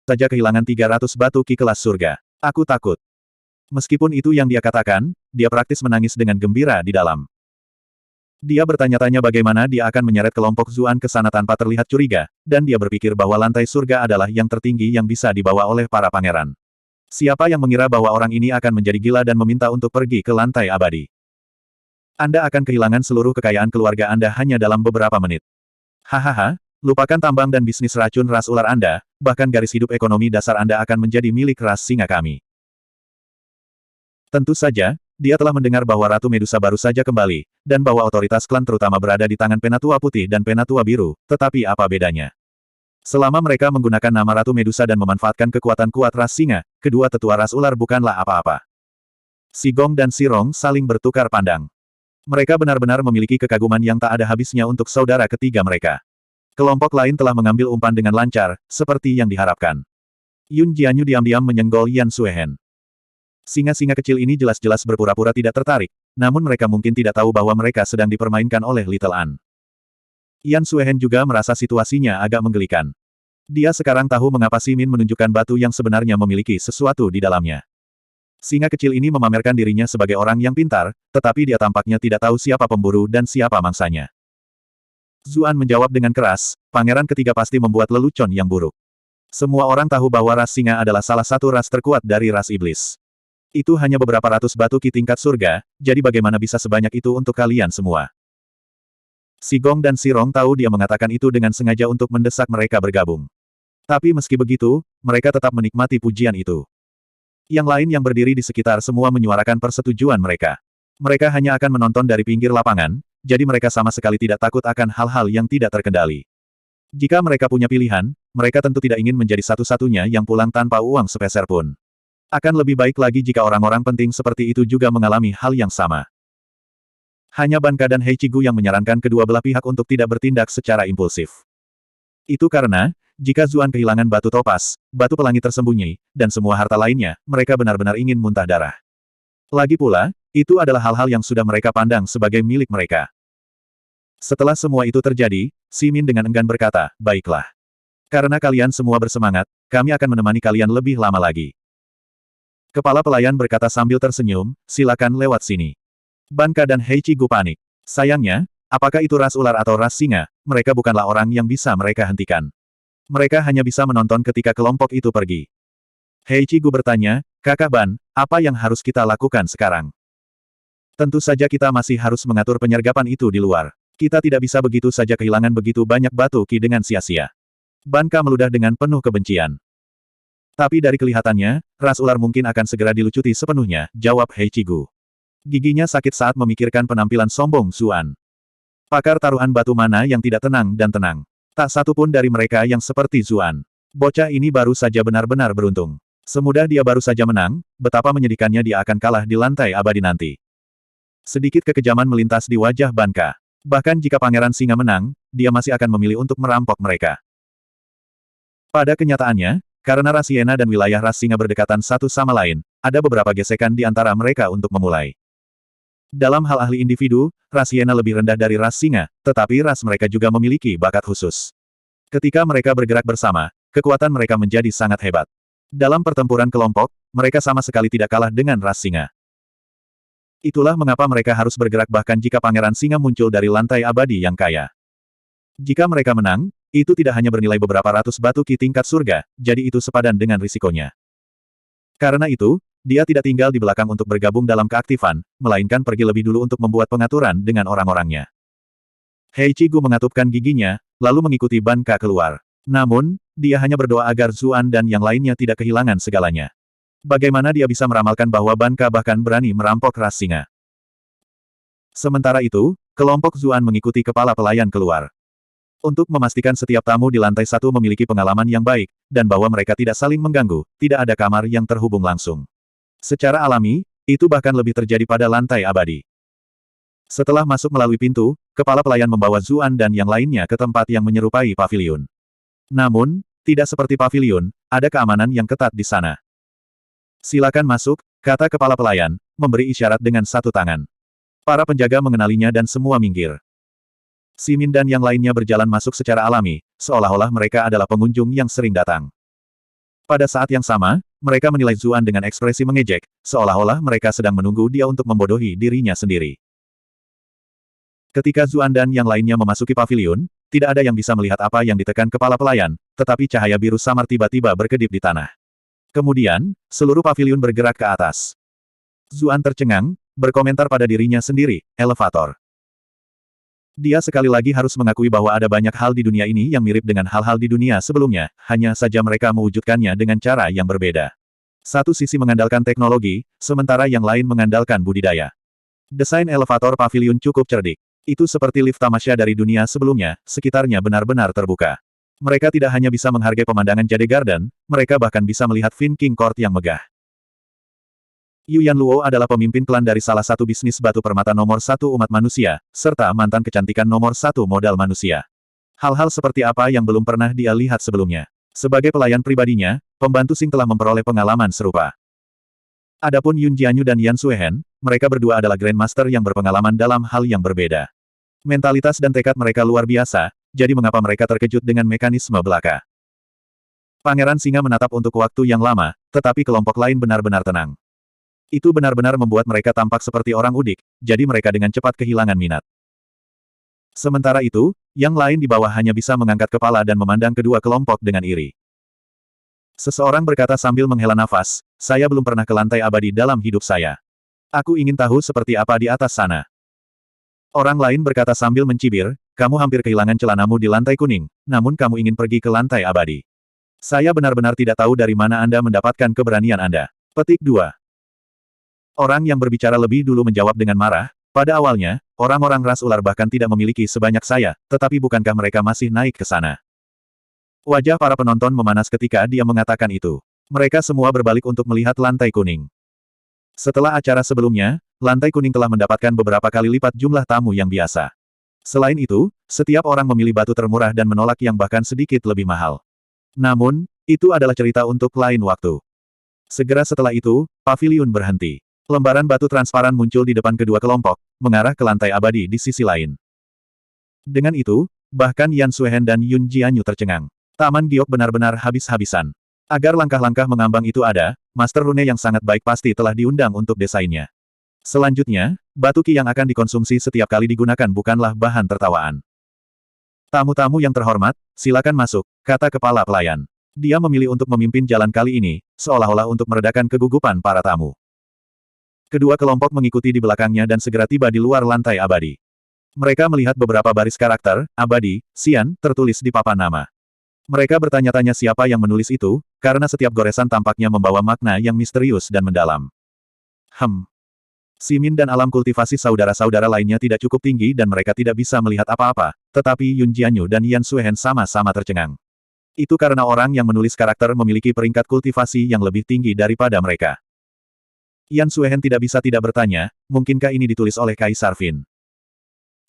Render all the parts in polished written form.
saja kehilangan 300 batu ki kelas surga. Aku takut. Meskipun itu yang dia katakan, dia praktis menangis dengan gembira di dalam. Dia bertanya-tanya bagaimana dia akan menyeret kelompok Zuan ke sana tanpa terlihat curiga, dan dia berpikir bahwa lantai surga adalah yang tertinggi yang bisa dibawa oleh para pangeran. Siapa yang mengira bahwa orang ini akan menjadi gila dan meminta untuk pergi ke lantai abadi? Anda akan kehilangan seluruh kekayaan keluarga Anda hanya dalam beberapa menit. Hahaha, lupakan tambang dan bisnis racun ras ular Anda, bahkan garis hidup ekonomi dasar Anda akan menjadi milik ras singa kami. Tentu saja, dia telah mendengar bahwa Ratu Medusa baru saja kembali, dan bahwa otoritas klan terutama berada di tangan Penatua Putih dan Penatua Biru, tetapi apa bedanya? Selama mereka menggunakan nama Ratu Medusa dan memanfaatkan kekuatan kuat ras singa, kedua tetua ras ular bukanlah apa-apa. Si Gong dan Si Rong saling bertukar pandang. Mereka benar-benar memiliki kekaguman yang tak ada habisnya untuk saudara ketiga mereka. Kelompok lain telah mengambil umpan dengan lancar, seperti yang diharapkan. Yun Jianyu diam-diam menyenggol Yan Suehen. Singa-singa kecil ini jelas-jelas berpura-pura tidak tertarik, namun mereka mungkin tidak tahu bahwa mereka sedang dipermainkan oleh Little An. Yan Suehen juga merasa situasinya agak menggelikan. Dia sekarang tahu mengapa Simin menunjukkan batu yang sebenarnya memiliki sesuatu di dalamnya. Singa kecil ini memamerkan dirinya sebagai orang yang pintar, tetapi dia tampaknya tidak tahu siapa pemburu dan siapa mangsanya. Zuan menjawab dengan keras, pangeran ketiga pasti membuat lelucon yang buruk. Semua orang tahu bahwa ras singa adalah salah satu ras terkuat dari ras iblis. Itu hanya beberapa ratus batu ki tingkat surga, jadi bagaimana bisa sebanyak itu untuk kalian semua? Si Gong dan Si Rong tahu dia mengatakan itu dengan sengaja untuk mendesak mereka bergabung. Tapi meski begitu, mereka tetap menikmati pujian itu. Yang lain yang berdiri di sekitar semua menyuarakan persetujuan mereka. Mereka hanya akan menonton dari pinggir lapangan, jadi mereka sama sekali tidak takut akan hal-hal yang tidak terkendali. Jika mereka punya pilihan, mereka tentu tidak ingin menjadi satu-satunya yang pulang tanpa uang sepeser pun. Akan lebih baik lagi jika orang-orang penting seperti itu juga mengalami hal yang sama. Hanya Ban Ka dan Hei Chigu yang menyarankan kedua belah pihak untuk tidak bertindak secara impulsif. Itu karena, jika Zuan kehilangan batu topas, batu pelangi tersembunyi, dan semua harta lainnya, mereka benar-benar ingin muntah darah. Lagi pula, itu adalah hal-hal yang sudah mereka pandang sebagai milik mereka. Setelah semua itu terjadi, Simin dengan enggan berkata, "Baiklah. Karena kalian semua bersemangat, kami akan menemani kalian lebih lama lagi." Kepala pelayan berkata sambil tersenyum, "Silakan lewat sini." Ban Ka dan Hei Chigu panik. Sayangnya, apakah itu ras ular atau ras singa, mereka bukanlah orang yang bisa mereka hentikan. Mereka hanya bisa menonton ketika kelompok itu pergi. Hei Chigu bertanya, "Kakak Ban, apa yang harus kita lakukan sekarang?" "Tentu saja kita masih harus mengatur penyergapan itu di luar. Kita tidak bisa begitu saja kehilangan begitu banyak batu ki dengan sia-sia." Ban Ka meludah dengan penuh kebencian. "Tapi dari kelihatannya, ras ular mungkin akan segera dilucuti sepenuhnya," jawab Hei Chigu. Giginya sakit saat memikirkan penampilan sombong Zuan. Pakar taruhan batu mana yang tidak tenang dan tenang. Tak satu pun dari mereka yang seperti Zuan. Bocah ini baru saja benar-benar beruntung. Semudah dia baru saja menang, betapa menyedihkannya dia akan kalah di lantai abadi nanti. Sedikit kekejaman melintas di wajah Ban Ka. Bahkan jika Pangeran Singa menang, dia masih akan memilih untuk merampok mereka. Pada kenyataannya, karena ras Hyena dan wilayah ras singa berdekatan satu sama lain, ada beberapa gesekan di antara mereka untuk memulai. Dalam hal ahli individu, ras Hyena lebih rendah dari ras singa, tetapi ras mereka juga memiliki bakat khusus. Ketika mereka bergerak bersama, kekuatan mereka menjadi sangat hebat. Dalam pertempuran kelompok, mereka sama sekali tidak kalah dengan ras singa. Itulah mengapa mereka harus bergerak bahkan jika Pangeran Singa muncul dari lantai abadi yang kaya. Jika mereka menang, itu tidak hanya bernilai beberapa ratus batu ki tingkat surga, jadi itu sepadan dengan risikonya. Karena itu, dia tidak tinggal di belakang untuk bergabung dalam keaktifan, melainkan pergi lebih dulu untuk membuat pengaturan dengan orang-orangnya. Hei Chigu mengatupkan giginya, lalu mengikuti Ban Ka keluar. Namun, dia hanya berdoa agar Zuan dan yang lainnya tidak kehilangan segalanya. Bagaimana dia bisa meramalkan bahwa Ban Ka bahkan berani merampok ras singa? Sementara itu, kelompok Zuan mengikuti kepala pelayan keluar. Untuk memastikan setiap tamu di lantai satu memiliki pengalaman yang baik, dan bahwa mereka tidak saling mengganggu, tidak ada kamar yang terhubung langsung. Secara alami, itu bahkan lebih terjadi pada lantai abadi. Setelah masuk melalui pintu, kepala pelayan membawa Zuan dan yang lainnya ke tempat yang menyerupai paviliun. Namun, tidak seperti paviliun, ada keamanan yang ketat di sana. "Silakan masuk," kata kepala pelayan, memberi isyarat dengan satu tangan. Para penjaga mengenalinya dan semua minggir. Simin dan yang lainnya berjalan masuk secara alami, seolah-olah mereka adalah pengunjung yang sering datang. Pada saat yang sama, mereka menilai Zuan dengan ekspresi mengejek, seolah-olah mereka sedang menunggu dia untuk membodohi dirinya sendiri. Ketika Zuan dan yang lainnya memasuki paviliun, tidak ada yang bisa melihat apa yang ditekan kepala pelayan, tetapi cahaya biru samar tiba-tiba berkedip di tanah. Kemudian, seluruh paviliun bergerak ke atas. Zuan tercengang, berkomentar pada dirinya sendiri, elevator. Dia sekali lagi harus mengakui bahwa ada banyak hal di dunia ini yang mirip dengan hal-hal di dunia sebelumnya, hanya saja mereka mewujudkannya dengan cara yang berbeda. Satu sisi mengandalkan teknologi, sementara yang lain mengandalkan budidaya. Desain elevator paviliun cukup cerdik. Itu seperti lift tamasya dari dunia sebelumnya, sekitarnya benar-benar terbuka. Mereka tidak hanya bisa menghargai pemandangan Jade Garden, mereka bahkan bisa melihat Fin King Court yang megah. Yu Yanluo adalah pemimpin klan dari salah satu bisnis batu permata nomor satu umat manusia, serta mantan kecantikan nomor satu modal manusia. Hal-hal seperti apa yang belum pernah dia lihat sebelumnya. Sebagai pelayan pribadinya, pembantu Sing telah memperoleh pengalaman serupa. Adapun Yun Jianyu dan Yan Suehen, mereka berdua adalah Grandmaster yang berpengalaman dalam hal yang berbeda. Mentalitas dan tekad mereka luar biasa, jadi mengapa mereka terkejut dengan mekanisme belaka. Pangeran Singa menatap untuk waktu yang lama, tetapi kelompok lain benar-benar tenang. Itu benar-benar membuat mereka tampak seperti orang udik, jadi mereka dengan cepat kehilangan minat. Sementara itu, yang lain di bawah hanya bisa mengangkat kepala dan memandang kedua kelompok dengan iri. Seseorang berkata sambil menghela nafas, saya belum pernah ke lantai abadi dalam hidup saya. Aku ingin tahu seperti apa di atas sana. Orang lain berkata sambil mencibir, kamu hampir kehilangan celanamu di lantai kuning, namun kamu ingin pergi ke lantai abadi. Saya benar-benar tidak tahu dari mana Anda mendapatkan keberanian Anda. Petik 2. Orang yang berbicara lebih dulu menjawab dengan marah, pada awalnya, orang-orang ras ular bahkan tidak memiliki sebanyak saya, tetapi bukankah mereka masih naik ke sana? Wajah para penonton memanas ketika dia mengatakan itu. Mereka semua berbalik untuk melihat lantai kuning. Setelah acara sebelumnya, lantai kuning telah mendapatkan beberapa kali lipat jumlah tamu yang biasa. Selain itu, setiap orang memilih batu termurah dan menolak yang bahkan sedikit lebih mahal. Namun, itu adalah cerita untuk lain waktu. Segera setelah itu, paviliun berhenti. Lembaran batu transparan muncul di depan kedua kelompok, mengarah ke lantai abadi di sisi lain. Dengan itu, bahkan Yan Suehen dan Yun Jianyu tercengang. Taman Giok benar-benar habis-habisan. Agar langkah-langkah mengambang itu ada, Master Rune yang sangat baik pasti telah diundang untuk desainnya. Selanjutnya, batu ki yang akan dikonsumsi setiap kali digunakan bukanlah bahan tertawaan. Tamu-tamu yang terhormat, silakan masuk, kata kepala pelayan. Dia memilih untuk memimpin jalan kali ini, seolah-olah untuk meredakan kegugupan para tamu. Kedua kelompok mengikuti di belakangnya dan segera tiba di luar lantai abadi. Mereka melihat beberapa baris karakter, abadi, Xian, tertulis di papan nama. Mereka bertanya-tanya siapa yang menulis itu, karena setiap goresan tampaknya membawa makna yang misterius dan mendalam. Simin dan alam kultivasi saudara-saudara lainnya tidak cukup tinggi dan mereka tidak bisa melihat apa-apa, tetapi Yun Jianyu dan Yan Suehen sama-sama tercengang. Itu karena orang yang menulis karakter memiliki peringkat kultivasi yang lebih tinggi daripada mereka. Yan Suehen tidak bisa tidak bertanya, mungkinkah ini ditulis oleh Kaisar Fin?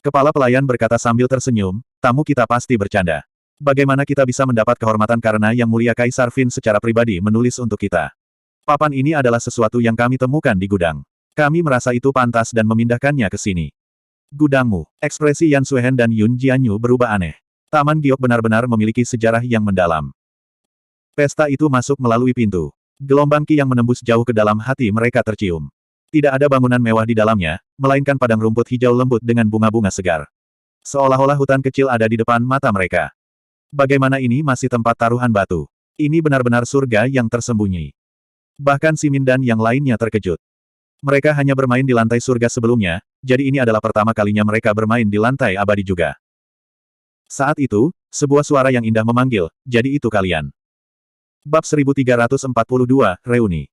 Kepala pelayan berkata sambil tersenyum, tamu kita pasti bercanda. Bagaimana kita bisa mendapat kehormatan karena Yang Mulia Kaisar Fin secara pribadi menulis untuk kita? Papan ini adalah sesuatu yang kami temukan di gudang. Kami merasa itu pantas dan memindahkannya ke sini. Gudangmu. Ekspresi Yan Suehen dan Yun Jianyu berubah aneh. Taman Giok benar-benar memiliki sejarah yang mendalam. Pesta itu masuk melalui pintu. Gelombang ki yang menembus jauh ke dalam hati mereka tercium. Tidak ada bangunan mewah di dalamnya, melainkan padang rumput hijau lembut dengan bunga-bunga segar. Seolah-olah hutan kecil ada di depan mata mereka. Bagaimana ini masih tempat taruhan batu? Ini benar-benar surga yang tersembunyi. Bahkan Simin dan yang lainnya terkejut. Mereka hanya bermain di lantai surga sebelumnya, jadi ini adalah pertama kalinya mereka bermain di lantai abadi juga. Saat itu, sebuah suara yang indah memanggil, jadi itu kalian. Bab 1342, Reuni.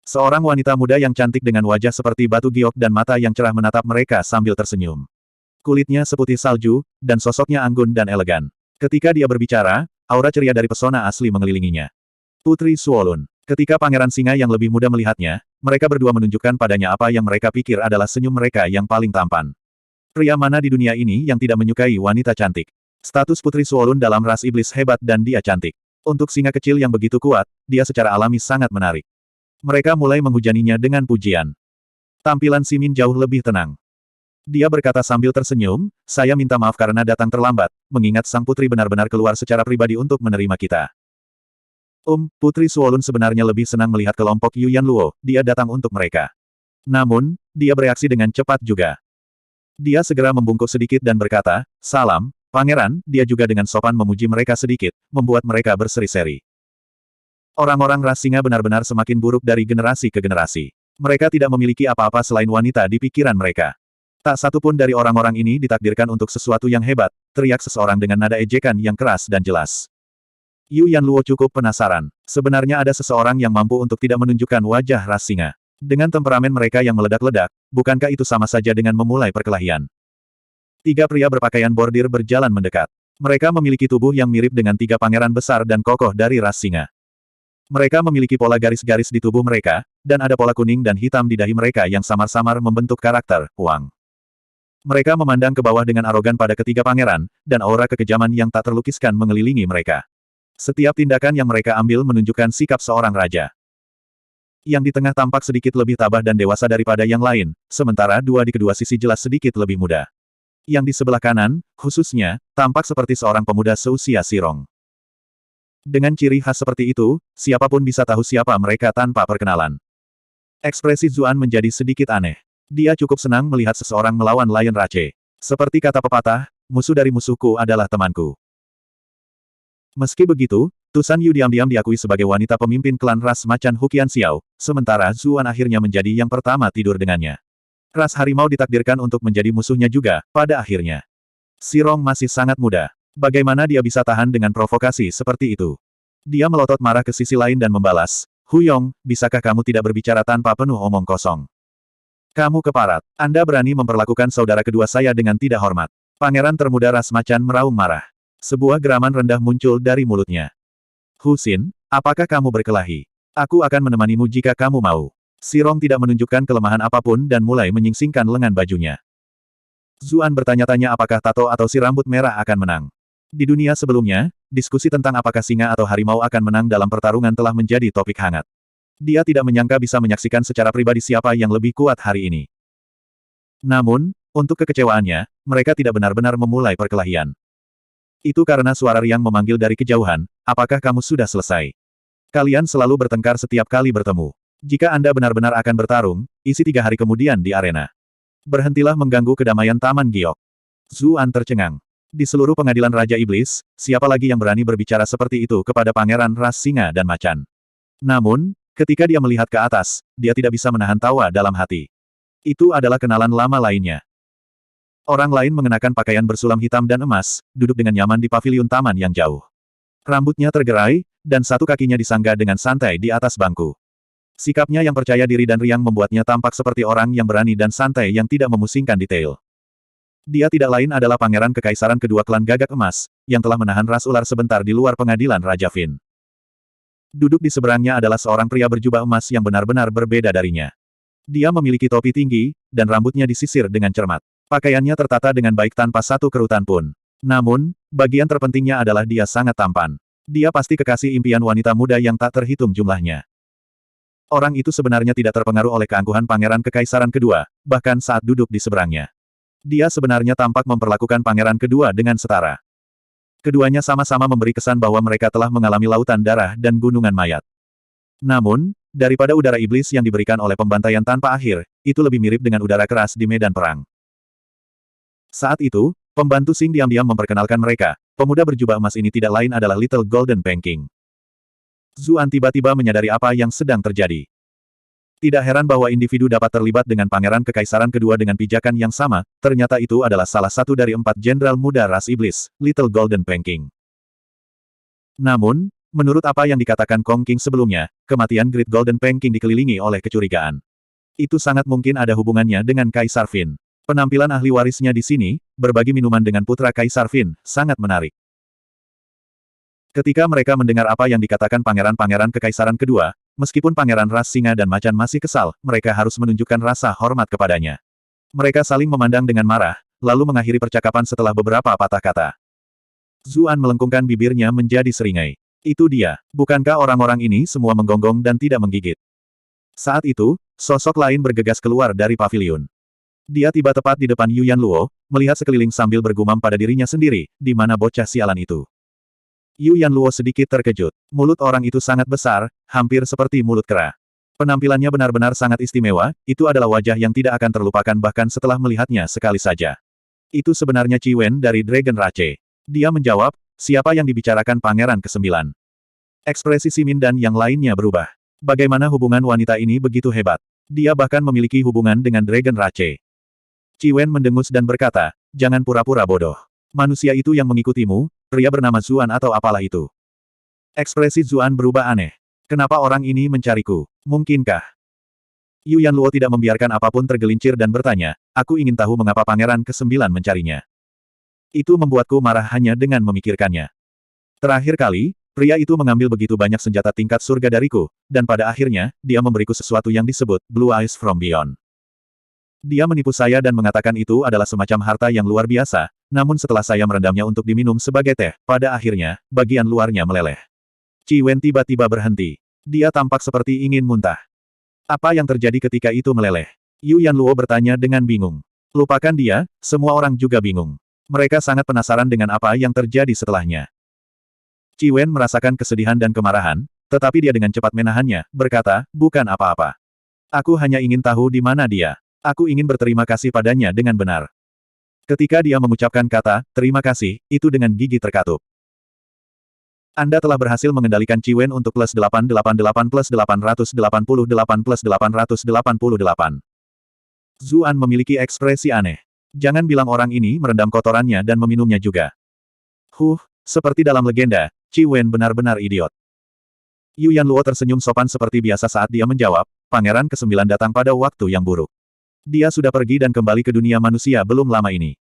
Seorang wanita muda yang cantik dengan wajah seperti batu giok dan mata yang cerah menatap mereka sambil tersenyum. Kulitnya seputih salju, dan sosoknya anggun dan elegan. Ketika dia berbicara, aura ceria dari pesona asli mengelilinginya. Putri Suolun. Ketika Pangeran Singa yang lebih muda melihatnya, mereka berdua menunjukkan padanya apa yang mereka pikir adalah senyum mereka yang paling tampan. Pria mana di dunia ini yang tidak menyukai wanita cantik? Status Putri Suolun dalam ras iblis hebat dan dia cantik. Untuk singa kecil yang begitu kuat, dia secara alami sangat menarik. Mereka mulai menghujaninya dengan pujian. Tampilan Simin jauh lebih tenang. Dia berkata sambil tersenyum, saya minta maaf karena datang terlambat, mengingat sang putri benar-benar keluar secara pribadi untuk menerima kita. Putri Suolun sebenarnya lebih senang melihat kelompok Yu Yanluo, dia datang untuk mereka. Namun, dia bereaksi dengan cepat juga. Dia segera membungkuk sedikit dan berkata, "Salam, Pangeran." Dia juga dengan sopan memuji mereka sedikit, membuat mereka berseri-seri. Orang-orang ras singa benar-benar semakin buruk dari generasi ke generasi. Mereka tidak memiliki apa-apa selain wanita di pikiran mereka. Tak satu pun dari orang-orang ini ditakdirkan untuk sesuatu yang hebat, teriak seseorang dengan nada ejekan yang keras dan jelas. Yu Yanluo cukup penasaran. Sebenarnya ada seseorang yang mampu untuk tidak menunjukkan wajah ras singa. Dengan temperamen mereka yang meledak-ledak, bukankah itu sama saja dengan memulai perkelahian? Tiga pria berpakaian bordir berjalan mendekat. Mereka memiliki tubuh yang mirip dengan tiga pangeran besar dan kokoh dari ras singa. Mereka memiliki pola garis-garis di tubuh mereka, dan ada pola kuning dan hitam di dahi mereka yang samar-samar membentuk karakter Huang. Mereka memandang ke bawah dengan arogan pada ketiga pangeran, dan aura kekejaman yang tak terlukiskan mengelilingi mereka. Setiap tindakan yang mereka ambil menunjukkan sikap seorang raja. Yang di tengah tampak sedikit lebih tabah dan dewasa daripada yang lain, sementara dua di kedua sisi jelas sedikit lebih muda. Yang di sebelah kanan, khususnya, tampak seperti seorang pemuda seusia Sirong. Dengan ciri khas seperti itu, siapapun bisa tahu siapa mereka tanpa perkenalan. Ekspresi Zuan menjadi sedikit aneh. Dia cukup senang melihat seseorang melawan Lion Rache. Seperti kata pepatah, musuh dari musuhku adalah temanku. Meski begitu, Tu San Yu diam-diam diakui sebagai wanita pemimpin klan ras macan Huqian Xiao, sementara Zuan akhirnya menjadi yang pertama tidur dengannya. Ras harimau ditakdirkan untuk menjadi musuhnya juga, pada akhirnya. Sirong masih sangat muda. Bagaimana dia bisa tahan dengan provokasi seperti itu? Dia melotot marah ke sisi lain dan membalas, "Huyong, bisakah kamu tidak berbicara tanpa penuh omong kosong? Kamu keparat. Anda berani memperlakukan saudara kedua saya dengan tidak hormat." Pangeran termuda ras macan meraung marah. Sebuah geraman rendah muncul dari mulutnya. "Husin, apakah kamu berkelahi? Aku akan menemanimu jika kamu mau." Sirong tidak menunjukkan kelemahan apapun dan mulai menyingsingkan lengan bajunya. Zuan bertanya-tanya apakah tato atau si rambut merah akan menang. Di dunia sebelumnya, diskusi tentang apakah singa atau harimau akan menang dalam pertarungan telah menjadi topik hangat. Dia tidak menyangka bisa menyaksikan secara pribadi siapa yang lebih kuat hari ini. Namun, untuk kekecewaannya, mereka tidak benar-benar memulai perkelahian. Itu karena suara riang memanggil dari kejauhan, "Apakah kamu sudah selesai? Kalian selalu bertengkar setiap kali bertemu. Jika Anda benar-benar akan bertarung, isi 3 hari kemudian di arena. Berhentilah mengganggu kedamaian Taman Giok." Zuan tercengang. Di seluruh pengadilan Raja Iblis, siapa lagi yang berani berbicara seperti itu kepada pangeran ras singa dan macan? Namun, ketika dia melihat ke atas, dia tidak bisa menahan tawa dalam hati. Itu adalah kenalan lama lainnya. Orang lain mengenakan pakaian bersulam hitam dan emas, duduk dengan nyaman di paviliun taman yang jauh. Rambutnya tergerai, dan satu kakinya disanggah dengan santai di atas bangku. Sikapnya yang percaya diri dan riang membuatnya tampak seperti orang yang berani dan santai yang tidak memusingkan detail. Dia tidak lain adalah pangeran kekaisaran kedua klan Gagak Emas, yang telah menahan ras ular sebentar di luar pengadilan Raja Fin. Duduk di seberangnya adalah seorang pria berjubah emas yang benar-benar berbeda darinya. Dia memiliki topi tinggi, dan rambutnya disisir dengan cermat. Pakaiannya tertata dengan baik tanpa satu kerutan pun. Namun, bagian terpentingnya adalah dia sangat tampan. Dia pasti kekasih impian wanita muda yang tak terhitung jumlahnya. Orang itu sebenarnya tidak terpengaruh oleh keangkuhan pangeran kekaisaran kedua, bahkan saat duduk di seberangnya. Dia sebenarnya tampak memperlakukan pangeran kedua dengan setara. Keduanya sama-sama memberi kesan bahwa mereka telah mengalami lautan darah dan gunungan mayat. Namun, daripada udara iblis yang diberikan oleh pembantaian tanpa akhir, itu lebih mirip dengan udara keras di medan perang. Saat itu, pembantu Sing diam-diam memperkenalkan mereka. Pemuda berjubah emas ini tidak lain adalah Little Golden Panking. Zuan tiba-tiba menyadari apa yang sedang terjadi. Tidak heran bahwa individu dapat terlibat dengan pangeran kekaisaran kedua dengan pijakan yang sama, ternyata itu adalah salah satu dari 4 jenderal muda ras iblis, Little Golden Panking. Namun, menurut apa yang dikatakan Kong King sebelumnya, kematian Great Golden Panking dikelilingi oleh kecurigaan. Itu sangat mungkin ada hubungannya dengan Kaisar Fin. Penampilan ahli warisnya di sini, berbagi minuman dengan putra Kaisar Fin, sangat menarik. Ketika mereka mendengar apa yang dikatakan pangeran-pangeran kekaisaran kedua, meskipun pangeran ras singa dan macan masih kesal, mereka harus menunjukkan rasa hormat kepadanya. Mereka saling memandang dengan marah, lalu mengakhiri percakapan setelah beberapa patah kata. Zuan melengkungkan bibirnya menjadi seringai. Itu dia. Bukankah orang-orang ini semua menggonggong dan tidak menggigit? Saat itu, sosok lain bergegas keluar dari paviliun. Dia tiba tepat di depan Yu Yanluo, melihat sekeliling sambil bergumam pada dirinya sendiri, di mana bocah sialan itu. Yu Yanluo sedikit terkejut. Mulut orang itu sangat besar, hampir seperti mulut kera. Penampilannya benar-benar sangat istimewa, itu adalah wajah yang tidak akan terlupakan bahkan setelah melihatnya sekali saja. Itu sebenarnya Qi Wen dari Dragon Rache. Dia menjawab, siapa yang dibicarakan Pangeran ke-9? Ekspresi Simin dan yang lainnya berubah. Bagaimana hubungan wanita ini begitu hebat? Dia bahkan memiliki hubungan dengan Dragon Rache. Qi Wen mendengus dan berkata, jangan pura-pura bodoh. Manusia itu yang mengikutimu, pria bernama Zuan atau apalah itu. Ekspresi Zuan berubah aneh. Kenapa orang ini mencariku? Mungkinkah? Yu Yanluo tidak membiarkan apapun tergelincir dan bertanya, aku ingin tahu mengapa Pangeran ke-9 mencarinya. Itu membuatku marah hanya dengan memikirkannya. Terakhir kali, pria itu mengambil begitu banyak senjata tingkat surga dariku, dan pada akhirnya, dia memberiku sesuatu yang disebut Blue Eyes from Beyond. Dia menipu saya dan mengatakan itu adalah semacam harta yang luar biasa, namun setelah saya merendamnya untuk diminum sebagai teh, pada akhirnya, bagian luarnya meleleh. Qi Wen tiba-tiba berhenti. Dia tampak seperti ingin muntah. Apa yang terjadi ketika itu meleleh? Yu Yanluo bertanya dengan bingung. Lupakan dia, semua orang juga bingung. Mereka sangat penasaran dengan apa yang terjadi setelahnya. Qi Wen merasakan kesedihan dan kemarahan, tetapi dia dengan cepat menahannya, berkata, bukan apa-apa. Aku hanya ingin tahu di mana dia. Aku ingin berterima kasih padanya dengan benar. Ketika dia mengucapkan kata, terima kasih, itu dengan gigi terkatup. Anda telah berhasil mengendalikan Qi Wen untuk plus 888 plus 888 plus 888. Zuan memiliki ekspresi aneh. Jangan bilang orang ini merendam kotorannya dan meminumnya juga. Seperti dalam legenda, Qi Wen benar-benar idiot. Yu Yanluo tersenyum sopan seperti biasa saat dia menjawab, Pangeran ke-9 datang pada waktu yang buruk. Dia sudah pergi dan kembali ke dunia manusia belum lama ini.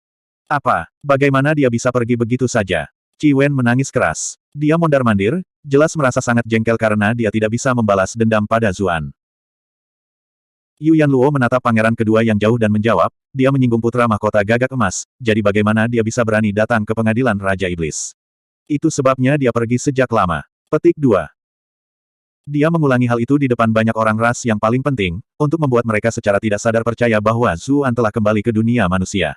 Apa? Bagaimana dia bisa pergi begitu saja? Qi Wen menangis keras. Dia mondar-mandir, jelas merasa sangat jengkel karena dia tidak bisa membalas dendam pada Zuan. Yu Yanluo menatap pangeran kedua yang jauh dan menjawab, dia menyinggung putra mahkota gagak emas, jadi bagaimana dia bisa berani datang ke pengadilan Raja Iblis? Itu sebabnya dia pergi sejak lama. Petik 2. Dia mengulangi hal itu di depan banyak orang ras yang paling penting, untuk membuat mereka secara tidak sadar percaya bahwa Zuan telah kembali ke dunia manusia.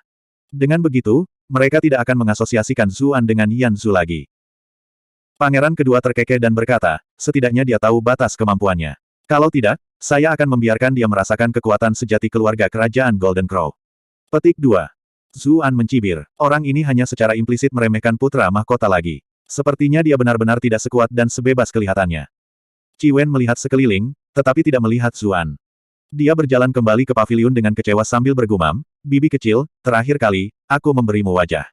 Dengan begitu, mereka tidak akan mengasosiasikan Zuan dengan Yan Zu lagi. Pangeran kedua terkekeh dan berkata, setidaknya dia tahu batas kemampuannya. Kalau tidak, saya akan membiarkan dia merasakan kekuatan sejati keluarga kerajaan Golden Crow. Petik 2. Zuan mencibir. Orang ini hanya secara implisit meremehkan putra mahkota lagi. Sepertinya dia benar-benar tidak sekuat dan sebebas kelihatannya. Qi Wen melihat sekeliling, tetapi tidak melihat Zuan. Dia berjalan kembali ke paviliun dengan kecewa sambil bergumam, bibi kecil, terakhir kali, aku memberimu wajah.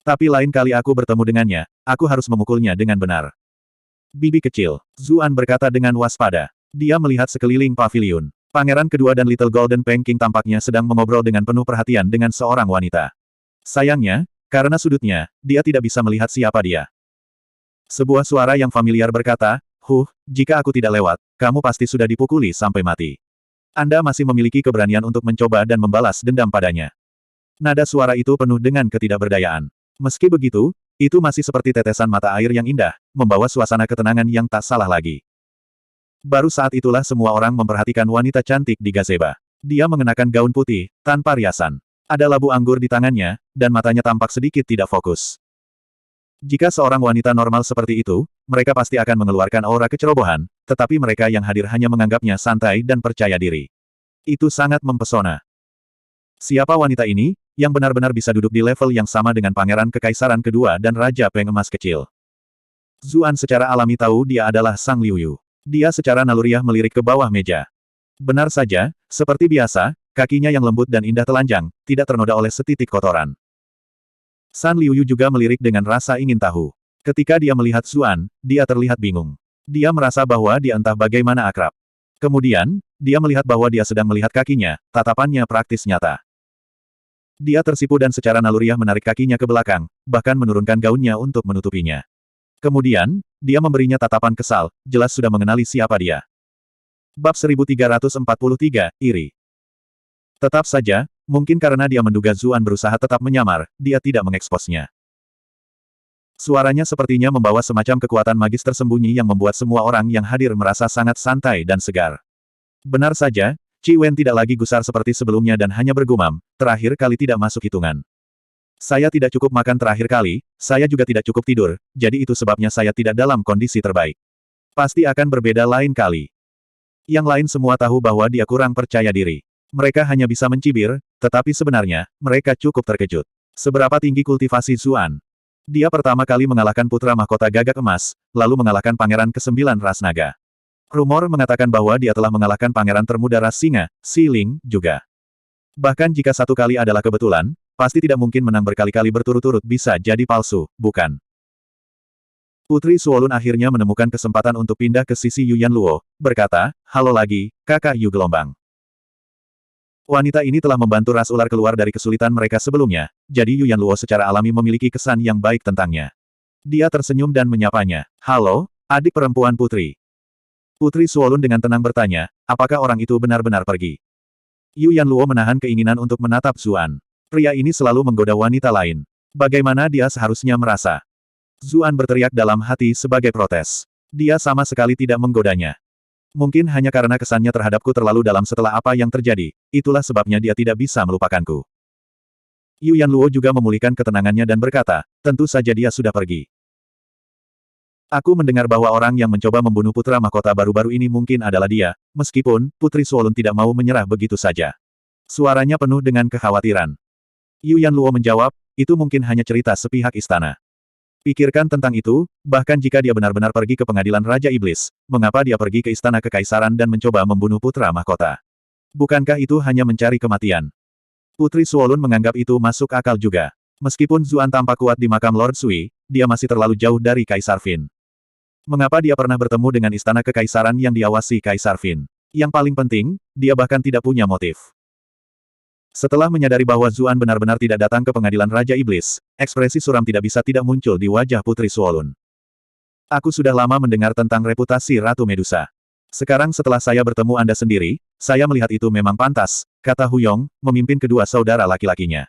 Tapi lain kali aku bertemu dengannya, aku harus memukulnya dengan benar. Bibi kecil, Zuan berkata dengan waspada. Dia melihat sekeliling paviliun. Pangeran kedua dan Little Golden Peng King tampaknya sedang mengobrol dengan penuh perhatian dengan seorang wanita. Sayangnya, karena sudutnya, dia tidak bisa melihat siapa dia. Sebuah suara yang familiar berkata, jika aku tidak lewat, kamu pasti sudah dipukuli sampai mati. Anda masih memiliki keberanian untuk mencoba dan membalas dendam padanya. Nada suara itu penuh dengan ketidakberdayaan. Meski begitu, itu masih seperti tetesan mata air yang indah, membawa suasana ketenangan yang tak salah lagi. Baru saat itulah semua orang memperhatikan wanita cantik di gazebo. Dia mengenakan gaun putih, tanpa riasan. Ada labu anggur di tangannya, dan matanya tampak sedikit tidak fokus. Jika seorang wanita normal seperti itu, mereka pasti akan mengeluarkan aura kecerobohan, tetapi mereka yang hadir hanya menganggapnya santai dan percaya diri. Itu sangat mempesona. Siapa wanita ini, yang benar-benar bisa duduk di level yang sama dengan Pangeran Kekaisaran kedua dan Raja Peng Emas kecil? Zuan secara alami tahu dia adalah Sang Liuyu. Dia secara naluriah melirik ke bawah meja. Benar saja, seperti biasa, kakinya yang lembut dan indah telanjang, tidak ternoda oleh setitik kotoran. San Liuyu juga melirik dengan rasa ingin tahu. Ketika dia melihat Zuan, dia terlihat bingung. Dia merasa bahwa dia entah bagaimana akrab. Kemudian, dia melihat bahwa dia sedang melihat kakinya, tatapannya praktis nyata. Dia tersipu dan secara naluriah menarik kakinya ke belakang, bahkan menurunkan gaunnya untuk menutupinya. Kemudian, dia memberinya tatapan kesal, jelas sudah mengenali siapa dia. Bab 1343, Iri. Tetap saja, mungkin karena dia menduga Zuan berusaha tetap menyamar, dia tidak mengeksposnya. Suaranya sepertinya membawa semacam kekuatan magis tersembunyi yang membuat semua orang yang hadir merasa sangat santai dan segar. Benar saja, Qi Wen tidak lagi gusar seperti sebelumnya dan hanya bergumam, terakhir kali tidak masuk hitungan. Saya tidak cukup makan terakhir kali, saya juga tidak cukup tidur, jadi itu sebabnya saya tidak dalam kondisi terbaik. Pasti akan berbeda lain kali. Yang lain semua tahu bahwa dia kurang percaya diri. Mereka hanya bisa mencibir, tetapi sebenarnya, mereka cukup terkejut. Seberapa tinggi kultivasi Zuan? Dia pertama kali mengalahkan putra mahkota gagak emas, lalu mengalahkan pangeran ke-9 ras naga. Rumor mengatakan bahwa dia telah mengalahkan pangeran termuda ras singa, Si Ling, juga. Bahkan jika satu kali adalah kebetulan, pasti tidak mungkin menang berkali-kali berturut-turut bisa jadi palsu, bukan? Putri Suolun akhirnya menemukan kesempatan untuk pindah ke sisi Yuyan Luo, berkata, "Halo lagi, kakak Yu Gelombang." Wanita ini telah membantu ras ular keluar dari kesulitan mereka sebelumnya, jadi Yuyan Luo secara alami memiliki kesan yang baik tentangnya. Dia tersenyum dan menyapanya, "Halo, adik perempuan Putri." Putri Suolun dengan tenang bertanya, apakah orang itu benar-benar pergi? Yuyan Luo menahan keinginan untuk menatap Zuan. Pria ini selalu menggoda wanita lain. Bagaimana dia seharusnya merasa? Zuan berteriak dalam hati sebagai protes. Dia sama sekali tidak menggodanya. Mungkin hanya karena kesannya terhadapku terlalu dalam setelah apa yang terjadi, itulah sebabnya dia tidak bisa melupakanku. Yuyan Luo juga memulihkan ketenangannya dan berkata, tentu saja dia sudah pergi. Aku mendengar bahwa orang yang mencoba membunuh putra mahkota baru-baru ini mungkin adalah dia, meskipun Putri Suolun tidak mau menyerah begitu saja. Suaranya penuh dengan kekhawatiran. Yuyan Luo menjawab, itu mungkin hanya cerita sepihak istana. Pikirkan tentang itu, bahkan jika dia benar-benar pergi ke pengadilan Raja Iblis, mengapa dia pergi ke istana kekaisaran dan mencoba membunuh putra mahkota? Bukankah itu hanya mencari kematian? Putri Suolun menganggap itu masuk akal juga. Meskipun Zuan tampak kuat di makam Lord Sui, dia masih terlalu jauh dari Kaisar Fin. Mengapa dia pernah bertemu dengan istana kekaisaran yang diawasi Kaisar Fin? Yang paling penting, dia bahkan tidak punya motif. Setelah menyadari bahwa Zuan benar-benar tidak datang ke pengadilan Raja Iblis, ekspresi suram tidak bisa tidak muncul di wajah Putri Suolun. Aku sudah lama mendengar tentang reputasi Ratu Medusa. Sekarang setelah saya bertemu Anda sendiri, saya melihat itu memang pantas, kata Huyong, memimpin kedua saudara laki-lakinya.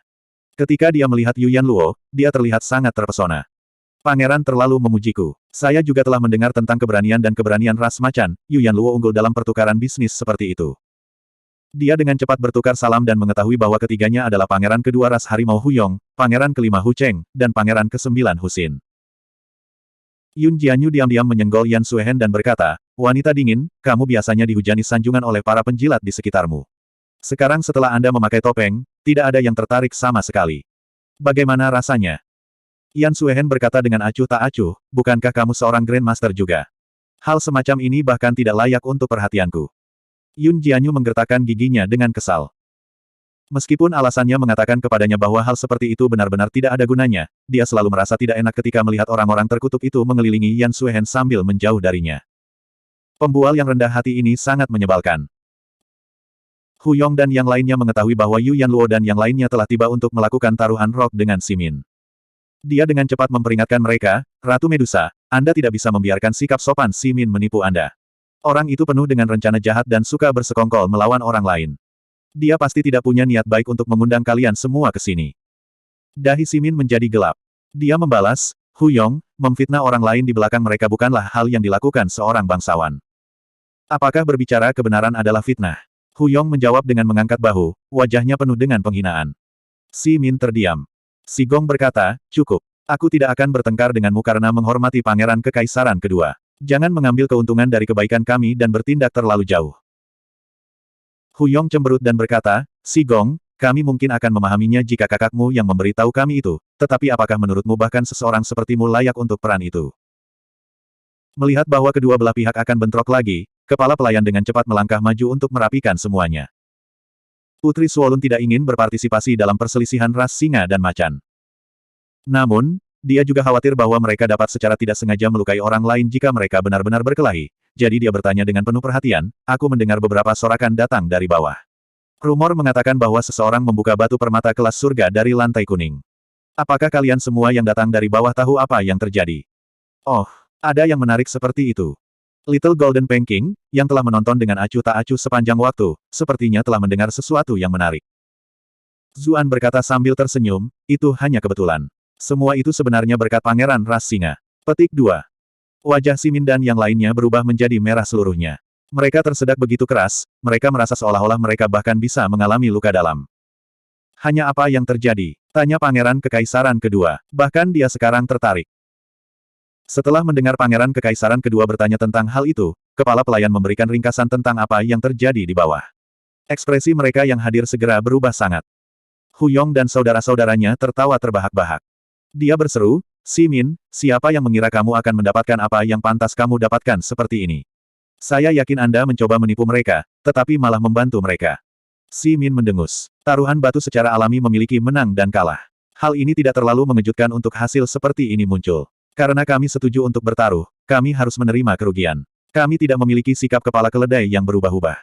Ketika dia melihat Yuyan Luo, dia terlihat sangat terpesona. Pangeran terlalu memujiku. Saya juga telah mendengar tentang keberanian dan keberanian ras macan, Yuyan Luo unggul dalam pertukaran bisnis seperti itu. Dia dengan cepat bertukar salam dan mengetahui bahwa ketiganya adalah pangeran kedua ras harimau Huyong, pangeran kelima Hu Cheng, dan pangeran ke-9 Husin. Yun Jianyu diam-diam menyenggol Yan Suehen dan berkata, wanita dingin, kamu biasanya dihujani sanjungan oleh para penjilat di sekitarmu. Sekarang setelah Anda memakai topeng, tidak ada yang tertarik sama sekali. Bagaimana rasanya? Yan Suehen berkata dengan acuh tak acuh, bukankah kamu seorang Grandmaster juga? Hal semacam ini bahkan tidak layak untuk perhatianku. Yun Jianyu menggertakkan giginya dengan kesal. Meskipun alasannya mengatakan kepadanya bahwa hal seperti itu benar-benar tidak ada gunanya, dia selalu merasa tidak enak ketika melihat orang-orang terkutuk itu mengelilingi Yan Suehen sambil menjauh darinya. Pembual yang rendah hati ini sangat menyebalkan. Hu Yong dan yang lainnya mengetahui bahwa Yuyan Luo dan yang lainnya telah tiba untuk melakukan taruhan rock dengan Simin. Dia dengan cepat memperingatkan mereka, Ratu Medusa, Anda tidak bisa membiarkan sikap sopan Simin menipu Anda. Orang itu penuh dengan rencana jahat dan suka bersekongkol melawan orang lain. Dia pasti tidak punya niat baik untuk mengundang kalian semua ke sini. Dahi Simin menjadi gelap. Dia membalas, Hu Yong, memfitnah orang lain di belakang mereka bukanlah hal yang dilakukan seorang bangsawan. Apakah berbicara kebenaran adalah fitnah? Hu Yong menjawab dengan mengangkat bahu, wajahnya penuh dengan penghinaan. Simin terdiam. Si Gong berkata, cukup. Aku tidak akan bertengkar denganmu karena menghormati pangeran kekaisaran kedua. Jangan mengambil keuntungan dari kebaikan kami dan bertindak terlalu jauh. Hu Yong cemberut dan berkata, Si Gong, kami mungkin akan memahaminya jika kakakmu yang memberitahu kami itu, tetapi apakah menurutmu bahkan seseorang sepertimu layak untuk peran itu? Melihat bahwa kedua belah pihak akan bentrok lagi, kepala pelayan dengan cepat melangkah maju untuk merapikan semuanya. Putri Suolun tidak ingin berpartisipasi dalam perselisihan ras singa dan macan. Namun, dia juga khawatir bahwa mereka dapat secara tidak sengaja melukai orang lain jika mereka benar-benar berkelahi. Jadi dia bertanya dengan penuh perhatian, aku mendengar beberapa sorakan datang dari bawah. Rumor mengatakan bahwa seseorang membuka batu permata kelas surga dari lantai kuning. Apakah kalian semua yang datang dari bawah tahu apa yang terjadi? Oh, ada yang menarik seperti itu. Little Golden Peking, yang telah menonton dengan acuh tak acuh sepanjang waktu, sepertinya telah mendengar sesuatu yang menarik. Zuan berkata sambil tersenyum, itu hanya kebetulan. Semua itu sebenarnya berkat pangeran ras singa. Petik 2. Wajah Simin dan yang lainnya berubah menjadi merah seluruhnya. Mereka tersedak begitu keras, mereka merasa seolah-olah mereka bahkan bisa mengalami luka dalam. Hanya apa yang terjadi? Tanya Pangeran Kekaisaran Kedua. Bahkan dia sekarang tertarik. Setelah mendengar Pangeran Kekaisaran Kedua bertanya tentang hal itu, kepala pelayan memberikan ringkasan tentang apa yang terjadi di bawah. Ekspresi mereka yang hadir segera berubah sangat. Hu Yong dan saudara-saudaranya tertawa terbahak-bahak. Dia berseru, "Simin, siapa yang mengira kamu akan mendapatkan apa yang pantas kamu dapatkan seperti ini? Saya yakin Anda mencoba menipu mereka, tetapi malah membantu mereka." Simin mendengus. Taruhan batu secara alami memiliki menang dan kalah. Hal ini tidak terlalu mengejutkan untuk hasil seperti ini muncul. Karena kami setuju untuk bertaruh, kami harus menerima kerugian. Kami tidak memiliki sikap kepala keledai yang berubah-ubah.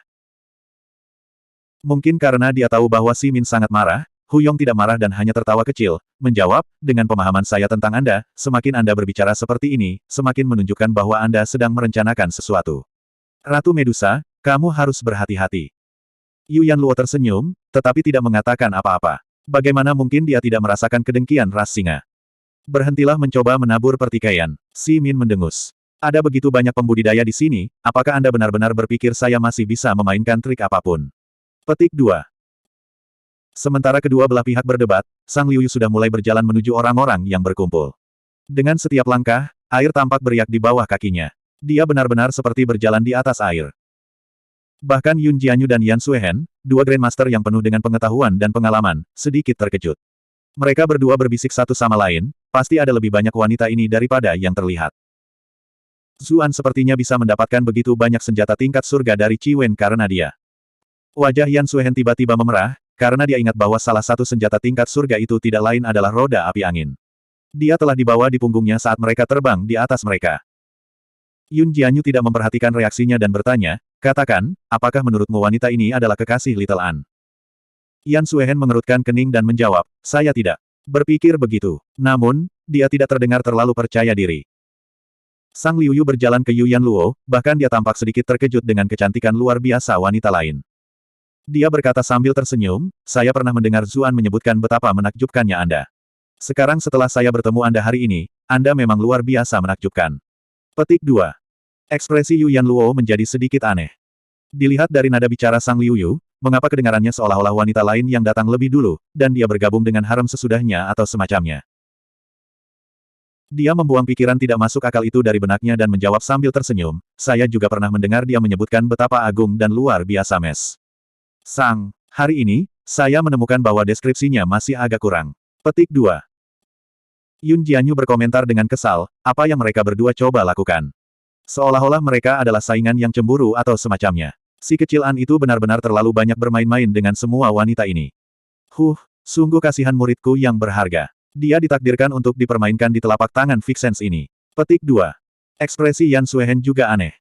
Mungkin karena dia tahu bahwa Simin sangat marah, Hu Yong tidak marah dan hanya tertawa kecil, menjawab, "Dengan pemahaman saya tentang Anda, semakin Anda berbicara seperti ini, semakin menunjukkan bahwa Anda sedang merencanakan sesuatu. Ratu Medusa, kamu harus berhati-hati." Yu Yanluo tersenyum, tetapi tidak mengatakan apa-apa. Bagaimana mungkin dia tidak merasakan kedengkian ras singa? Berhentilah mencoba menabur pertikaian. Simin mendengus. Ada begitu banyak pembudidaya di sini, apakah Anda benar-benar berpikir saya masih bisa memainkan trik apapun? Petik 2. Sementara kedua belah pihak berdebat, Sang Liuyu sudah mulai berjalan menuju orang-orang yang berkumpul. Dengan setiap langkah, air tampak beriak di bawah kakinya. Dia benar-benar seperti berjalan di atas air. Bahkan Yun Jianyu dan Yan Suehen, dua Grandmaster yang penuh dengan pengetahuan dan pengalaman, sedikit terkejut. Mereka berdua berbisik satu sama lain, pasti ada lebih banyak wanita ini daripada yang terlihat. Zuan sepertinya bisa mendapatkan begitu banyak senjata tingkat surga dari Qi Wen karena dia. Wajah Yan Suehen tiba-tiba memerah, karena dia ingat bahwa salah satu senjata tingkat surga itu tidak lain adalah roda api angin. Dia telah dibawa di punggungnya saat mereka terbang di atas mereka. Yun Jianyu tidak memperhatikan reaksinya dan bertanya, "Katakan, apakah menurutmu wanita ini adalah kekasih Little An?" Yan Suehen mengerutkan kening dan menjawab, "Saya tidak berpikir begitu." Namun, dia tidak terdengar terlalu percaya diri. Sang Liuyu berjalan ke Yu Yanluo, bahkan dia tampak sedikit terkejut dengan kecantikan luar biasa wanita lain. Dia berkata sambil tersenyum, "Saya pernah mendengar Zuan menyebutkan betapa menakjubkannya Anda. Sekarang setelah saya bertemu Anda hari ini, Anda memang luar biasa menakjubkan." Petik 2. Ekspresi Yu Yanluo menjadi sedikit aneh. Dilihat dari nada bicara Sang Liuyu, mengapa kedengarannya seolah-olah wanita lain yang datang lebih dulu, dan dia bergabung dengan harem sesudahnya atau semacamnya. Dia membuang pikiran tidak masuk akal itu dari benaknya dan menjawab sambil tersenyum, "Saya juga pernah mendengar dia menyebutkan betapa agung dan luar biasa Mes. Sang, hari ini, saya menemukan bahwa deskripsinya masih agak kurang." Petik 2. Yun Jianyu berkomentar dengan kesal, apa yang mereka berdua coba lakukan. Seolah-olah mereka adalah saingan yang cemburu atau semacamnya. Si kecil An itu benar-benar terlalu banyak bermain-main dengan semua wanita ini. Sungguh kasihan muridku yang berharga. Dia ditakdirkan untuk dipermainkan di telapak tangan Vixens ini. Petik 2. Ekspresi Yan Suehen juga aneh.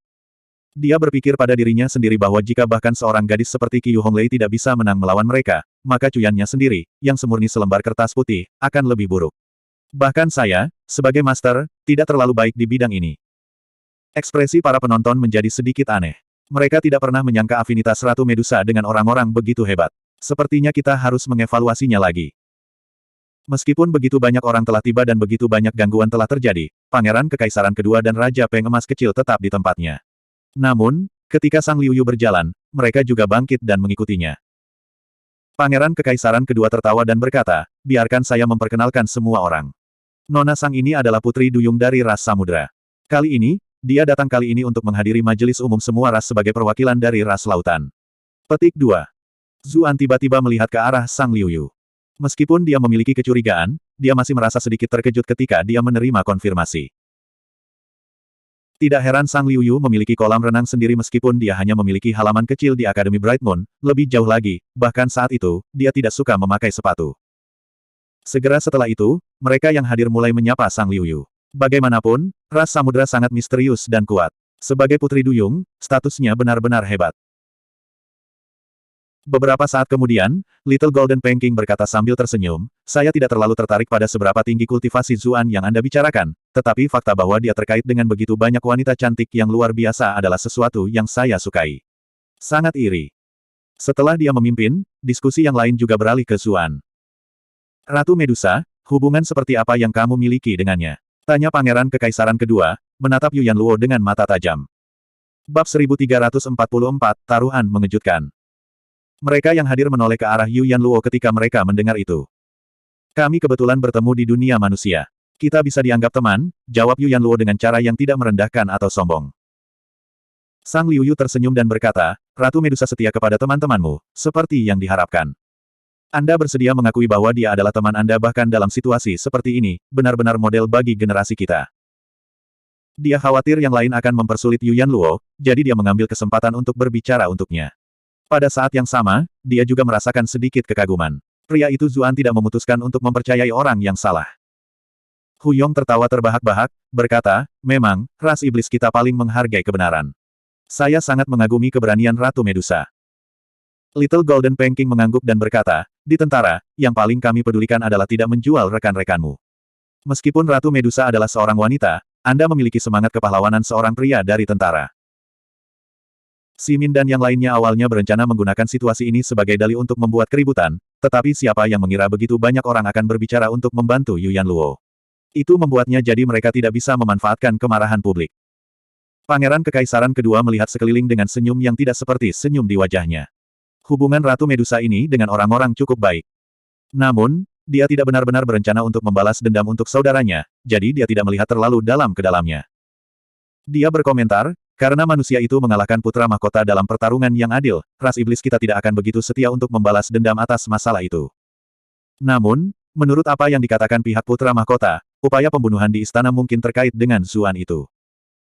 Dia berpikir pada dirinya sendiri bahwa jika bahkan seorang gadis seperti Qiu Honglei tidak bisa menang melawan mereka, maka cuyannya sendiri, yang semurni selembar kertas putih, akan lebih buruk. Bahkan saya, sebagai master, tidak terlalu baik di bidang ini. Ekspresi para penonton menjadi sedikit aneh. Mereka tidak pernah menyangka afinitas Ratu Medusa dengan orang-orang begitu hebat. Sepertinya kita harus mengevaluasinya lagi. Meskipun begitu banyak orang telah tiba dan begitu banyak gangguan telah terjadi, Pangeran Kekaisaran Kedua dan Raja Peng Emas Kecil tetap di tempatnya. Namun, ketika Sang Liuyu berjalan, mereka juga bangkit dan mengikutinya. Pangeran Kekaisaran Kedua tertawa dan berkata, "Biarkan saya memperkenalkan semua orang. Nona Sang ini adalah putri duyung dari ras Samudra. Kali ini, dia datang kali ini untuk menghadiri majelis umum semua ras sebagai perwakilan dari ras lautan." Petik 2. Zuan tiba-tiba melihat ke arah Sang Liuyu. Meskipun dia memiliki kecurigaan, dia masih merasa sedikit terkejut ketika dia menerima konfirmasi. Tidak heran Sang Liuyu memiliki kolam renang sendiri meskipun dia hanya memiliki halaman kecil di Akademi Bright Moon, lebih jauh lagi, bahkan saat itu, dia tidak suka memakai sepatu. Segera setelah itu, mereka yang hadir mulai menyapa Sang Liuyu. Bagaimanapun, ras Samudra sangat misterius dan kuat. Sebagai putri duyung, statusnya benar-benar hebat. Beberapa saat kemudian, Little Golden Pancake berkata sambil tersenyum, "Saya tidak terlalu tertarik pada seberapa tinggi kultivasi Zuan yang Anda bicarakan, tetapi fakta bahwa dia terkait dengan begitu banyak wanita cantik yang luar biasa adalah sesuatu yang saya sukai. Sangat iri." Setelah dia memimpin, diskusi yang lain juga beralih ke Zuan. "Ratu Medusa, hubungan seperti apa yang kamu miliki dengannya?" Tanya Pangeran Kekaisaran Kedua, menatap Yu Yanluo dengan mata tajam. Bab 1344, Taruhan Mengejutkan. Mereka yang hadir menoleh ke arah Yu Yanluo ketika mereka mendengar itu. Kami kebetulan bertemu di dunia manusia. Kita bisa dianggap teman, jawab Yu Yanluo dengan cara yang tidak merendahkan atau sombong. Sang Liu Yu tersenyum dan berkata, Ratu Medusa setia kepada teman-temanmu, seperti yang diharapkan. Anda bersedia mengakui bahwa dia adalah teman Anda bahkan dalam situasi seperti ini, benar-benar model bagi generasi kita. Dia khawatir yang lain akan mempersulit Yu Yanluo, jadi dia mengambil kesempatan untuk berbicara untuknya. Pada saat yang sama, dia juga merasakan sedikit kekaguman. Pria itu Zuan tidak memutuskan untuk mempercayai orang yang salah. Hu Yong tertawa terbahak-bahak, berkata, memang, ras iblis kita paling menghargai kebenaran. Saya sangat mengagumi keberanian Ratu Medusa. Little Golden Panking mengangguk dan berkata, di tentara, yang paling kami pedulikan adalah tidak menjual rekan-rekanmu. Meskipun Ratu Medusa adalah seorang wanita, Anda memiliki semangat kepahlawanan seorang pria dari tentara. Si Min dan yang lainnya awalnya berencana menggunakan situasi ini sebagai dalih untuk membuat keributan, tetapi siapa yang mengira begitu banyak orang akan berbicara untuk membantu Yu Yanluo. Itu membuatnya jadi mereka tidak bisa memanfaatkan kemarahan publik. Pangeran Kekaisaran kedua melihat sekeliling dengan senyum yang tidak seperti senyum di wajahnya. Hubungan Ratu Medusa ini dengan orang-orang cukup baik. Namun, dia tidak benar-benar berencana untuk membalas dendam untuk saudaranya, jadi dia tidak melihat terlalu dalam ke dalamnya. Dia berkomentar, karena manusia itu mengalahkan putra mahkota dalam pertarungan yang adil, ras iblis kita tidak akan begitu setia untuk membalas dendam atas masalah itu. Namun, menurut apa yang dikatakan pihak putra mahkota, upaya pembunuhan di istana mungkin terkait dengan Zuan itu.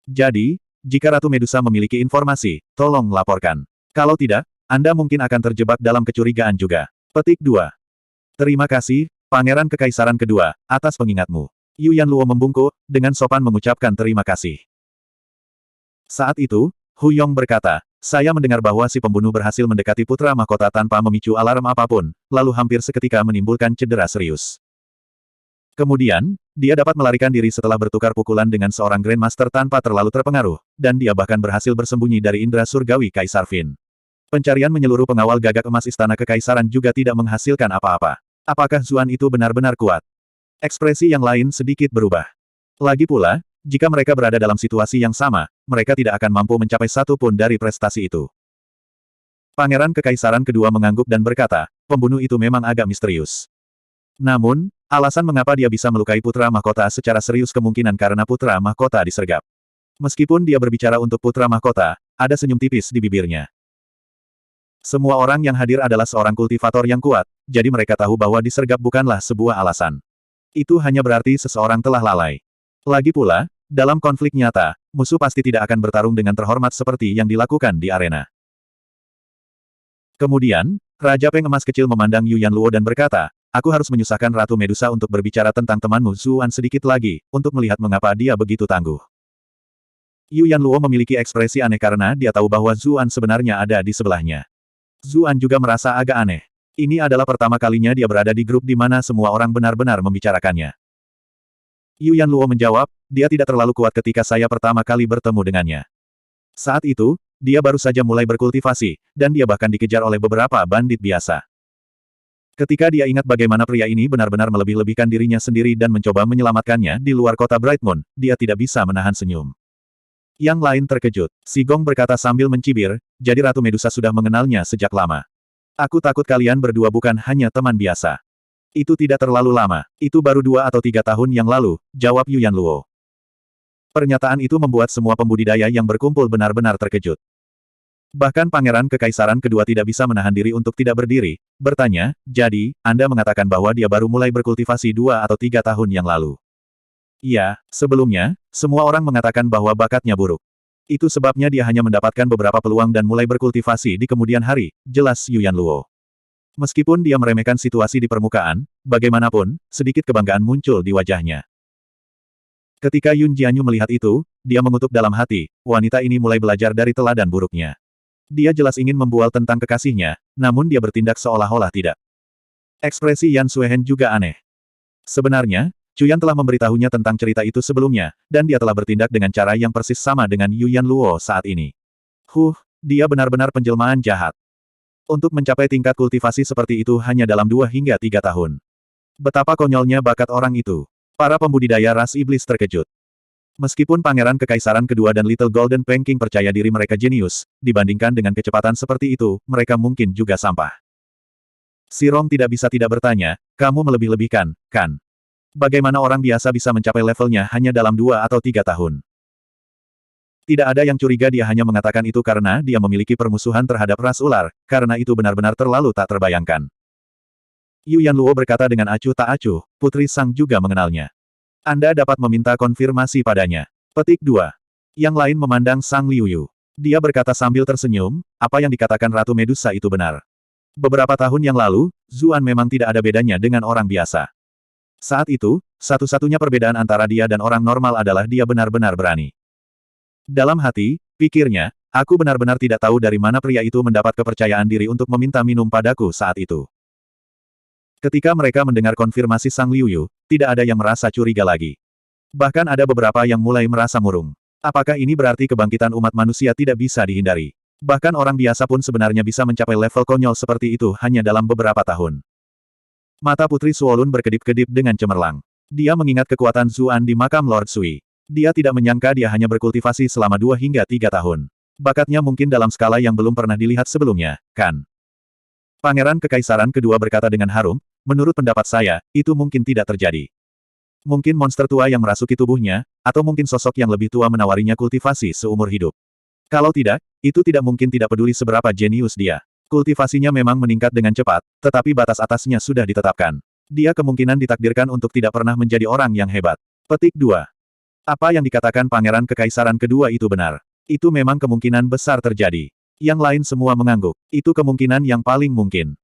Jadi, jika Ratu Medusa memiliki informasi, tolong laporkan. Kalau tidak, Anda mungkin akan terjebak dalam kecurigaan juga. Petik 2. Terima kasih, Pangeran Kekaisaran kedua, atas pengingatmu. Yu Yanluo membungkuk, dengan sopan mengucapkan terima kasih. Saat itu, Hu Yong berkata, saya mendengar bahwa si pembunuh berhasil mendekati putra mahkota tanpa memicu alarm apapun, lalu hampir seketika menimbulkan cedera serius. Kemudian, dia dapat melarikan diri setelah bertukar pukulan dengan seorang Grandmaster tanpa terlalu terpengaruh, dan dia bahkan berhasil bersembunyi dari indera surgawi Kaisar Fin. Pencarian menyeluruh pengawal gagak emas Istana Kekaisaran juga tidak menghasilkan apa-apa. Apakah Zuan itu benar-benar kuat? Ekspresi yang lain sedikit berubah. Lagi pula, jika mereka berada dalam situasi yang sama, mereka tidak akan mampu mencapai satu pun dari prestasi itu. Pangeran Kekaisaran kedua mengangguk dan berkata, pembunuh itu memang agak misterius. Namun, alasan mengapa dia bisa melukai putra mahkota secara serius kemungkinan karena putra mahkota disergap. Meskipun dia berbicara untuk putra mahkota, ada senyum tipis di bibirnya. Semua orang yang hadir adalah seorang kultivator yang kuat, jadi mereka tahu bahwa disergap bukanlah sebuah alasan. Itu hanya berarti seseorang telah lalai. Lagi pula, dalam konflik nyata, musuh pasti tidak akan bertarung dengan terhormat seperti yang dilakukan di arena. Kemudian, Raja Peng Emas Kecil memandang Yu Yanluo dan berkata, aku harus menyusahkan Ratu Medusa untuk berbicara tentang temanmu Zuan sedikit lagi, untuk melihat mengapa dia begitu tangguh. Yu Yanluo memiliki ekspresi aneh karena dia tahu bahwa Zuan sebenarnya ada di sebelahnya. Zuan juga merasa agak aneh. Ini adalah pertama kalinya dia berada di grup di mana semua orang benar-benar membicarakannya. Yu Yanluo menjawab, dia tidak terlalu kuat ketika saya pertama kali bertemu dengannya. Saat itu, dia baru saja mulai berkultivasi, dan dia bahkan dikejar oleh beberapa bandit biasa. Ketika dia ingat bagaimana pria ini benar-benar melebih-lebihkan dirinya sendiri dan mencoba menyelamatkannya di luar kota Brightmoon, dia tidak bisa menahan senyum. Yang lain terkejut. Si Gong berkata sambil mencibir, jadi Ratu Medusa sudah mengenalnya sejak lama. Aku takut kalian berdua bukan hanya teman biasa. Itu tidak terlalu lama. Itu baru 2 atau 3 tahun yang lalu, jawab Yu Yanluo. Pernyataan itu membuat semua pembudidaya yang berkumpul benar-benar terkejut. Bahkan Pangeran Kekaisaran kedua tidak bisa menahan diri untuk tidak berdiri, bertanya, jadi, Anda mengatakan bahwa dia baru mulai berkultivasi 2 atau 3 tahun yang lalu. Iya, sebelumnya, semua orang mengatakan bahwa bakatnya buruk. Itu sebabnya dia hanya mendapatkan beberapa peluang dan mulai berkultivasi di kemudian hari, jelas Yu Yanluo. Meskipun dia meremehkan situasi di permukaan, bagaimanapun, sedikit kebanggaan muncul di wajahnya. Ketika Yun Jianyu melihat itu, dia mengutuk dalam hati, wanita ini mulai belajar dari teladan buruknya. Dia jelas ingin membual tentang kekasihnya, namun dia bertindak seolah-olah tidak. Ekspresi Yan Suehen juga aneh. Sebenarnya, Cuyan telah memberitahunya tentang cerita itu sebelumnya, dan dia telah bertindak dengan cara yang persis sama dengan Yu Yanluo saat ini. Dia benar-benar penjelmaan jahat. Untuk mencapai tingkat kultivasi seperti itu hanya dalam 2 hingga 3 tahun. Betapa konyolnya bakat orang itu. Para pembudidaya ras iblis terkejut. Meskipun Pangeran Kekaisaran Kedua dan Little Golden Peking percaya diri mereka jenius, dibandingkan dengan kecepatan seperti itu, mereka mungkin juga sampah. Si Rom tidak bisa tidak bertanya, kamu melebih-lebihkan, kan? Bagaimana orang biasa bisa mencapai levelnya hanya dalam 2 atau 3 tahun? Tidak ada yang curiga, dia hanya mengatakan itu karena dia memiliki permusuhan terhadap ras ular, karena itu benar-benar terlalu tak terbayangkan. Yu Yanluo berkata dengan acuh tak acuh, Putri Sang juga mengenalnya. Anda dapat meminta konfirmasi padanya. Petik 2. Yang lain memandang Sang Liuyu. Dia berkata sambil tersenyum, apa yang dikatakan Ratu Medusa itu benar. Beberapa tahun yang lalu, Zuan memang tidak ada bedanya dengan orang biasa. Saat itu, satu-satunya perbedaan antara dia dan orang normal adalah dia benar-benar berani. Dalam hati, pikirnya, aku benar-benar tidak tahu dari mana pria itu mendapat kepercayaan diri untuk meminta minum padaku saat itu. Ketika mereka mendengar konfirmasi Sang Liuyu, tidak ada yang merasa curiga lagi. Bahkan ada beberapa yang mulai merasa murung. Apakah ini berarti kebangkitan umat manusia tidak bisa dihindari? Bahkan orang biasa pun sebenarnya bisa mencapai level konyol seperti itu hanya dalam beberapa tahun. Mata Putri Suolun berkedip-kedip dengan cemerlang. Dia mengingat kekuatan Zuan di makam Lord Sui. Dia tidak menyangka dia hanya berkultivasi selama 2 hingga 3 tahun. Bakatnya mungkin dalam skala yang belum pernah dilihat sebelumnya, kan? Pangeran Kekaisaran Kedua berkata dengan harum, menurut pendapat saya, itu mungkin tidak terjadi. Mungkin monster tua yang merasuki tubuhnya, atau mungkin sosok yang lebih tua menawarinya kultivasi seumur hidup. Kalau tidak, itu tidak mungkin tidak peduli seberapa jenius dia. Kultivasinya memang meningkat dengan cepat, tetapi batas atasnya sudah ditetapkan. Dia kemungkinan ditakdirkan untuk tidak pernah menjadi orang yang hebat. Petik 2. Apa yang dikatakan Pangeran Kekaisaran Kedua itu benar. Itu memang kemungkinan besar terjadi. Yang lain semua mengangguk. Itu kemungkinan yang paling mungkin.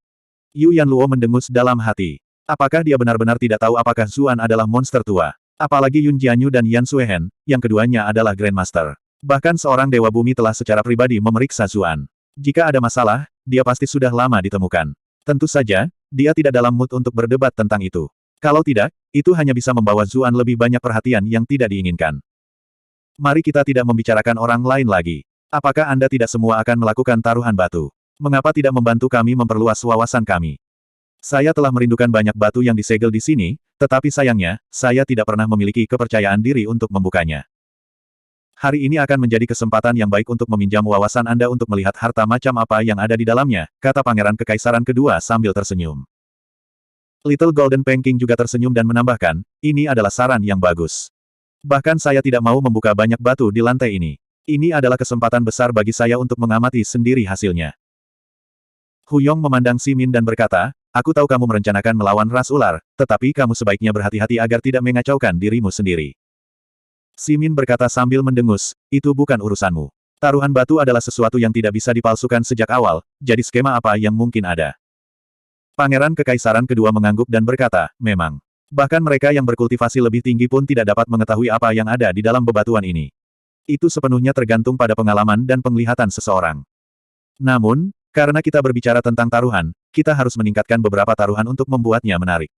Yu Yanluo mendengus dalam hati. Apakah dia benar-benar tidak tahu apakah Zuan adalah monster tua? Apalagi Yun Jianyu dan Yan Suehen, yang keduanya adalah Grandmaster. Bahkan seorang Dewa Bumi telah secara pribadi memeriksa Zuan. Jika ada masalah, dia pasti sudah lama ditemukan. Tentu saja, dia tidak dalam mood untuk berdebat tentang itu. Kalau tidak, itu hanya bisa membawa Zuan lebih banyak perhatian yang tidak diinginkan. Mari kita tidak membicarakan orang lain lagi. Apakah Anda tidak semua akan melakukan taruhan batu? Mengapa tidak membantu kami memperluas wawasan kami? Saya telah merindukan banyak batu yang disegel di sini, tetapi sayangnya, saya tidak pernah memiliki kepercayaan diri untuk membukanya. Hari ini akan menjadi kesempatan yang baik untuk meminjam wawasan Anda untuk melihat harta macam apa yang ada di dalamnya, kata Pangeran Kekaisaran Kedua sambil tersenyum. Little Golden Peking juga tersenyum dan menambahkan, ini adalah saran yang bagus. Bahkan saya tidak mau membuka banyak batu di lantai ini. Ini adalah kesempatan besar bagi saya untuk mengamati sendiri hasilnya. Hu Yong memandang Si Min dan berkata, aku tahu kamu merencanakan melawan ras ular, tetapi kamu sebaiknya berhati-hati agar tidak mengacaukan dirimu sendiri. Si Min berkata sambil mendengus, itu bukan urusanmu. Taruhan batu adalah sesuatu yang tidak bisa dipalsukan sejak awal, jadi skema apa yang mungkin ada. Pangeran Kekaisaran Kedua mengangguk dan berkata, memang. Bahkan mereka yang berkultivasi lebih tinggi pun tidak dapat mengetahui apa yang ada di dalam bebatuan ini. Itu sepenuhnya tergantung pada pengalaman dan penglihatan seseorang. Namun, karena kita berbicara tentang taruhan, kita harus meningkatkan beberapa taruhan untuk membuatnya menarik.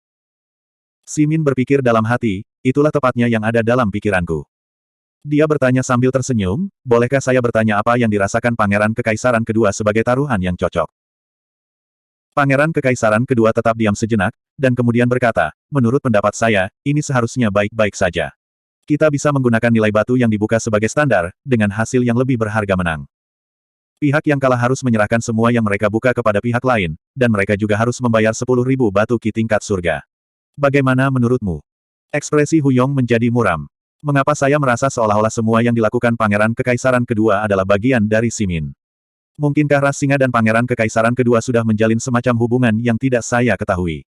Si Min berpikir dalam hati, itulah tepatnya yang ada dalam pikiranku. Dia bertanya sambil tersenyum, bolehkah saya bertanya apa yang dirasakan Pangeran Kekaisaran Kedua sebagai taruhan yang cocok? Pangeran Kekaisaran Kedua tetap diam sejenak, dan kemudian berkata, menurut pendapat saya, ini seharusnya baik-baik saja. Kita bisa menggunakan nilai batu yang dibuka sebagai standar, dengan hasil yang lebih berharga menang. Pihak yang kalah harus menyerahkan semua yang mereka buka kepada pihak lain, dan mereka juga harus membayar 10.000 batu ki tingkat surga. Bagaimana menurutmu? Ekspresi Hu Yong menjadi muram. Mengapa saya merasa seolah-olah semua yang dilakukan Pangeran Kekaisaran Kedua adalah bagian dari Si Min? Mungkinkah ras singa dan Pangeran Kekaisaran Kedua sudah menjalin semacam hubungan yang tidak saya ketahui?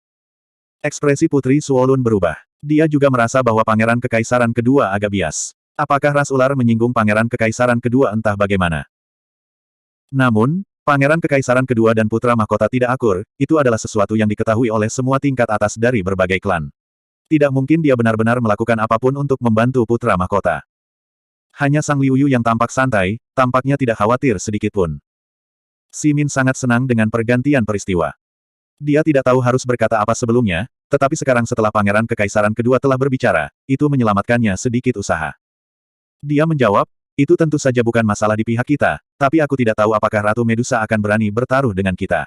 Ekspresi Putri Suolun berubah. Dia juga merasa bahwa Pangeran Kekaisaran Kedua agak bias. Apakah ras ular menyinggung Pangeran Kekaisaran Kedua entah bagaimana? Namun, Pangeran Kekaisaran Kedua dan Putra Mahkota tidak akur, itu adalah sesuatu yang diketahui oleh semua tingkat atas dari berbagai klan. Tidak mungkin dia benar-benar melakukan apapun untuk membantu Putra Mahkota. Hanya Sang Liuyu yang tampak santai, tampaknya tidak khawatir sedikitpun. Si Min sangat senang dengan pergantian peristiwa. Dia tidak tahu harus berkata apa sebelumnya, tetapi sekarang setelah Pangeran Kekaisaran Kedua telah berbicara, itu menyelamatkannya sedikit usaha. Dia menjawab, itu tentu saja bukan masalah di pihak kita, tapi aku tidak tahu apakah Ratu Medusa akan berani bertaruh dengan kita.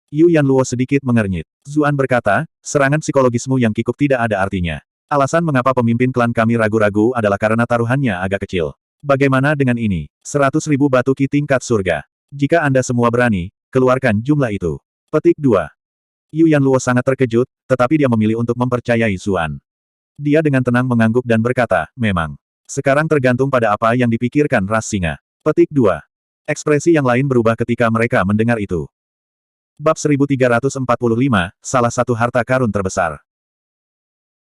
Yu Yanluo sedikit mengernyit. Zuan berkata, serangan psikologismu yang kikuk tidak ada artinya. Alasan mengapa pemimpin klan kami ragu-ragu adalah karena taruhannya agak kecil. Bagaimana dengan ini? 100.000 batu ki tingkat surga. Jika Anda semua berani, keluarkan jumlah itu. Petik 2. Yu Yanluo sangat terkejut, tetapi dia memilih untuk mempercayai Zuan. Dia dengan tenang mengangguk dan berkata, memang. Sekarang tergantung pada apa yang dipikirkan ras singa. Petik 2. Ekspresi yang lain berubah ketika mereka mendengar itu. Bab 1345, salah satu harta karun terbesar.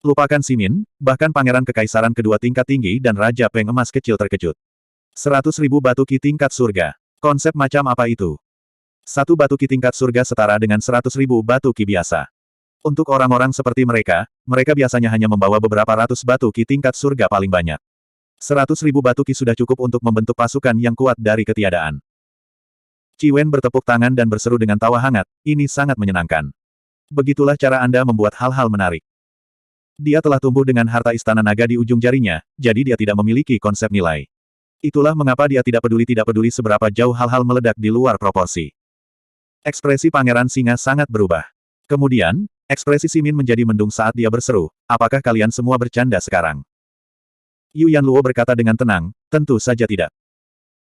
Lupakan Simin, bahkan pangeran kekaisaran kedua tingkat tinggi dan Raja Peng emas kecil terkejut. 100.000 batu ki tingkat surga. Konsep macam apa itu? Satu batu ki tingkat surga setara dengan 100.000 batu ki biasa. Untuk orang-orang seperti mereka, mereka biasanya hanya membawa beberapa ratus batu ki tingkat surga paling banyak. 100.000 batu ki sudah cukup untuk membentuk pasukan yang kuat dari ketiadaan. Qi Wen bertepuk tangan dan berseru dengan tawa hangat, ini sangat menyenangkan. Begitulah cara Anda membuat hal-hal menarik. Dia telah tumbuh dengan harta istana naga di ujung jarinya, jadi dia tidak memiliki konsep nilai. Itulah mengapa dia tidak peduli seberapa jauh hal-hal meledak di luar proporsi. Ekspresi Pangeran Singa sangat berubah. Kemudian, ekspresi Simin menjadi mendung saat dia berseru, apakah kalian semua bercanda sekarang? Yu Yanluo berkata dengan tenang, tentu saja tidak.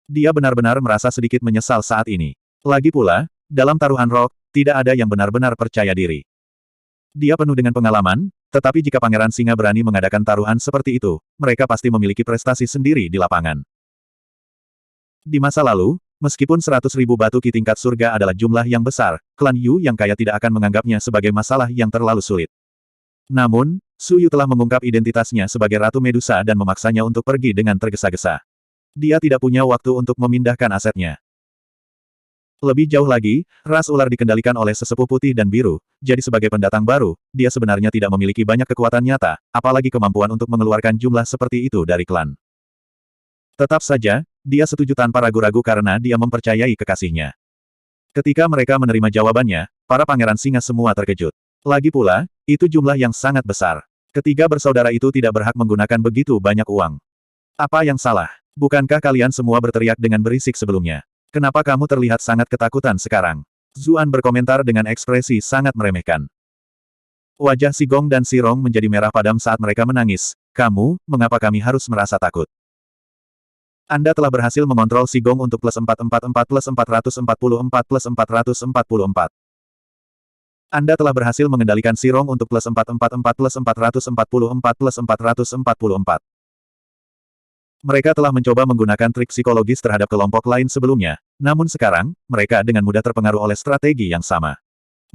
Dia benar-benar merasa sedikit menyesal saat ini. Lagi pula, dalam taruhan rock, tidak ada yang benar-benar percaya diri. Dia penuh dengan pengalaman, tetapi jika Pangeran Singa berani mengadakan taruhan seperti itu, mereka pasti memiliki prestasi sendiri di lapangan. Di masa lalu, meskipun 100.000 batu ki tingkat surga adalah jumlah yang besar, klan Yu yang kaya tidak akan menganggapnya sebagai masalah yang terlalu sulit. Namun, Su Yu telah mengungkap identitasnya sebagai Ratu Medusa dan memaksanya untuk pergi dengan tergesa-gesa. Dia tidak punya waktu untuk memindahkan asetnya. Lebih jauh lagi, ras ular dikendalikan oleh sesepuh putih dan biru, jadi sebagai pendatang baru, dia sebenarnya tidak memiliki banyak kekuatan nyata, apalagi kemampuan untuk mengeluarkan jumlah seperti itu dari klan. Tetap saja, dia setuju tanpa ragu-ragu karena dia mempercayai kekasihnya. Ketika mereka menerima jawabannya, para pangeran singa semua terkejut. Lagi pula, itu jumlah yang sangat besar. Ketiga bersaudara itu tidak berhak menggunakan begitu banyak uang. Apa yang salah? Bukankah kalian semua berteriak dengan berisik sebelumnya? Kenapa kamu terlihat sangat ketakutan sekarang? Zuan berkomentar dengan ekspresi sangat meremehkan. Wajah Si Gong dan Si Rong menjadi merah padam saat mereka menangis. Kamu, mengapa kami harus merasa takut? Anda telah berhasil mengontrol Si Gong untuk plus 444 plus 444 plus 444. Anda telah berhasil mengendalikan Si Rong untuk plus 444 plus 444 plus 444. Mereka telah mencoba menggunakan trik psikologis terhadap kelompok lain sebelumnya, namun sekarang, mereka dengan mudah terpengaruh oleh strategi yang sama.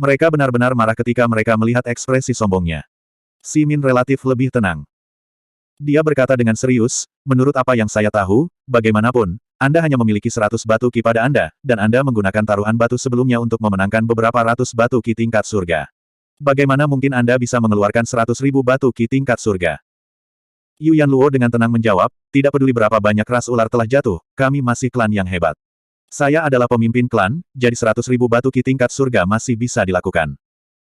Mereka benar-benar marah ketika mereka melihat ekspresi sombongnya. Si Min relatif lebih tenang. Dia berkata dengan serius, menurut apa yang saya tahu, bagaimanapun, Anda hanya memiliki 100 batu ki pada Anda, dan Anda menggunakan taruhan batu sebelumnya untuk memenangkan beberapa ratus batu ki tingkat surga. Bagaimana mungkin Anda bisa mengeluarkan 100.000 batu ki tingkat surga? Yu Yanluo dengan tenang menjawab, tidak peduli berapa banyak ras ular telah jatuh, kami masih klan yang hebat. Saya adalah pemimpin klan, jadi 100.000 batu ki tingkat surga masih bisa dilakukan.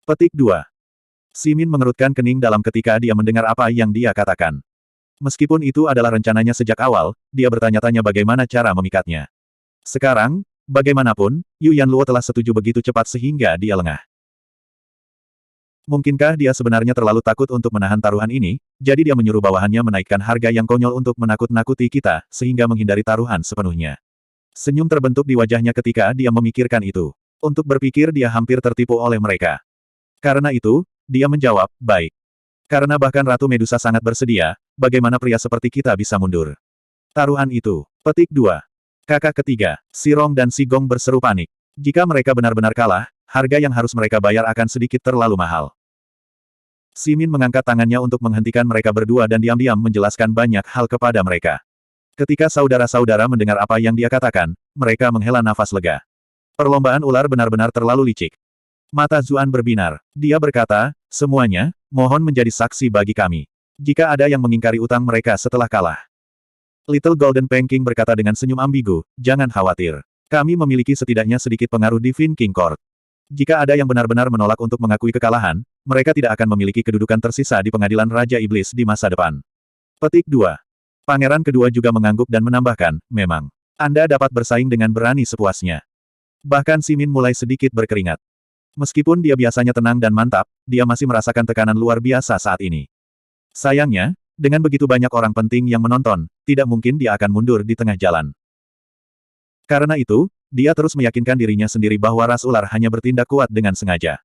Petik 2. Si Min mengerutkan kening dalam ketika dia mendengar apa yang dia katakan. Meskipun itu adalah rencananya sejak awal, dia bertanya-tanya bagaimana cara memikatnya. Sekarang, bagaimanapun, Yu Yanluo telah setuju begitu cepat sehingga dia lengah. Mungkinkah dia sebenarnya terlalu takut untuk menahan taruhan ini, jadi dia menyuruh bawahannya menaikkan harga yang konyol untuk menakut-nakuti kita, sehingga menghindari taruhan sepenuhnya. Senyum terbentuk di wajahnya ketika dia memikirkan itu. Untuk berpikir dia hampir tertipu oleh mereka. Karena itu, dia menjawab, baik. Karena bahkan Ratu Medusa sangat bersedia, bagaimana pria seperti kita bisa mundur? Taruhan itu. Petik 2. Kakak ketiga, Si Rong dan Si Gong berseru panik. Jika mereka benar-benar kalah, harga yang harus mereka bayar akan sedikit terlalu mahal. Si Min mengangkat tangannya untuk menghentikan mereka berdua dan diam-diam menjelaskan banyak hal kepada mereka. Ketika saudara-saudara mendengar apa yang dia katakan, mereka menghela nafas lega. Perlombaan ular benar-benar terlalu licik. Mata Zuan berbinar. Dia berkata, semuanya, mohon menjadi saksi bagi kami. Jika ada yang mengingkari utang mereka setelah kalah. Little Golden Pancake berkata dengan senyum ambigu, jangan khawatir. Kami memiliki setidaknya sedikit pengaruh di Fin King Court. Jika ada yang benar-benar menolak untuk mengakui kekalahan, mereka tidak akan memiliki kedudukan tersisa di pengadilan Raja Iblis di masa depan. Petik 2. Pangeran kedua juga mengangguk dan menambahkan, memang. Anda dapat bersaing dengan berani sepuasnya. Bahkan Si Min mulai sedikit berkeringat. Meskipun dia biasanya tenang dan mantap, dia masih merasakan tekanan luar biasa saat ini. Sayangnya, dengan begitu banyak orang penting yang menonton, tidak mungkin dia akan mundur di tengah jalan. Karena itu, dia terus meyakinkan dirinya sendiri bahwa ras ular hanya bertindak kuat dengan sengaja.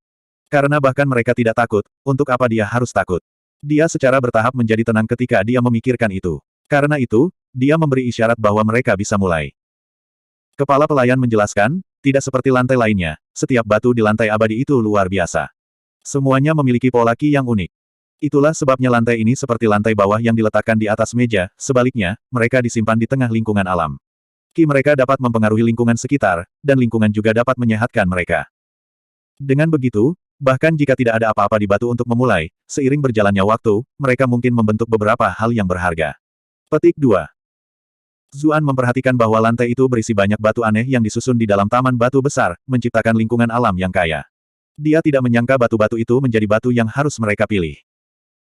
Karena bahkan mereka tidak takut, untuk apa dia harus takut? Dia secara bertahap menjadi tenang ketika dia memikirkan itu. Karena itu, dia memberi isyarat bahwa mereka bisa mulai. Kepala pelayan menjelaskan, tidak seperti lantai lainnya, setiap batu di lantai abadi itu luar biasa. Semuanya memiliki pola ki yang unik. Itulah sebabnya lantai ini seperti lantai bawah yang diletakkan di atas meja, sebaliknya, mereka disimpan di tengah lingkungan alam. Ki mereka dapat mempengaruhi lingkungan sekitar, dan lingkungan juga dapat menyehatkan mereka. Dengan begitu, bahkan jika tidak ada apa-apa di batu untuk memulai, seiring berjalannya waktu, mereka mungkin membentuk beberapa hal yang berharga. Petik 2. Zuan memperhatikan bahwa lantai itu berisi banyak batu aneh yang disusun di dalam taman batu besar, menciptakan lingkungan alam yang kaya. Dia tidak menyangka batu-batu itu menjadi batu yang harus mereka pilih.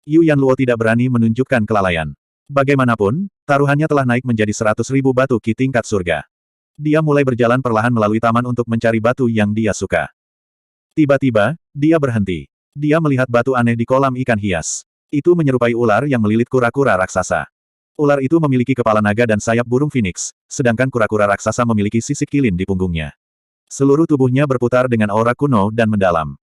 Yu Yanluo tidak berani menunjukkan kelalaian. Bagaimanapun, taruhannya telah naik menjadi 100.000 batu ki tingkat surga. Dia mulai berjalan perlahan melalui taman untuk mencari batu yang dia suka. Tiba-tiba, dia berhenti. Dia melihat batu aneh di kolam ikan hias. Itu menyerupai ular yang melilit kura-kura raksasa. Ular itu memiliki kepala naga dan sayap burung phoenix, sedangkan kura-kura raksasa memiliki sisik kilin di punggungnya. Seluruh tubuhnya berputar dengan aura kuno dan mendalam.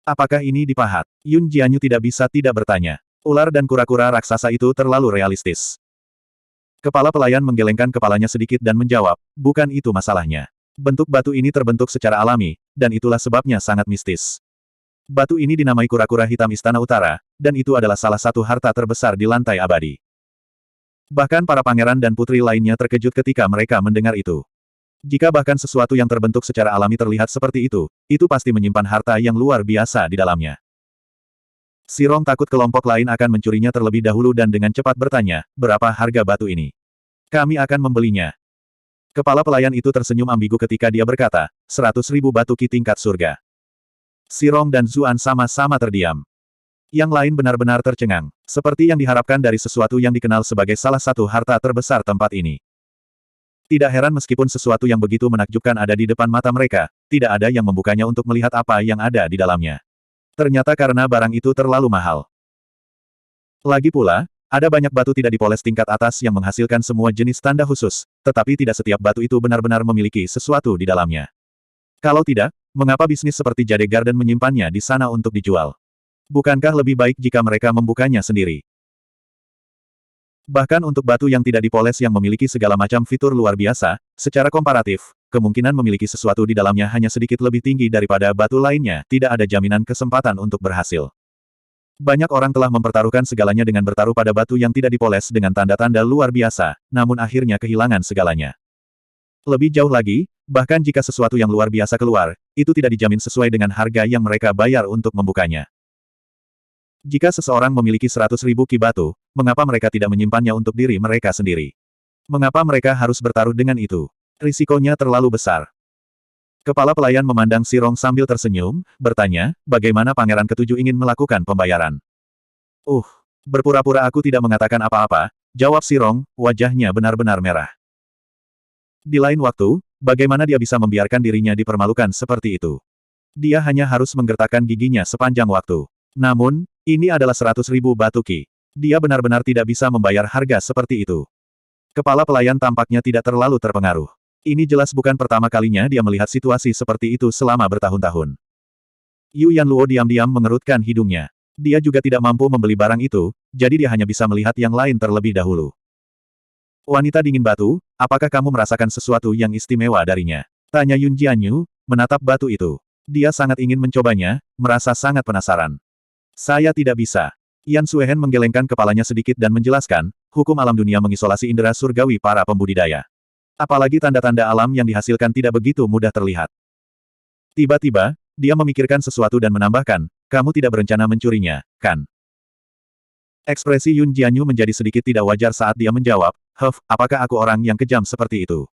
Apakah ini dipahat? Yun Jianyu tidak bisa tidak bertanya. Ular dan kura-kura raksasa itu terlalu realistis. Kepala pelayan menggelengkan kepalanya sedikit dan menjawab, bukan itu masalahnya. Bentuk batu ini terbentuk secara alami, dan itulah sebabnya sangat mistis. Batu ini dinamai kura-kura hitam Istana Utara, dan itu adalah salah satu harta terbesar di lantai abadi. Bahkan para pangeran dan putri lainnya terkejut ketika mereka mendengar itu. Jika bahkan sesuatu yang terbentuk secara alami terlihat seperti itu pasti menyimpan harta yang luar biasa di dalamnya. Sirong takut kelompok lain akan mencurinya terlebih dahulu dan dengan cepat bertanya, berapa harga batu ini? Kami akan membelinya. Kepala pelayan itu tersenyum ambigu ketika dia berkata, 100.000 batu ki tingkat surga. Sirong dan Zuan sama-sama terdiam. Yang lain benar-benar tercengang, seperti yang diharapkan dari sesuatu yang dikenal sebagai salah satu harta terbesar tempat ini. Tidak heran meskipun sesuatu yang begitu menakjubkan ada di depan mata mereka, tidak ada yang membukanya untuk melihat apa yang ada di dalamnya. Ternyata karena barang itu terlalu mahal. Lagi pula, ada banyak batu tidak dipoles tingkat atas yang menghasilkan semua jenis tanda khusus, tetapi tidak setiap batu itu benar-benar memiliki sesuatu di dalamnya. Kalau tidak, mengapa bisnis seperti Jade Garden menyimpannya di sana untuk dijual? Bukankah lebih baik jika mereka membukanya sendiri? Bahkan untuk batu yang tidak dipoles yang memiliki segala macam fitur luar biasa, secara komparatif, kemungkinan memiliki sesuatu di dalamnya hanya sedikit lebih tinggi daripada batu lainnya, tidak ada jaminan kesempatan untuk berhasil. Banyak orang telah mempertaruhkan segalanya dengan bertaruh pada batu yang tidak dipoles dengan tanda-tanda luar biasa, namun akhirnya kehilangan segalanya. Lebih jauh lagi, bahkan jika sesuatu yang luar biasa keluar, itu tidak dijamin sesuai dengan harga yang mereka bayar untuk membukanya. Jika seseorang memiliki 100.000 ki batu, mengapa mereka tidak menyimpannya untuk diri mereka sendiri? Mengapa mereka harus bertaruh dengan itu? Risikonya terlalu besar. Kepala pelayan memandang Sirong sambil tersenyum, bertanya, bagaimana Pangeran Ketujuh ingin melakukan pembayaran? Berpura-pura aku tidak mengatakan apa-apa, jawab Sirong, wajahnya benar-benar merah. Di lain waktu, bagaimana dia bisa membiarkan dirinya dipermalukan seperti itu? Dia hanya harus menggertakkan giginya sepanjang waktu. Namun, ini adalah 100.000 batu ki. Dia benar-benar tidak bisa membayar harga seperti itu. Kepala pelayan tampaknya tidak terlalu terpengaruh. Ini jelas bukan pertama kalinya dia melihat situasi seperti itu selama bertahun-tahun. Yu Yanluo diam-diam mengerutkan hidungnya. Dia juga tidak mampu membeli barang itu, jadi dia hanya bisa melihat yang lain terlebih dahulu. Wanita dingin batu, apakah kamu merasakan sesuatu yang istimewa darinya? Tanya Yun Jianyu, menatap batu itu. Dia sangat ingin mencobanya, merasa sangat penasaran. Saya tidak bisa. Yan Suehen menggelengkan kepalanya sedikit dan menjelaskan, hukum alam dunia mengisolasi indera surgawi para pembudidaya. Apalagi tanda-tanda alam yang dihasilkan tidak begitu mudah terlihat. Tiba-tiba, dia memikirkan sesuatu dan menambahkan, kamu tidak berencana mencurinya, kan? Ekspresi Yun Jianyu menjadi sedikit tidak wajar saat dia menjawab, apakah aku orang yang kejam seperti itu?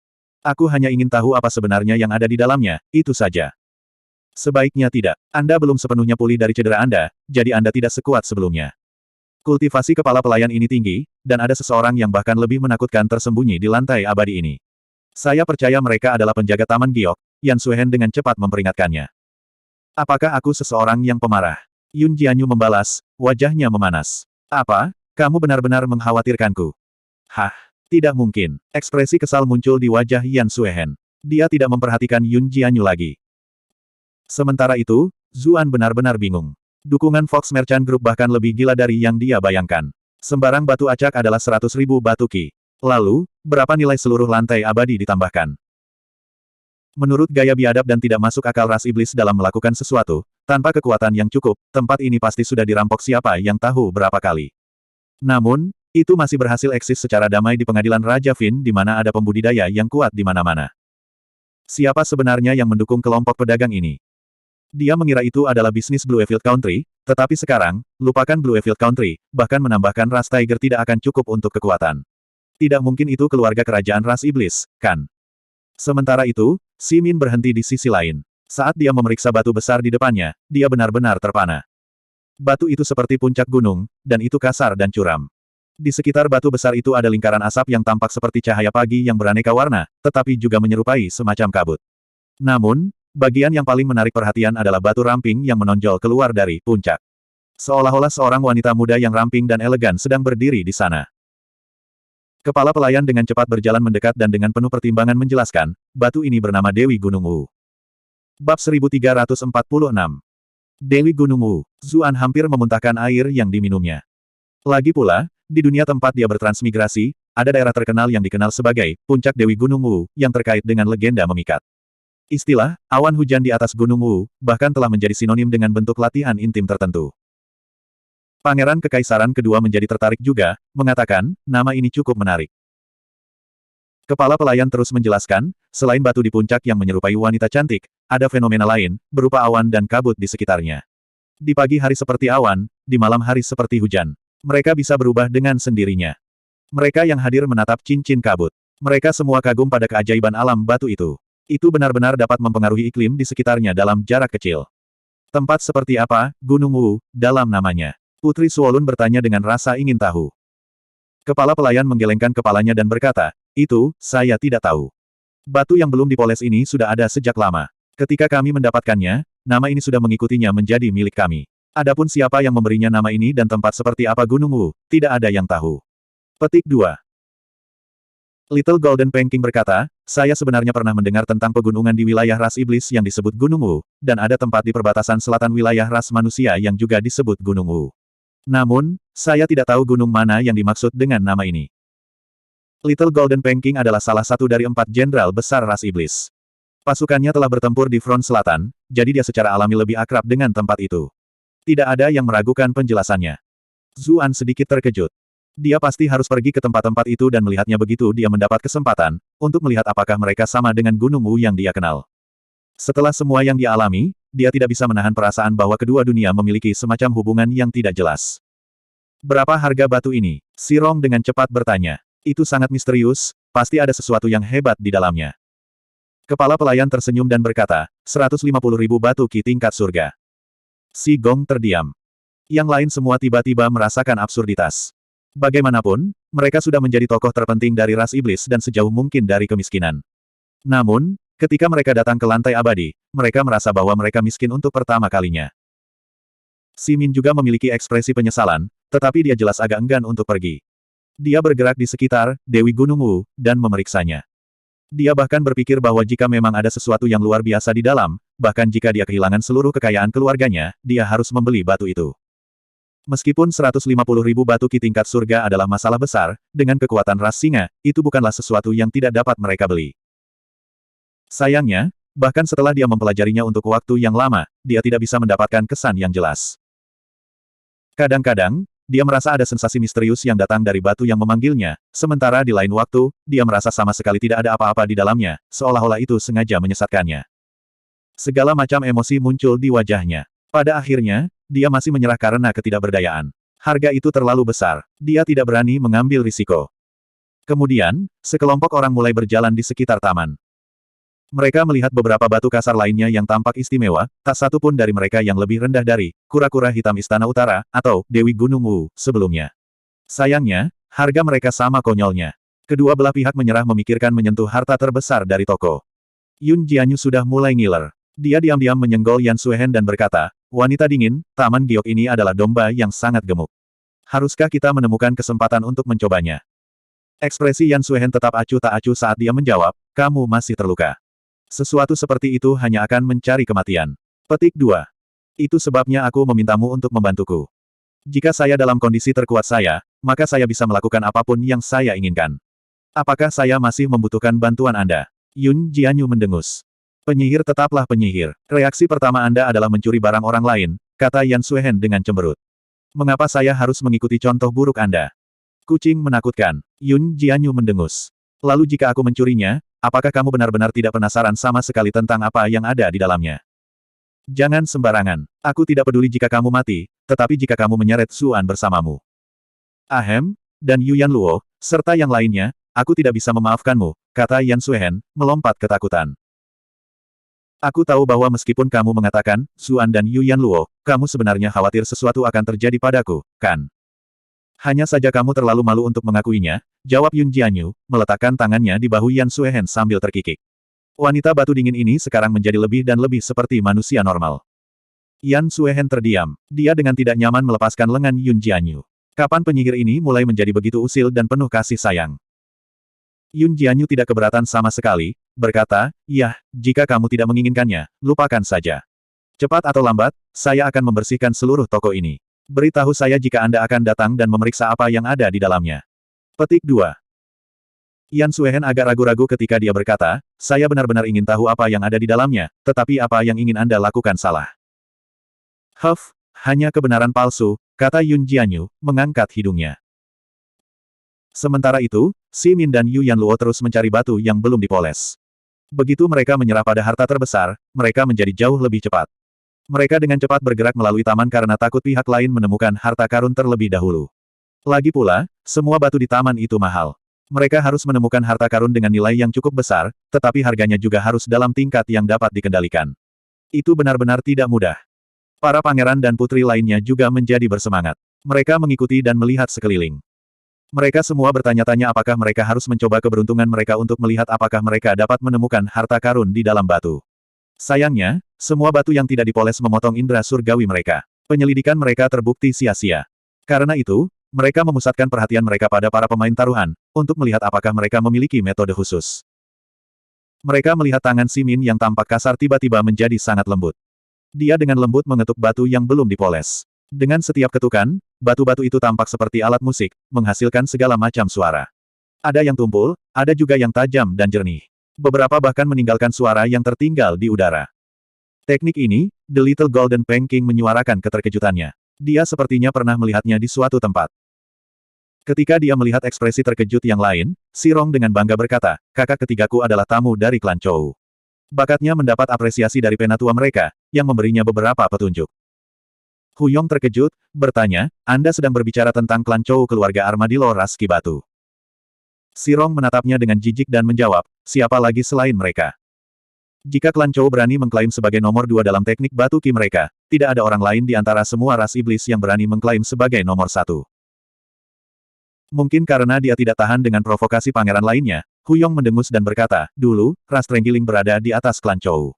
Aku hanya ingin tahu apa sebenarnya yang ada di dalamnya, itu saja. Sebaiknya tidak. Anda belum sepenuhnya pulih dari cedera Anda, jadi Anda tidak sekuat sebelumnya. Kultivasi kepala pelayan ini tinggi, dan ada seseorang yang bahkan lebih menakutkan tersembunyi di lantai abadi ini. Saya percaya mereka adalah penjaga Taman Giok, Yan Suehen dengan cepat memperingatkannya. Apakah aku seseorang yang pemarah? Yun Jianyu membalas, wajahnya memanas. Apa? Kamu benar-benar mengkhawatirkanku. Hah, tidak mungkin. Ekspresi kesal muncul di wajah Yan Suehen. Dia tidak memperhatikan Yun Jianyu lagi. Sementara itu, Zuan benar-benar bingung. Dukungan Fox Merchant Group bahkan lebih gila dari yang dia bayangkan. Sembarang batu acak adalah 100.000 batu Qi. Lalu, berapa nilai seluruh lantai abadi ditambahkan? Menurut gaya biadab dan tidak masuk akal ras iblis dalam melakukan sesuatu, tanpa kekuatan yang cukup, tempat ini pasti sudah dirampok siapa yang tahu berapa kali. Namun, itu masih berhasil eksis secara damai di pengadilan Raja Fin di mana ada pembudidaya yang kuat di mana-mana. Siapa sebenarnya yang mendukung kelompok pedagang ini? Dia mengira itu adalah bisnis Bluefield Country, tetapi sekarang, lupakan Bluefield Country, bahkan menambahkan ras Tiger tidak akan cukup untuk kekuatan. Tidak mungkin itu keluarga kerajaan ras iblis, kan? Sementara itu, Simin berhenti di sisi lain. Saat dia memeriksa batu besar di depannya, dia benar-benar terpana. Batu itu seperti puncak gunung, dan itu kasar dan curam. Di sekitar batu besar itu ada lingkaran asap yang tampak seperti cahaya pagi yang beraneka warna, tetapi juga menyerupai semacam kabut. Namun, bagian yang paling menarik perhatian adalah batu ramping yang menonjol keluar dari puncak. Seolah-olah seorang wanita muda yang ramping dan elegan sedang berdiri di sana. Kepala pelayan dengan cepat berjalan mendekat dan dengan penuh pertimbangan menjelaskan, batu ini bernama Dewi Gunung Wu. Bab 1346. Dewi Gunung Wu. Zuan hampir memuntahkan air yang diminumnya. Lagi pula, di dunia tempat dia bertransmigrasi, ada daerah terkenal yang dikenal sebagai Puncak Dewi Gunung Wu, yang terkait dengan legenda memikat. Istilah, awan hujan di atas Gunung Wu, bahkan telah menjadi sinonim dengan bentuk latihan intim tertentu. Pangeran Kekaisaran kedua menjadi tertarik juga, mengatakan, nama ini cukup menarik. Kepala pelayan terus menjelaskan, selain batu di puncak yang menyerupai wanita cantik, ada fenomena lain, berupa awan dan kabut di sekitarnya. Di pagi hari seperti awan, di malam hari seperti hujan. Mereka bisa berubah dengan sendirinya. Mereka yang hadir menatap cincin kabut. Mereka semua kagum pada keajaiban alam batu itu. Itu benar-benar dapat mempengaruhi iklim di sekitarnya dalam jarak kecil. Tempat seperti apa, Gunung Wu, dalam namanya? Putri Suolun bertanya dengan rasa ingin tahu. Kepala pelayan menggelengkan kepalanya dan berkata, itu, saya tidak tahu. Batu yang belum dipoles ini sudah ada sejak lama. Ketika kami mendapatkannya, nama ini sudah mengikutinya menjadi milik kami. Adapun siapa yang memberinya nama ini dan tempat seperti apa Gunung Wu, tidak ada yang tahu. Petik 2. Little Golden Panking berkata, saya sebenarnya pernah mendengar tentang pegunungan di wilayah ras iblis yang disebut Gunung Wu, dan ada tempat di perbatasan selatan wilayah ras manusia yang juga disebut Gunung Wu. Namun, saya tidak tahu gunung mana yang dimaksud dengan nama ini. Little Golden Panking adalah salah satu dari 4 jenderal besar ras iblis. Pasukannya telah bertempur di front selatan, jadi dia secara alami lebih akrab dengan tempat itu. Tidak ada yang meragukan penjelasannya. Zuan sedikit terkejut. Dia pasti harus pergi ke tempat-tempat itu dan melihatnya begitu dia mendapat kesempatan, untuk melihat apakah mereka sama dengan Gunung Wu yang dia kenal. Setelah semua yang dia alami, dia tidak bisa menahan perasaan bahwa kedua dunia memiliki semacam hubungan yang tidak jelas. Berapa harga batu ini? Si Rong dengan cepat bertanya. Itu sangat misterius, pasti ada sesuatu yang hebat di dalamnya. Kepala pelayan tersenyum dan berkata, 150.000 batu Qi tingkat surga. Si Gong terdiam. Yang lain semua tiba-tiba merasakan absurditas. Bagaimanapun, mereka sudah menjadi tokoh terpenting dari ras iblis dan sejauh mungkin dari kemiskinan. Namun, ketika mereka datang ke lantai abadi, mereka merasa bahwa mereka miskin untuk pertama kalinya. Simin juga memiliki ekspresi penyesalan, tetapi dia jelas agak enggan untuk pergi. Dia bergerak di sekitar Dewi Gunung Wu, dan memeriksanya. Dia bahkan berpikir bahwa jika memang ada sesuatu yang luar biasa di dalam, bahkan jika dia kehilangan seluruh kekayaan keluarganya, dia harus membeli batu itu. Meskipun 150.000 batu Qi tingkat surga adalah masalah besar, dengan kekuatan ras singa, itu bukanlah sesuatu yang tidak dapat mereka beli. Sayangnya, bahkan setelah dia mempelajarinya untuk waktu yang lama, dia tidak bisa mendapatkan kesan yang jelas. Kadang-kadang, dia merasa ada sensasi misterius yang datang dari batu yang memanggilnya, sementara di lain waktu, dia merasa sama sekali tidak ada apa-apa di dalamnya, seolah-olah itu sengaja menyesatkannya. Segala macam emosi muncul di wajahnya. Pada akhirnya, dia masih menyerah karena ketidakberdayaan. Harga itu terlalu besar, dia tidak berani mengambil risiko. Kemudian, sekelompok orang mulai berjalan di sekitar taman. Mereka melihat beberapa batu kasar lainnya yang tampak istimewa, tak satu pun dari mereka yang lebih rendah dari kura-kura hitam Istana Utara, atau Dewi Gunung Wu, sebelumnya. Sayangnya, harga mereka sama konyolnya. Kedua belah pihak menyerah memikirkan menyentuh harta terbesar dari toko. Yun Jianyu sudah mulai ngiler. Dia diam-diam menyenggol Yan Suehen dan berkata, wanita dingin, Taman Giok ini adalah domba yang sangat gemuk. Haruskah kita menemukan kesempatan untuk mencobanya? Ekspresi Yan Suehen tetap acuh tak acuh saat dia menjawab, kamu masih terluka. Sesuatu seperti itu hanya akan mencari kematian. Petik 2. Itu sebabnya aku memintamu untuk membantuku. Jika saya dalam kondisi terkuat saya, maka saya bisa melakukan apapun yang saya inginkan. Apakah saya masih membutuhkan bantuan Anda? Yun Jianyu mendengus. Penyihir tetaplah penyihir. Reaksi pertama Anda adalah mencuri barang orang lain, kata Yan Suehen dengan cemberut. Mengapa saya harus mengikuti contoh buruk Anda? Kucing menakutkan. Yun Jianyu mendengus. Lalu jika aku mencurinya, apakah kamu benar-benar tidak penasaran sama sekali tentang apa yang ada di dalamnya? Jangan sembarangan. Aku tidak peduli jika kamu mati, tetapi jika kamu menyeret Zuan bersamamu. Ahem, dan Yuan Luo, serta yang lainnya, aku tidak bisa memaafkanmu, kata Yan Suehen, melompat ketakutan. Aku tahu bahwa meskipun kamu mengatakan, Zuan dan Yuan Luo, kamu sebenarnya khawatir sesuatu akan terjadi padaku, kan? Hanya saja kamu terlalu malu untuk mengakuinya, jawab Yun Jianyu, meletakkan tangannya di bahu Yan Suehen sambil terkikik. Wanita batu dingin ini sekarang menjadi lebih dan lebih seperti manusia normal. Yan Suehen terdiam. Dia dengan tidak nyaman melepaskan lengan Yun Jianyu. Kapan penyihir ini mulai menjadi begitu usil dan penuh kasih sayang? Yun Jianyu tidak keberatan sama sekali, berkata, "Yah, jika kamu tidak menginginkannya, lupakan saja. Cepat atau lambat, saya akan membersihkan seluruh toko ini. Beritahu saya jika Anda akan datang dan memeriksa apa yang ada di dalamnya." Petik 2. Yan Suehen agak ragu-ragu ketika dia berkata, "Saya benar-benar ingin tahu apa yang ada di dalamnya, tetapi apa yang ingin Anda lakukan salah." "Huff, hanya kebenaran palsu," kata Yun Jianyu, mengangkat hidungnya. Sementara itu, Simin dan Yuan Luo terus mencari batu yang belum dipoles. Begitu mereka menyerah pada harta terbesar, mereka menjadi jauh lebih cepat. Mereka dengan cepat bergerak melalui taman karena takut pihak lain menemukan harta karun terlebih dahulu. Lagi pula, semua batu di taman itu mahal. Mereka harus menemukan harta karun dengan nilai yang cukup besar, tetapi harganya juga harus dalam tingkat yang dapat dikendalikan. Itu benar-benar tidak mudah. Para pangeran dan putri lainnya juga menjadi bersemangat. Mereka mengikuti dan melihat sekeliling. Mereka semua bertanya-tanya apakah mereka harus mencoba keberuntungan mereka untuk melihat apakah mereka dapat menemukan harta karun di dalam batu. Sayangnya, semua batu yang tidak dipoles memotong indera surgawi mereka. Penyelidikan mereka terbukti sia-sia. Karena itu, mereka memusatkan perhatian mereka pada para pemain taruhan, untuk melihat apakah mereka memiliki metode khusus. Mereka melihat tangan Simin yang tampak kasar tiba-tiba menjadi sangat lembut. Dia dengan lembut mengetuk batu yang belum dipoles. Dengan setiap ketukan, batu-batu itu tampak seperti alat musik, menghasilkan segala macam suara. Ada yang tumpul, ada juga yang tajam dan jernih. Beberapa bahkan meninggalkan suara yang tertinggal di udara. Teknik ini, The Little Golden Pancake menyuarakan keterkejutannya. Dia sepertinya pernah melihatnya di suatu tempat. Ketika dia melihat ekspresi terkejut yang lain, Sirong dengan bangga berkata, "Kakak ketigaku adalah tamu dari klan Chou. Bakatnya mendapat apresiasi dari penatua mereka, yang memberinya beberapa petunjuk." Huyong terkejut, bertanya, "Anda sedang berbicara tentang klan Chou keluarga armadillo ras Ki Batu?" Sirong menatapnya dengan jijik dan menjawab, "Siapa lagi selain mereka? Jika klan Chou berani mengklaim sebagai nomor 2 dalam teknik batu Ki mereka, tidak ada orang lain di antara semua ras iblis yang berani mengklaim sebagai nomor 1. Mungkin karena dia tidak tahan dengan provokasi pangeran lainnya, Huyong mendengus dan berkata, "Dulu, ras Trenggiling berada di atas klan Chou."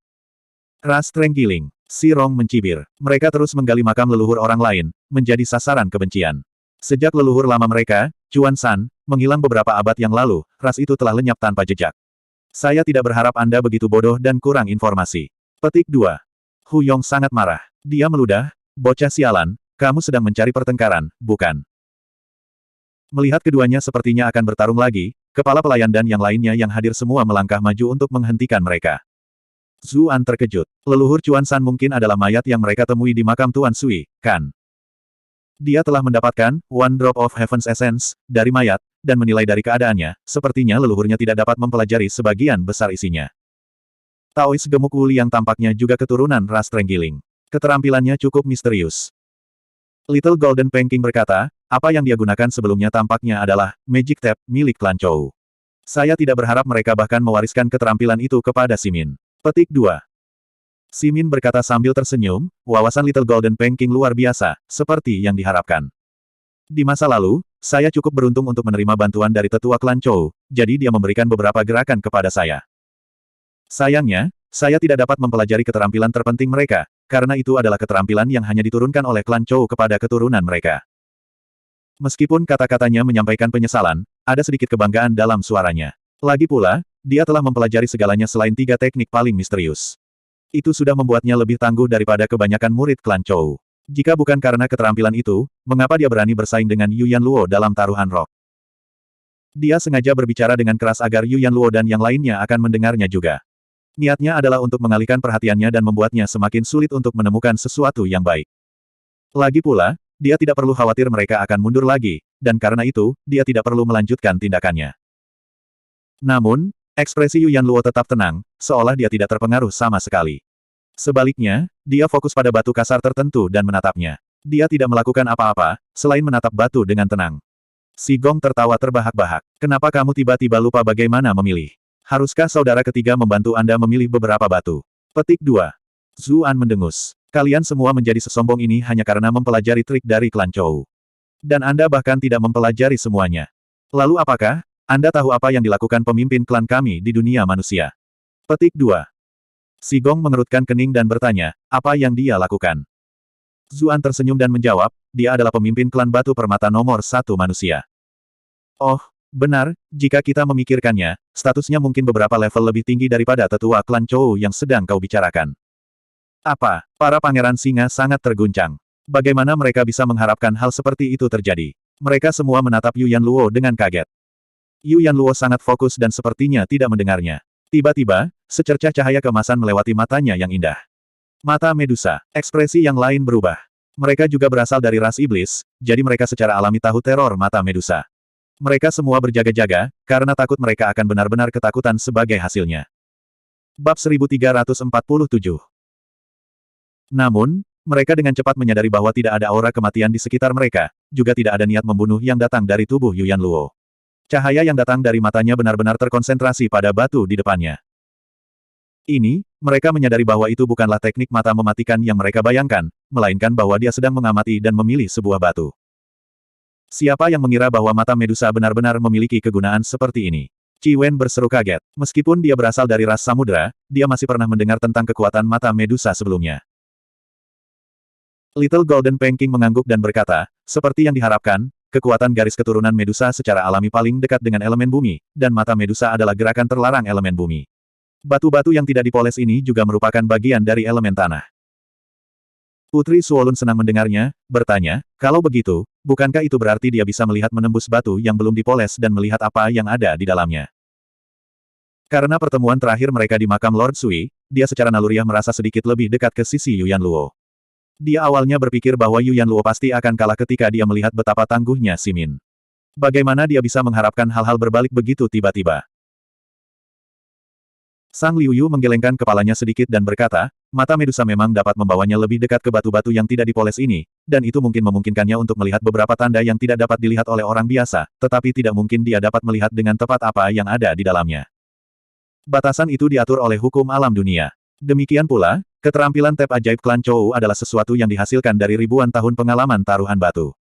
Ras Trenggiling. Sirong mencibir. Mereka terus menggali makam leluhur orang lain, menjadi sasaran kebencian. Sejak leluhur lama mereka, Chuan San, menghilang beberapa abad yang lalu, ras itu telah lenyap tanpa jejak. Saya tidak berharap Anda begitu bodoh dan kurang informasi. Petik 2. Huyong sangat marah. Dia meludah, "Bocah sialan, kamu sedang mencari pertengkaran, bukan?" Melihat keduanya sepertinya akan bertarung lagi, kepala pelayan dan yang lainnya yang hadir semua melangkah maju untuk menghentikan mereka. Zuan terkejut. Leluhur Chuan San mungkin adalah mayat yang mereka temui di makam Tuan Sui, kan? Dia telah mendapatkan One Drop of Heaven's Essence dari mayat, dan menilai dari keadaannya, sepertinya leluhurnya tidak dapat mempelajari sebagian besar isinya. Taois gemuk Wu yang tampaknya juga keturunan ras Trenggiling. Keterampilannya cukup misterius. Little Golden Pancake berkata, apa yang dia gunakan sebelumnya tampaknya adalah Magic Tap milik klan Chou. Saya tidak berharap mereka bahkan mewariskan keterampilan itu kepada Simin. Petik 2. Simin berkata sambil tersenyum, wawasan Little Golden Pancake luar biasa, seperti yang diharapkan. Di masa lalu, saya cukup beruntung untuk menerima bantuan dari tetua klan Chou, jadi dia memberikan beberapa gerakan kepada saya. Sayangnya, saya tidak dapat mempelajari keterampilan terpenting mereka, karena itu adalah keterampilan yang hanya diturunkan oleh klan Chou kepada keturunan mereka. Meskipun kata-katanya menyampaikan penyesalan, ada sedikit kebanggaan dalam suaranya. Lagi pula, dia telah mempelajari segalanya selain 3 teknik paling misterius. Itu sudah membuatnya lebih tangguh daripada kebanyakan murid klan Chou. Jika bukan karena keterampilan itu, mengapa dia berani bersaing dengan Yu Yanluo dalam taruhan rock? Dia sengaja berbicara dengan keras agar Yu Yanluo dan yang lainnya akan mendengarnya juga. Niatnya adalah untuk mengalihkan perhatiannya dan membuatnya semakin sulit untuk menemukan sesuatu yang baik. Lagi pula, dia tidak perlu khawatir mereka akan mundur lagi, dan karena itu, dia tidak perlu melanjutkan tindakannya. Namun, ekspresi Yu Yanluo tetap tenang, seolah dia tidak terpengaruh sama sekali. Sebaliknya, dia fokus pada batu kasar tertentu dan menatapnya. Dia tidak melakukan apa-apa, selain menatap batu dengan tenang. Si Gong tertawa terbahak-bahak. Kenapa kamu tiba-tiba lupa bagaimana memilih? Haruskah saudara ketiga membantu Anda memilih beberapa batu? Petik 2. Zuan mendengus. Kalian semua menjadi sesombong ini hanya karena mempelajari trik dari klan Chou. Dan Anda bahkan tidak mempelajari semuanya. Lalu apakah Anda tahu apa yang dilakukan pemimpin klan kami di dunia manusia? Petik 2. Si Gong mengerutkan kening dan bertanya, apa yang dia lakukan? Zuan tersenyum dan menjawab, dia adalah pemimpin klan batu permata nomor 1 manusia. Oh, benar, jika kita memikirkannya, statusnya mungkin beberapa level lebih tinggi daripada tetua klan Chou yang sedang kau bicarakan. Apa? Para pangeran singa sangat terguncang. Bagaimana mereka bisa mengharapkan hal seperti itu terjadi? Mereka semua menatap Yu Yanluo dengan kaget. Yu Yanluo sangat fokus dan sepertinya tidak mendengarnya. Tiba-tiba, secercah cahaya keemasan melewati matanya yang indah. Mata Medusa. Ekspresi yang lain berubah. Mereka juga berasal dari ras iblis, jadi mereka secara alami tahu teror mata Medusa. Mereka semua berjaga-jaga, karena takut mereka akan benar-benar ketakutan sebagai hasilnya. Bab 1347. Namun, mereka dengan cepat menyadari bahwa tidak ada aura kematian di sekitar mereka, juga tidak ada niat membunuh yang datang dari tubuh Yu Yanluo. Cahaya yang datang dari matanya benar-benar terkonsentrasi pada batu di depannya. Ini, mereka menyadari bahwa itu bukanlah teknik mata mematikan yang mereka bayangkan, melainkan bahwa dia sedang mengamati dan memilih sebuah batu. Siapa yang mengira bahwa mata Medusa benar-benar memiliki kegunaan seperti ini? Qi Wen berseru kaget. Meskipun dia berasal dari ras samudera, dia masih pernah mendengar tentang kekuatan mata Medusa sebelumnya. Little Golden Panking mengangguk dan berkata, seperti yang diharapkan, kekuatan garis keturunan Medusa secara alami paling dekat dengan elemen bumi, dan mata Medusa adalah gerakan terlarang elemen bumi. Batu-batu yang tidak dipoles ini juga merupakan bagian dari elemen tanah. Putri Suolun senang mendengarnya, bertanya, kalau begitu, bukankah itu berarti dia bisa melihat menembus batu yang belum dipoles dan melihat apa yang ada di dalamnya? Karena pertemuan terakhir mereka di makam Lord Sui, dia secara naluriah merasa sedikit lebih dekat ke sisi Yu Yanluo. Dia awalnya berpikir bahwa Yu Yanluo pasti akan kalah ketika dia melihat betapa tangguhnya Simin. Bagaimana dia bisa mengharapkan hal-hal berbalik begitu tiba-tiba? Sang Liu Yu menggelengkan kepalanya sedikit dan berkata, mata Medusa memang dapat membawanya lebih dekat ke batu-batu yang tidak dipoles ini, dan itu mungkin memungkinkannya untuk melihat beberapa tanda yang tidak dapat dilihat oleh orang biasa, tetapi tidak mungkin dia dapat melihat dengan tepat apa yang ada di dalamnya. Batasan itu diatur oleh hukum alam dunia. Demikian pula, keterampilan tap ajaib klan Chou adalah sesuatu yang dihasilkan dari ribuan tahun pengalaman taruhan batu.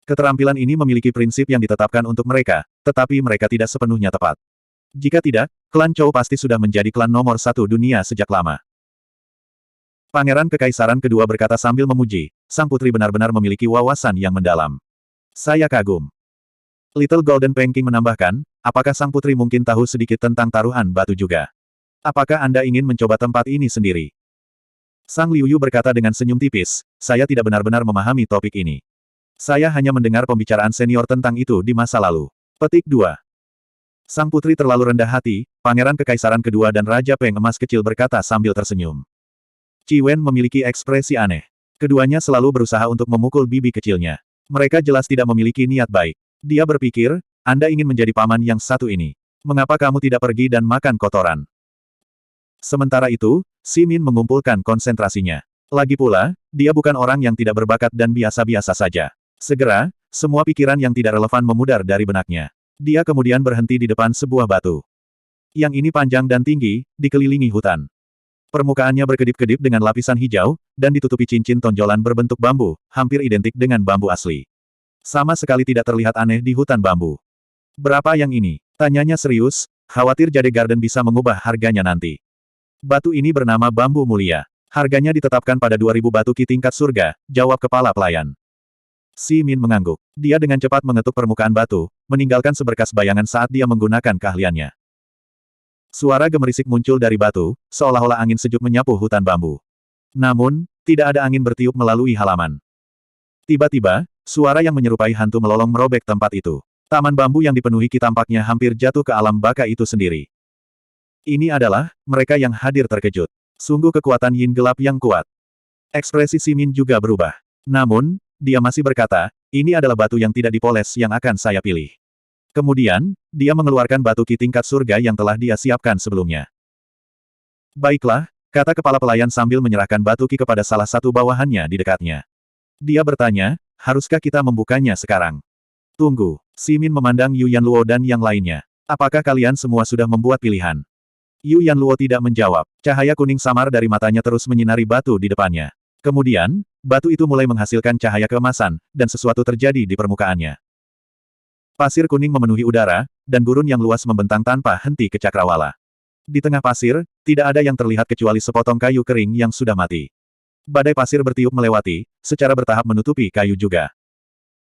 Keterampilan ini memiliki prinsip yang ditetapkan untuk mereka, tetapi mereka tidak sepenuhnya tepat. Jika tidak, klan Chou pasti sudah menjadi klan nomor 1 dunia sejak lama. Pangeran Kekaisaran kedua berkata sambil memuji, sang putri benar-benar memiliki wawasan yang mendalam. Saya kagum. Little Golden Panking menambahkan, apakah sang putri mungkin tahu sedikit tentang taruhan batu juga? Apakah Anda ingin mencoba tempat ini sendiri? Sang Liu Yu berkata dengan senyum tipis, saya tidak benar-benar memahami topik ini. Saya hanya mendengar pembicaraan senior tentang itu di masa lalu. Petik 2. Sang putri terlalu rendah hati, Pangeran Kekaisaran kedua dan Raja Peng emas kecil berkata sambil tersenyum. Qi Wen memiliki ekspresi aneh. Keduanya selalu berusaha untuk memukul bibi kecilnya. Mereka jelas tidak memiliki niat baik. Dia berpikir, Anda ingin menjadi paman yang satu ini. Mengapa kamu tidak pergi dan makan kotoran? Sementara itu, Simin mengumpulkan konsentrasinya. Lagi pula, dia bukan orang yang tidak berbakat dan biasa-biasa saja. Segera, semua pikiran yang tidak relevan memudar dari benaknya. Dia kemudian berhenti di depan sebuah batu. Yang ini panjang dan tinggi, dikelilingi hutan. Permukaannya berkedip-kedip dengan lapisan hijau, dan ditutupi cincin tonjolan berbentuk bambu, hampir identik dengan bambu asli. Sama sekali tidak terlihat aneh di hutan bambu. Berapa yang ini? Tanyanya serius, khawatir Jade Garden bisa mengubah harganya nanti. Batu ini bernama bambu mulia. Harganya ditetapkan pada 2000 batu ki tingkat surga, jawab kepala pelayan. Si Min mengangguk. Dia dengan cepat mengetuk permukaan batu, meninggalkan seberkas bayangan saat dia menggunakan keahliannya. Suara gemerisik muncul dari batu, seolah-olah angin sejuk menyapu hutan bambu. Namun, tidak ada angin bertiup melalui halaman. Tiba-tiba, suara yang menyerupai hantu melolong merobek tempat itu. Taman bambu yang dipenuhi Ki tampaknya hampir jatuh ke alam baka itu sendiri. Ini adalah, mereka yang hadir terkejut. Sungguh kekuatan yin gelap yang kuat. Ekspresi Si Min juga berubah. Namun, dia masih berkata, ini adalah batu yang tidak dipoles yang akan saya pilih. Kemudian, dia mengeluarkan batu Ki tingkat surga yang telah dia siapkan sebelumnya. Baiklah, kata kepala pelayan sambil menyerahkan batu Ki kepada salah satu bawahannya di dekatnya. Dia bertanya, haruskah kita membukanya sekarang? Tunggu, Si Min memandang Yu Yanluo dan yang lainnya. Apakah kalian semua sudah membuat pilihan? Yu Yanluo tidak menjawab. Cahaya kuning samar dari matanya terus menyinari batu di depannya. Kemudian, batu itu mulai menghasilkan cahaya keemasan, dan sesuatu terjadi di permukaannya. Pasir kuning memenuhi udara, dan gurun yang luas membentang tanpa henti ke cakrawala. Di tengah pasir, tidak ada yang terlihat kecuali sepotong kayu kering yang sudah mati. Badai pasir bertiup melewati, secara bertahap menutupi kayu juga.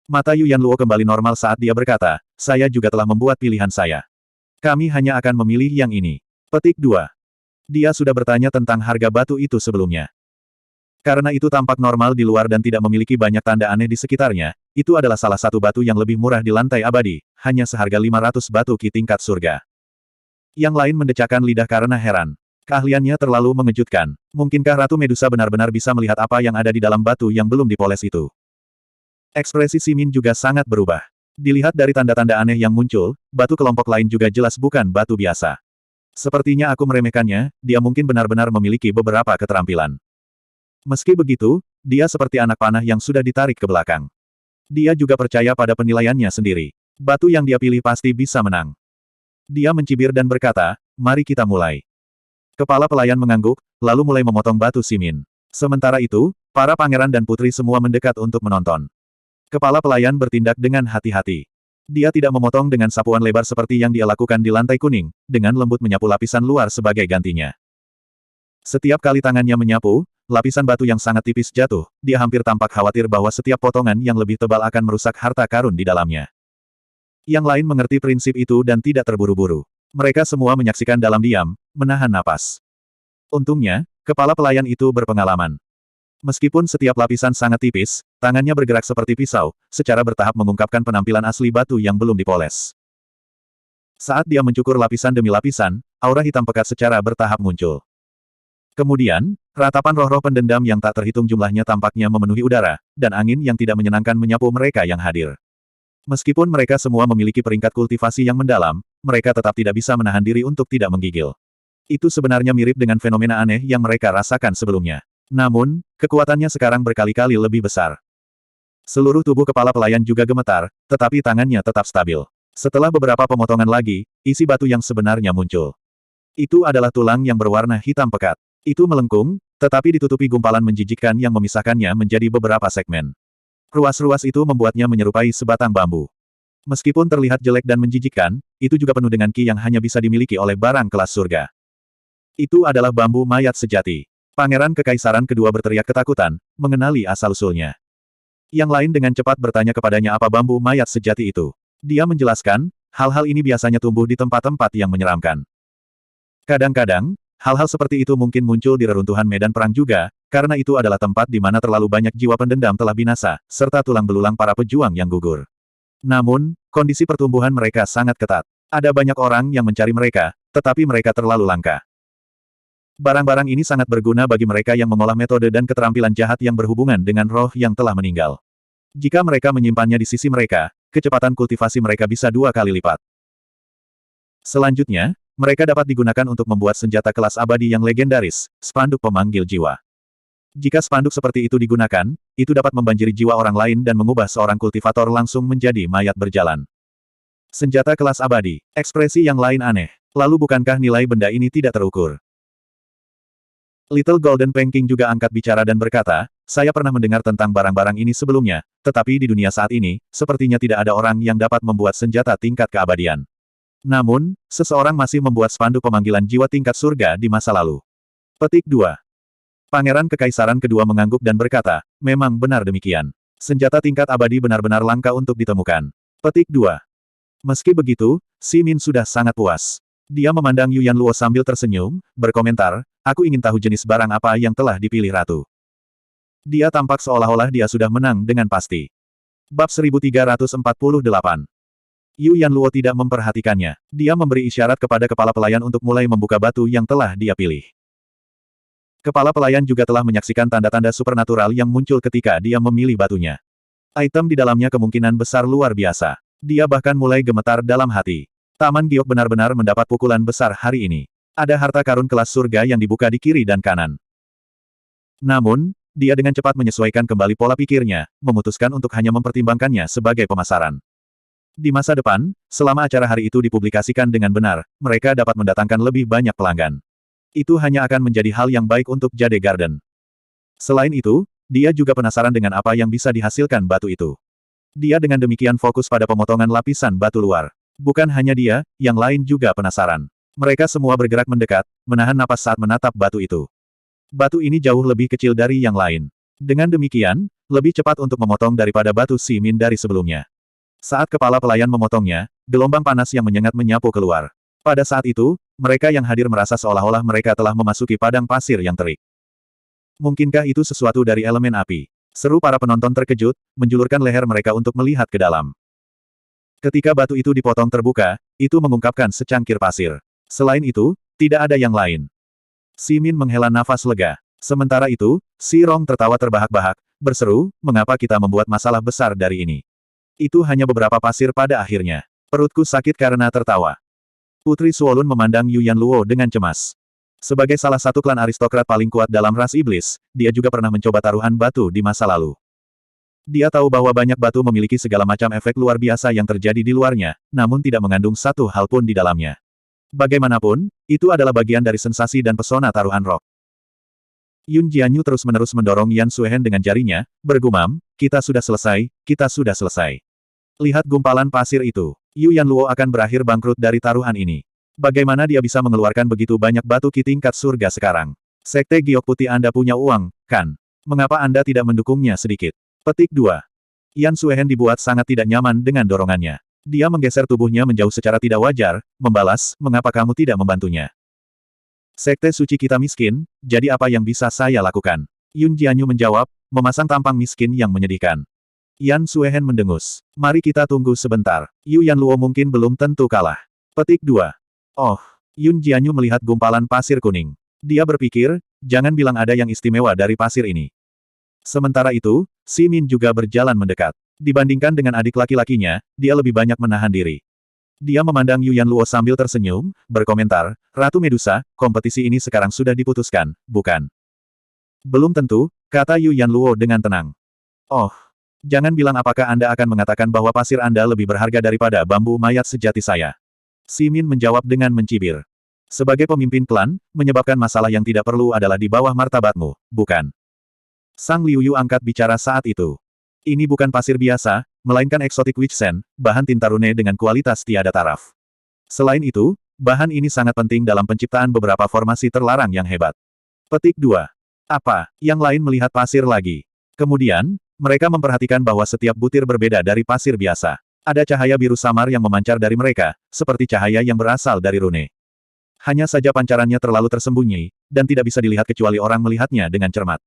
Mata Yu Yanluo kembali normal saat dia berkata, saya juga telah membuat pilihan saya. Kami hanya akan memilih yang ini. Petik 2. Dia sudah bertanya tentang harga batu itu sebelumnya. Karena itu tampak normal di luar dan tidak memiliki banyak tanda aneh di sekitarnya, itu adalah salah satu batu yang lebih murah di lantai abadi, hanya seharga 500 batu Ki tingkat surga. Yang lain mendecakkan lidah karena heran. Keahliannya terlalu mengejutkan. Mungkinkah Ratu Medusa benar-benar bisa melihat apa yang ada di dalam batu yang belum dipoles itu? Ekspresi Si Min juga sangat berubah. Dilihat dari tanda-tanda aneh yang muncul, batu kelompok lain juga jelas bukan batu biasa. Sepertinya aku meremehkannya, dia mungkin benar-benar memiliki beberapa keterampilan. Meski begitu, dia seperti anak panah yang sudah ditarik ke belakang. Dia juga percaya pada penilaiannya sendiri. Batu yang dia pilih pasti bisa menang. Dia mencibir dan berkata, mari kita mulai. Kepala pelayan mengangguk, lalu mulai memotong batu Si Min. Sementara itu, para pangeran dan putri semua mendekat untuk menonton. Kepala pelayan bertindak dengan hati-hati. Dia tidak memotong dengan sapuan lebar seperti yang dia lakukan di lantai kuning, dengan lembut menyapu lapisan luar sebagai gantinya. Setiap kali tangannya menyapu, lapisan batu yang sangat tipis jatuh, dia hampir tampak khawatir bahwa setiap potongan yang lebih tebal akan merusak harta karun di dalamnya. Yang lain mengerti prinsip itu dan tidak terburu-buru. Mereka semua menyaksikan dalam diam, menahan napas. Untungnya, kepala pelayan itu berpengalaman. Meskipun setiap lapisan sangat tipis, tangannya bergerak seperti pisau, secara bertahap mengungkapkan penampilan asli batu yang belum dipoles. Saat dia mencukur lapisan demi lapisan, aura hitam pekat secara bertahap muncul. Kemudian, ratapan roh-roh pendendam yang tak terhitung jumlahnya tampaknya memenuhi udara, dan angin yang tidak menyenangkan menyapu mereka yang hadir. Meskipun mereka semua memiliki peringkat kultivasi yang mendalam, mereka tetap tidak bisa menahan diri untuk tidak menggigil. Itu sebenarnya mirip dengan fenomena aneh yang mereka rasakan sebelumnya. Namun, kekuatannya sekarang berkali-kali lebih besar. Seluruh tubuh kepala pelayan juga gemetar, tetapi tangannya tetap stabil. Setelah beberapa pemotongan lagi, isi batu yang sebenarnya muncul. Itu adalah tulang yang berwarna hitam pekat. Itu melengkung, tetapi ditutupi gumpalan menjijikkan yang memisahkannya menjadi beberapa segmen. Ruas-ruas itu membuatnya menyerupai sebatang bambu. Meskipun terlihat jelek dan menjijikkan, itu juga penuh dengan ki yang hanya bisa dimiliki oleh barang kelas surga. Itu adalah bambu mayat sejati. Pangeran Kekaisaran kedua berteriak ketakutan, mengenali asal-usulnya. Yang lain dengan cepat bertanya kepadanya apa bambu mayat sejati itu. Dia menjelaskan, hal-hal ini biasanya tumbuh di tempat-tempat yang menyeramkan. Kadang-kadang, hal-hal seperti itu mungkin muncul di reruntuhan medan perang juga, karena itu adalah tempat di mana terlalu banyak jiwa pendendam telah binasa, serta tulang belulang para pejuang yang gugur. Namun, kondisi pertumbuhan mereka sangat ketat. Ada banyak orang yang mencari mereka, tetapi mereka terlalu langka. Barang-barang ini sangat berguna bagi mereka yang mengolah metode dan keterampilan jahat yang berhubungan dengan roh yang telah meninggal. Jika mereka menyimpannya di sisi mereka, kecepatan kultivasi mereka bisa 2 kali lipat. Selanjutnya, mereka dapat digunakan untuk membuat senjata kelas abadi yang legendaris, spanduk pemanggil jiwa. Jika spanduk seperti itu digunakan, itu dapat membanjiri jiwa orang lain dan mengubah seorang kultivator langsung menjadi mayat berjalan. Senjata kelas abadi, ekspresi yang lain aneh. Lalu bukankah nilai benda ini tidak terukur? Little Golden Penking juga angkat bicara dan berkata, saya pernah mendengar tentang barang-barang ini sebelumnya, tetapi di dunia saat ini, sepertinya tidak ada orang yang dapat membuat senjata tingkat keabadian. Namun, seseorang masih membuat spanduk pemanggilan jiwa tingkat surga di masa lalu. Petik 2. Pangeran Kekaisaran kedua mengangguk dan berkata, memang benar demikian. Senjata tingkat abadi benar-benar langka untuk ditemukan. Petik 2. Meski begitu, Si Min sudah sangat puas. Dia memandang Yu Yanluo sambil tersenyum, berkomentar, aku ingin tahu jenis barang apa yang telah dipilih ratu. Dia tampak seolah-olah dia sudah menang dengan pasti. Bab 1348. Yu Yanluo tidak memperhatikannya. Dia memberi isyarat kepada kepala pelayan untuk mulai membuka batu yang telah dia pilih. Kepala pelayan juga telah menyaksikan tanda-tanda supernatural yang muncul ketika dia memilih batunya. Item di dalamnya kemungkinan besar luar biasa. Dia bahkan mulai gemetar dalam hati. Taman Giok benar-benar mendapat pukulan besar hari ini. Ada harta karun kelas surga yang dibuka di kiri dan kanan. Namun, dia dengan cepat menyesuaikan kembali pola pikirnya, memutuskan untuk hanya mempertimbangkannya sebagai pemasaran. Di masa depan, selama acara hari itu dipublikasikan dengan benar, mereka dapat mendatangkan lebih banyak pelanggan. Itu hanya akan menjadi hal yang baik untuk Jade Garden. Selain itu, dia juga penasaran dengan apa yang bisa dihasilkan batu itu. Dia dengan demikian fokus pada pemotongan lapisan batu luar. Bukan hanya dia, yang lain juga penasaran. Mereka semua bergerak mendekat, menahan napas saat menatap batu itu. Batu ini jauh lebih kecil dari yang lain. Dengan demikian, lebih cepat untuk memotong daripada batu Si Min dari sebelumnya. Saat kepala pelayan memotongnya, gelombang panas yang menyengat menyapu keluar. Pada saat itu, mereka yang hadir merasa seolah-olah mereka telah memasuki padang pasir yang terik. Mungkinkah itu sesuatu dari elemen api? Seru para penonton terkejut, menjulurkan leher mereka untuk melihat ke dalam. Ketika batu itu dipotong terbuka, itu mengungkapkan secangkir pasir. Selain itu, tidak ada yang lain. Si Min menghela nafas lega. Sementara itu, Si Rong tertawa terbahak-bahak, berseru, mengapa kita membuat masalah besar dari ini? Itu hanya beberapa pasir pada akhirnya. Perutku sakit karena tertawa. Putri Suolun memandang Yu Yanluo dengan cemas. Sebagai salah satu klan aristokrat paling kuat dalam ras iblis, dia juga pernah mencoba taruhan batu di masa lalu. Dia tahu bahwa banyak batu memiliki segala macam efek luar biasa yang terjadi di luarnya, namun tidak mengandung satu hal pun di dalamnya. Bagaimanapun, itu adalah bagian dari sensasi dan pesona taruhan rock. Yun Jianyu terus-menerus mendorong Yan Suehen dengan jarinya, bergumam, kita sudah selesai, kita sudah selesai. Lihat gumpalan pasir itu. Yu Yanluo akan berakhir bangkrut dari taruhan ini. Bagaimana dia bisa mengeluarkan begitu banyak batu ki tingkat surga sekarang? Sekte Giok Putih Anda punya uang, kan? Mengapa Anda tidak mendukungnya sedikit? Petik 2. Yan Suehen dibuat sangat tidak nyaman dengan dorongannya. Dia menggeser tubuhnya menjauh secara tidak wajar, membalas, mengapa kamu tidak membantunya? Sekte suci kita miskin, jadi apa yang bisa saya lakukan? Yun Jianyu menjawab, memasang tampang miskin yang menyedihkan. Yan Suehen mendengus. Mari kita tunggu sebentar. Yu Yanluo mungkin belum tentu kalah. Petik 2. Oh, Yun Jianyu melihat gumpalan pasir kuning. Dia berpikir, jangan bilang ada yang istimewa dari pasir ini. Sementara itu, Si Min juga berjalan mendekat. Dibandingkan dengan adik laki-lakinya, dia lebih banyak menahan diri. Dia memandang Yu Yanluo sambil tersenyum, berkomentar, Ratu Medusa, kompetisi ini sekarang sudah diputuskan, bukan? Belum tentu, kata Yu Yanluo dengan tenang. Oh. Jangan bilang apakah Anda akan mengatakan bahwa pasir Anda lebih berharga daripada bambu mayat sejati saya. Si Min menjawab dengan mencibir. Sebagai pemimpin klan, menyebabkan masalah yang tidak perlu adalah di bawah martabatmu, bukan? Sang Liu Yu angkat bicara saat itu. Ini bukan pasir biasa, melainkan eksotik witch sand, bahan tinta rune dengan kualitas tiada taraf. Selain itu, bahan ini sangat penting dalam penciptaan beberapa formasi terlarang yang hebat. Petik 2. Apa? Yang lain melihat pasir lagi. Kemudian, mereka memperhatikan bahwa setiap butir berbeda dari pasir biasa. Ada cahaya biru samar yang memancar dari mereka, seperti cahaya yang berasal dari rune. Hanya saja pancarannya terlalu tersembunyi, dan tidak bisa dilihat kecuali orang melihatnya dengan cermat.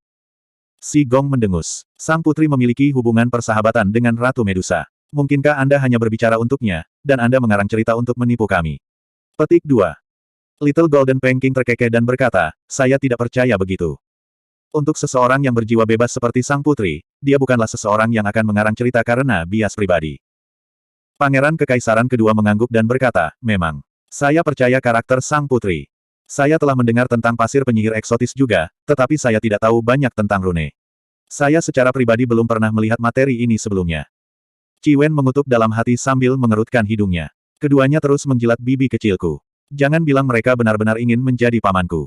Si Gong mendengus. Sang putri memiliki hubungan persahabatan dengan Ratu Medusa. Mungkinkah Anda hanya berbicara untuknya, dan Anda mengarang cerita untuk menipu kami? Petik 2. Little Golden Panking terkekeh dan berkata, saya tidak percaya begitu. Untuk seseorang yang berjiwa bebas seperti sang putri, dia bukanlah seseorang yang akan mengarang cerita karena bias pribadi. Pangeran Kekaisaran kedua mengangguk dan berkata, memang. Saya percaya karakter sang putri. Saya telah mendengar tentang pasir penyihir eksotis juga, tetapi saya tidak tahu banyak tentang rune. Saya secara pribadi belum pernah melihat materi ini sebelumnya. Qi Wen mengutuk dalam hati sambil mengerutkan hidungnya. Keduanya terus menjilat bibi kecilku. Jangan bilang mereka benar-benar ingin menjadi pamanku.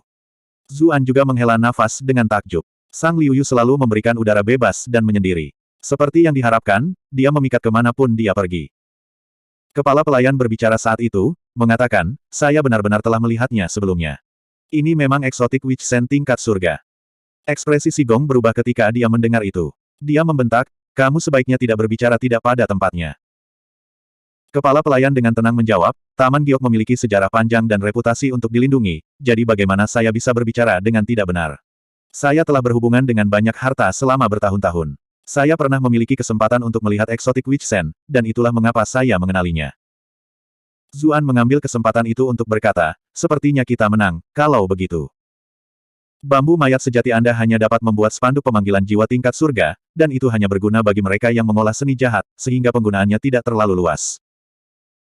Zuan juga menghela nafas dengan takjub. Sang Liu Yu selalu memberikan udara bebas dan menyendiri. Seperti yang diharapkan, dia memikat kemanapun dia pergi. Kepala pelayan berbicara saat itu, mengatakan, saya benar-benar telah melihatnya sebelumnya. Ini memang eksotik witch sand tingkat surga. Ekspresi Si Gong berubah ketika dia mendengar itu. Dia membentak, kamu sebaiknya tidak berbicara tidak pada tempatnya. Kepala pelayan dengan tenang menjawab, Taman Giok memiliki sejarah panjang dan reputasi untuk dilindungi, jadi bagaimana saya bisa berbicara dengan tidak benar? Saya telah berhubungan dengan banyak harta selama bertahun-tahun. Saya pernah memiliki kesempatan untuk melihat eksotik Witch Sen, dan itulah mengapa saya mengenalinya. Zuan mengambil kesempatan itu untuk berkata, sepertinya kita menang, kalau begitu. Bambu mayat sejati Anda hanya dapat membuat spanduk pemanggilan jiwa tingkat surga, dan itu hanya berguna bagi mereka yang mengolah seni jahat, sehingga penggunaannya tidak terlalu luas.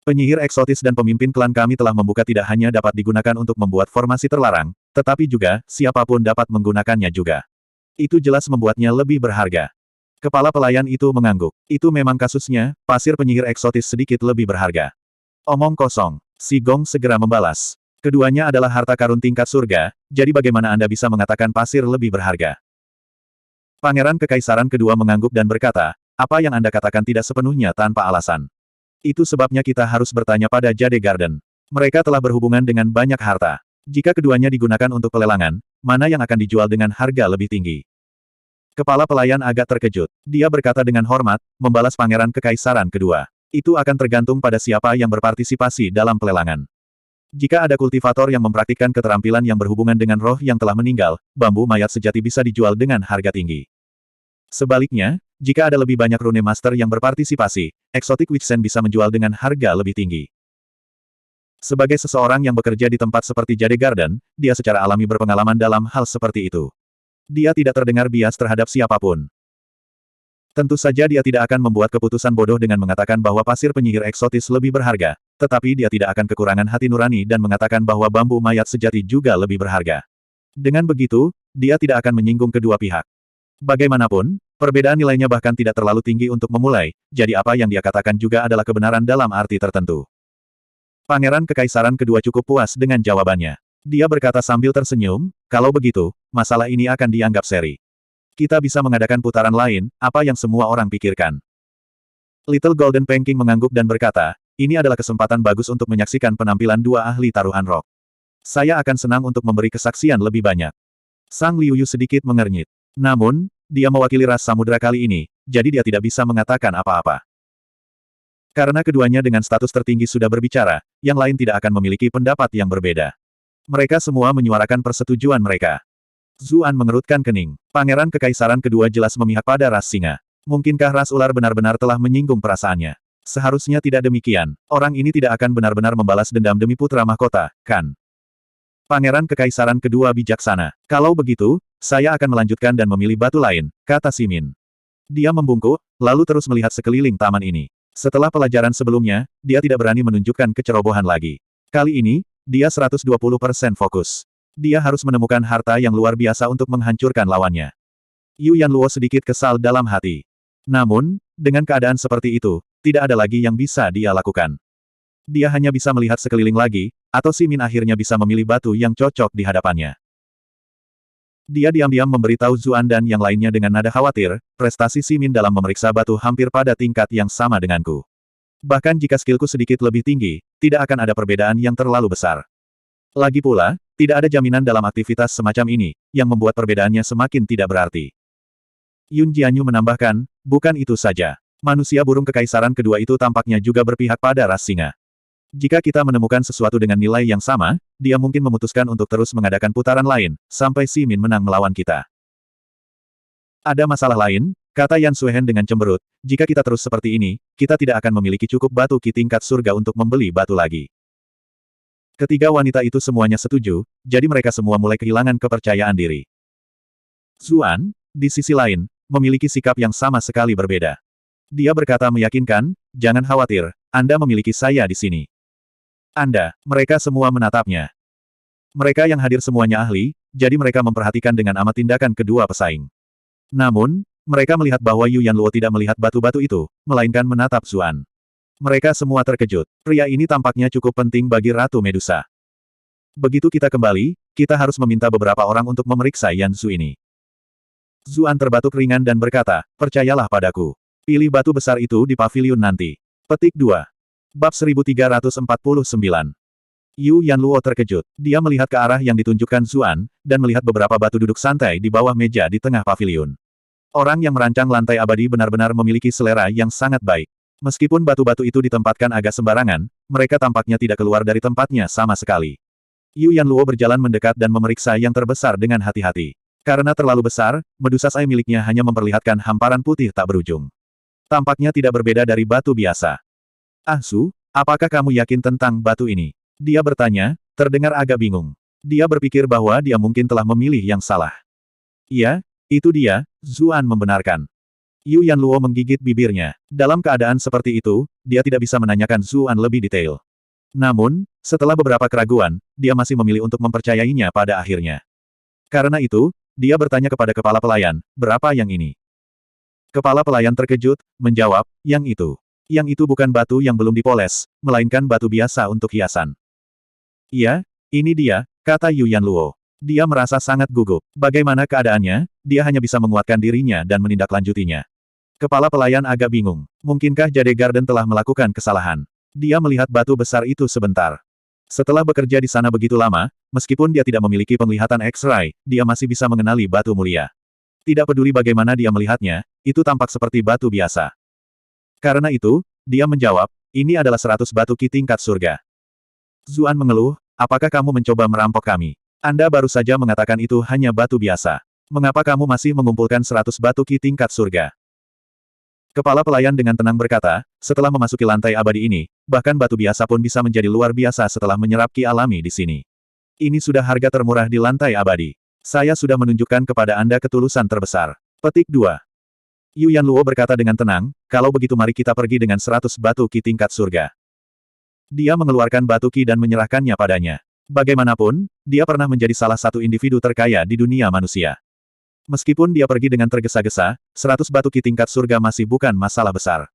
Penyihir eksotis dan pemimpin klan kami telah membuka tidak hanya dapat digunakan untuk membuat formasi terlarang, tetapi juga, siapapun dapat menggunakannya juga. Itu jelas membuatnya lebih berharga. Kepala pelayan itu mengangguk. Itu memang kasusnya, pasir penyihir eksotis sedikit lebih berharga. Omong kosong. Si Gong segera membalas. Keduanya adalah harta karun tingkat surga, jadi bagaimana Anda bisa mengatakan pasir lebih berharga? Pangeran Kekaisaran kedua mengangguk dan berkata, apa yang Anda katakan tidak sepenuhnya tanpa alasan. Itu sebabnya kita harus bertanya pada Jade Garden. Mereka telah berhubungan dengan banyak harta. Jika keduanya digunakan untuk pelelangan, mana yang akan dijual dengan harga lebih tinggi? Kepala pelayan agak terkejut. Dia berkata dengan hormat, membalas Pangeran Kekaisaran kedua. Itu akan tergantung pada siapa yang berpartisipasi dalam pelelangan. Jika ada kultivator yang mempraktikkan keterampilan yang berhubungan dengan roh yang telah meninggal, bambu mayat sejati bisa dijual dengan harga tinggi. Sebaliknya, jika ada lebih banyak rune master yang berpartisipasi, eksotik Witch Sen bisa menjual dengan harga lebih tinggi. Sebagai seseorang yang bekerja di tempat seperti Jade Garden, dia secara alami berpengalaman dalam hal seperti itu. Dia tidak terdengar bias terhadap siapapun. Tentu saja dia tidak akan membuat keputusan bodoh dengan mengatakan bahwa pasir penyihir eksotis lebih berharga, tetapi dia tidak akan kekurangan hati nurani dan mengatakan bahwa bambu mayat sejati juga lebih berharga. Dengan begitu, dia tidak akan menyinggung kedua pihak. Bagaimanapun, perbedaan nilainya bahkan tidak terlalu tinggi untuk memulai, jadi apa yang dia katakan juga adalah kebenaran dalam arti tertentu. Pangeran Kekaisaran kedua cukup puas dengan jawabannya. Dia berkata sambil tersenyum, kalau begitu, masalah ini akan dianggap seri. Kita bisa mengadakan putaran lain, apa yang semua orang pikirkan. Little Golden Panking mengangguk dan berkata, ini adalah kesempatan bagus untuk menyaksikan penampilan dua ahli taruhan rock. Saya akan senang untuk memberi kesaksian lebih banyak. Sang Liu Yu sedikit mengernyit. Namun, dia mewakili ras samudera kali ini, jadi dia tidak bisa mengatakan apa-apa. Karena keduanya dengan status tertinggi sudah berbicara, yang lain tidak akan memiliki pendapat yang berbeda. Mereka semua menyuarakan persetujuan mereka. Zuan mengerutkan kening. Pangeran Kekaisaran kedua jelas memihak pada ras singa. Mungkinkah ras ular benar-benar telah menyinggung perasaannya? Seharusnya tidak demikian. Orang ini tidak akan benar-benar membalas dendam demi putra mahkota, kan? Pangeran Kekaisaran kedua bijaksana. Kalau begitu, saya akan melanjutkan dan memilih batu lain, kata Simin. Dia membungkuk, lalu terus melihat sekeliling taman ini. Setelah pelajaran sebelumnya, dia tidak berani menunjukkan kecerobohan lagi. Kali ini, dia 120% fokus. Dia harus menemukan harta yang luar biasa untuk menghancurkan lawannya. Yu Yanluo sedikit kesal dalam hati. Namun, dengan keadaan seperti itu, tidak ada lagi yang bisa dia lakukan. Dia hanya bisa melihat sekeliling lagi, atau Simin akhirnya bisa memilih batu yang cocok di hadapannya. Dia diam-diam memberitahu Zuan dan yang lainnya dengan nada khawatir, prestasi Simin dalam memeriksa batu hampir pada tingkat yang sama denganku. Bahkan jika skillku sedikit lebih tinggi, tidak akan ada perbedaan yang terlalu besar. Lagi pula, tidak ada jaminan dalam aktivitas semacam ini, yang membuat perbedaannya semakin tidak berarti. Yun Jianyu menambahkan, bukan itu saja. Manusia burung kekaisaran kedua itu tampaknya juga berpihak pada ras singa. Jika kita menemukan sesuatu dengan nilai yang sama, dia mungkin memutuskan untuk terus mengadakan putaran lain, sampai Simin menang melawan kita. Ada masalah lain, kata Yan Suehen dengan cemberut, jika kita terus seperti ini, kita tidak akan memiliki cukup batu ki tingkat surga untuk membeli batu lagi. Ketiga wanita itu semuanya setuju, jadi mereka semua mulai kehilangan kepercayaan diri. Zuan, di sisi lain, memiliki sikap yang sama sekali berbeda. Dia berkata meyakinkan, jangan khawatir, Anda memiliki saya di sini. Anda, mereka semua menatapnya. Mereka yang hadir semuanya ahli, jadi mereka memperhatikan dengan amat tindakan kedua pesaing. Namun, mereka melihat bahwa Yu Yanluo tidak melihat batu-batu itu, melainkan menatap Zuan. Mereka semua terkejut. Pria ini tampaknya cukup penting bagi Ratu Medusa. Begitu kita kembali, kita harus meminta beberapa orang untuk memeriksa Yan Zu ini. Zuan terbatuk ringan dan berkata, percayalah padaku. Pilih batu besar itu di paviliun nanti. Petik 2. Bab 1349. Yu Yanluo terkejut. Dia melihat ke arah yang ditunjukkan Zuan, dan melihat beberapa batu duduk santai di bawah meja di tengah paviliun. Orang yang merancang lantai abadi benar-benar memiliki selera yang sangat baik. Meskipun batu-batu itu ditempatkan agak sembarangan, mereka tampaknya tidak keluar dari tempatnya sama sekali. Yu Yanluo berjalan mendekat dan memeriksa yang terbesar dengan hati-hati. Karena terlalu besar, Medusa Sai miliknya hanya memperlihatkan hamparan putih tak berujung. Tampaknya tidak berbeda dari batu biasa. Ah Su, apakah kamu yakin tentang batu ini? Dia bertanya, terdengar agak bingung. Dia berpikir bahwa dia mungkin telah memilih yang salah. Iya, itu dia, Zuan membenarkan. Yu Yanluo menggigit bibirnya. Dalam keadaan seperti itu, dia tidak bisa menanyakan Zuan lebih detail. Namun, setelah beberapa keraguan, dia masih memilih untuk mempercayainya pada akhirnya. Karena itu, dia bertanya kepada kepala pelayan, berapa yang ini? Kepala pelayan terkejut, menjawab, yang itu. Yang itu bukan batu yang belum dipoles, melainkan batu biasa untuk hiasan. Iya, ini dia, kata Yu Yanluo. Dia merasa sangat gugup. Bagaimana keadaannya, dia hanya bisa menguatkan dirinya dan menindaklanjutinya. Kepala pelayan agak bingung. Mungkinkah Jade Garden telah melakukan kesalahan? Dia melihat batu besar itu sebentar. Setelah bekerja di sana begitu lama, meskipun dia tidak memiliki penglihatan X-ray, dia masih bisa mengenali batu mulia. Tidak peduli bagaimana dia melihatnya, itu tampak seperti batu biasa. Karena itu, dia menjawab, ini adalah 100 batu ki tingkat surga. Zuan mengeluh, apakah kamu mencoba merampok kami? Anda baru saja mengatakan itu hanya batu biasa. Mengapa kamu masih mengumpulkan 100 batu ki tingkat surga? Kepala pelayan dengan tenang berkata, setelah memasuki lantai abadi ini, bahkan batu biasa pun bisa menjadi luar biasa setelah menyerap ki alami di sini. Ini sudah harga termurah di lantai abadi. Saya sudah menunjukkan kepada Anda ketulusan terbesar. Petik 2. Yu Yanluo berkata dengan tenang, kalau begitu mari kita pergi dengan 100 batu ki tingkat surga. Dia mengeluarkan batu ki dan menyerahkannya padanya. Bagaimanapun, dia pernah menjadi salah satu individu terkaya di dunia manusia. Meskipun dia pergi dengan tergesa-gesa, 100 batu ki tingkat surga masih bukan masalah besar.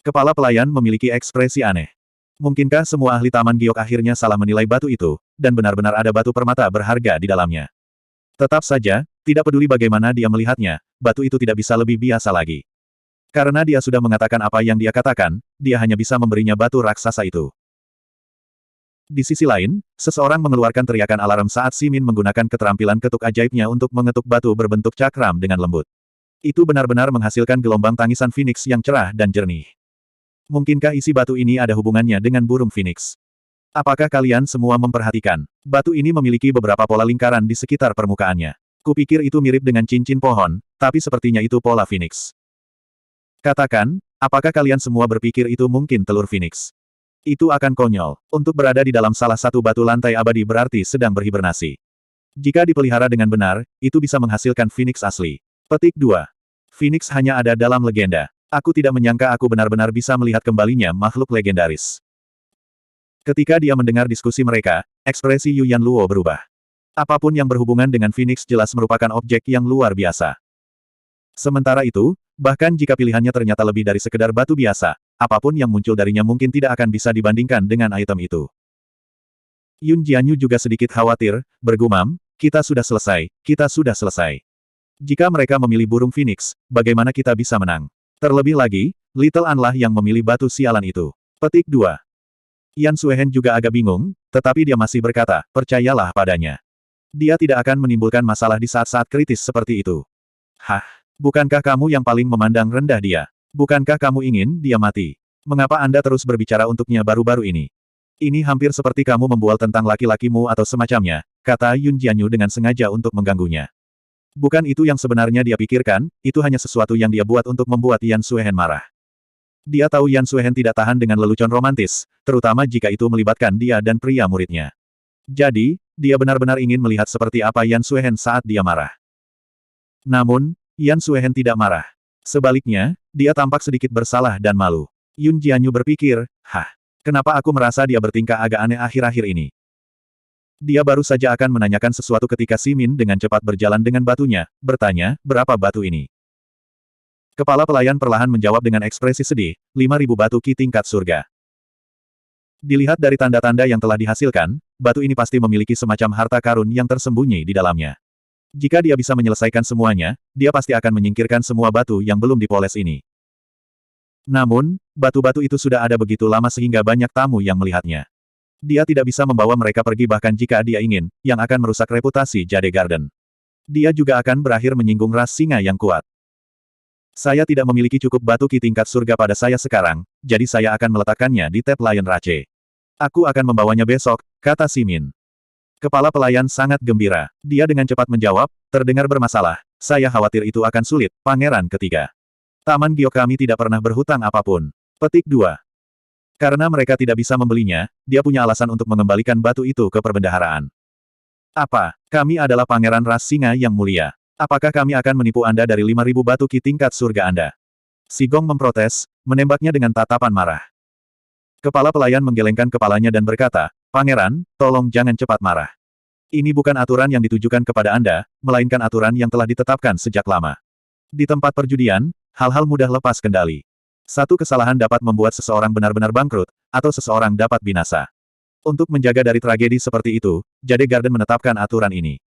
Kepala pelayan memiliki ekspresi aneh. Mungkinkah semua ahli taman giok akhirnya salah menilai batu itu, dan benar-benar ada batu permata berharga di dalamnya? Tetap saja, tidak peduli bagaimana dia melihatnya, batu itu tidak bisa lebih biasa lagi. Karena dia sudah mengatakan apa yang dia katakan, dia hanya bisa memberinya batu raksasa itu. Di sisi lain, seseorang mengeluarkan teriakan alarm saat Simin menggunakan keterampilan ketuk ajaibnya untuk mengetuk batu berbentuk cakram dengan lembut. Itu benar-benar menghasilkan gelombang tangisan Phoenix yang cerah dan jernih. Mungkinkah isi batu ini ada hubungannya dengan burung Phoenix? Apakah kalian semua memperhatikan? Batu ini memiliki beberapa pola lingkaran di sekitar permukaannya. Kupikir itu mirip dengan cincin pohon, tapi sepertinya itu pola Phoenix. Katakan, apakah kalian semua berpikir itu mungkin telur Phoenix? Itu akan konyol. Untuk berada di dalam salah satu batu lantai abadi berarti sedang berhibernasi. Jika dipelihara dengan benar, itu bisa menghasilkan Phoenix asli. Petik 2. Phoenix hanya ada dalam legenda. Aku tidak menyangka aku benar-benar bisa melihat kembalinya makhluk legendaris. Ketika dia mendengar diskusi mereka, ekspresi Yu Yanluo berubah. Apapun yang berhubungan dengan Phoenix jelas merupakan objek yang luar biasa. Sementara itu, bahkan jika pilihannya ternyata lebih dari sekedar batu biasa, apapun yang muncul darinya mungkin tidak akan bisa dibandingkan dengan item itu. Yun Jianyu juga sedikit khawatir, bergumam, kita sudah selesai, kita sudah selesai. Jika mereka memilih burung Phoenix, bagaimana kita bisa menang? Terlebih lagi, Little An lah yang memilih batu sialan itu. Petik 2. Yan Suehen juga agak bingung, tetapi dia masih berkata, percayalah padanya. Dia tidak akan menimbulkan masalah di saat-saat kritis seperti itu. Hah, bukankah kamu yang paling memandang rendah dia? Bukankah kamu ingin dia mati? Mengapa Anda terus berbicara untuknya baru-baru ini? Ini hampir seperti kamu membual tentang laki-lakimu atau semacamnya, kata Yun Jianyu dengan sengaja untuk mengganggunya. Bukan itu yang sebenarnya dia pikirkan, itu hanya sesuatu yang dia buat untuk membuat Yan Suehen marah. Dia tahu Yan Suehen tidak tahan dengan lelucon romantis, terutama jika itu melibatkan dia dan pria muridnya. Jadi, dia benar-benar ingin melihat seperti apa Yan Suehen saat dia marah. Namun, Yan Suehen tidak marah. Sebaliknya, dia tampak sedikit bersalah dan malu. Yun Jianyu berpikir, kenapa aku merasa dia bertingkah agak aneh akhir-akhir ini? Dia baru saja akan menanyakan sesuatu ketika Simin dengan cepat berjalan dengan batunya, bertanya, berapa batu ini? Kepala pelayan perlahan menjawab dengan ekspresi sedih, 5.000 batu ki tingkat surga. Dilihat dari tanda-tanda yang telah dihasilkan, batu ini pasti memiliki semacam harta karun yang tersembunyi di dalamnya. Jika dia bisa menyelesaikan semuanya, dia pasti akan menyingkirkan semua batu yang belum dipoles ini. Namun, batu-batu itu sudah ada begitu lama sehingga banyak tamu yang melihatnya. Dia tidak bisa membawa mereka pergi bahkan jika dia ingin, yang akan merusak reputasi Jade Garden. Dia juga akan berakhir menyinggung ras singa yang kuat. Saya tidak memiliki cukup batu ki tingkat surga pada saya sekarang, jadi saya akan meletakkannya di Ted Lion Rache. Aku akan membawanya besok, kata Simin. Kepala pelayan sangat gembira. Dia dengan cepat menjawab, terdengar bermasalah. Saya khawatir itu akan sulit, Pangeran ketiga. Taman Giok kami tidak pernah berhutang apapun. Petik 2. Karena mereka tidak bisa membelinya, dia punya alasan untuk mengembalikan batu itu ke perbendaharaan. Apa? Kami adalah Pangeran Ras Singa yang mulia. Apakah kami akan menipu Anda dari 5.000 batu ki tingkat surga Anda? Si Gong memprotes, menembaknya dengan tatapan marah. Kepala pelayan menggelengkan kepalanya dan berkata, Pangeran, tolong jangan cepat marah. Ini bukan aturan yang ditujukan kepada Anda, melainkan aturan yang telah ditetapkan sejak lama. Di tempat perjudian, hal-hal mudah lepas kendali. Satu kesalahan dapat membuat seseorang benar-benar bangkrut, atau seseorang dapat binasa. Untuk menjaga dari tragedi seperti itu, Jade Garden menetapkan aturan ini.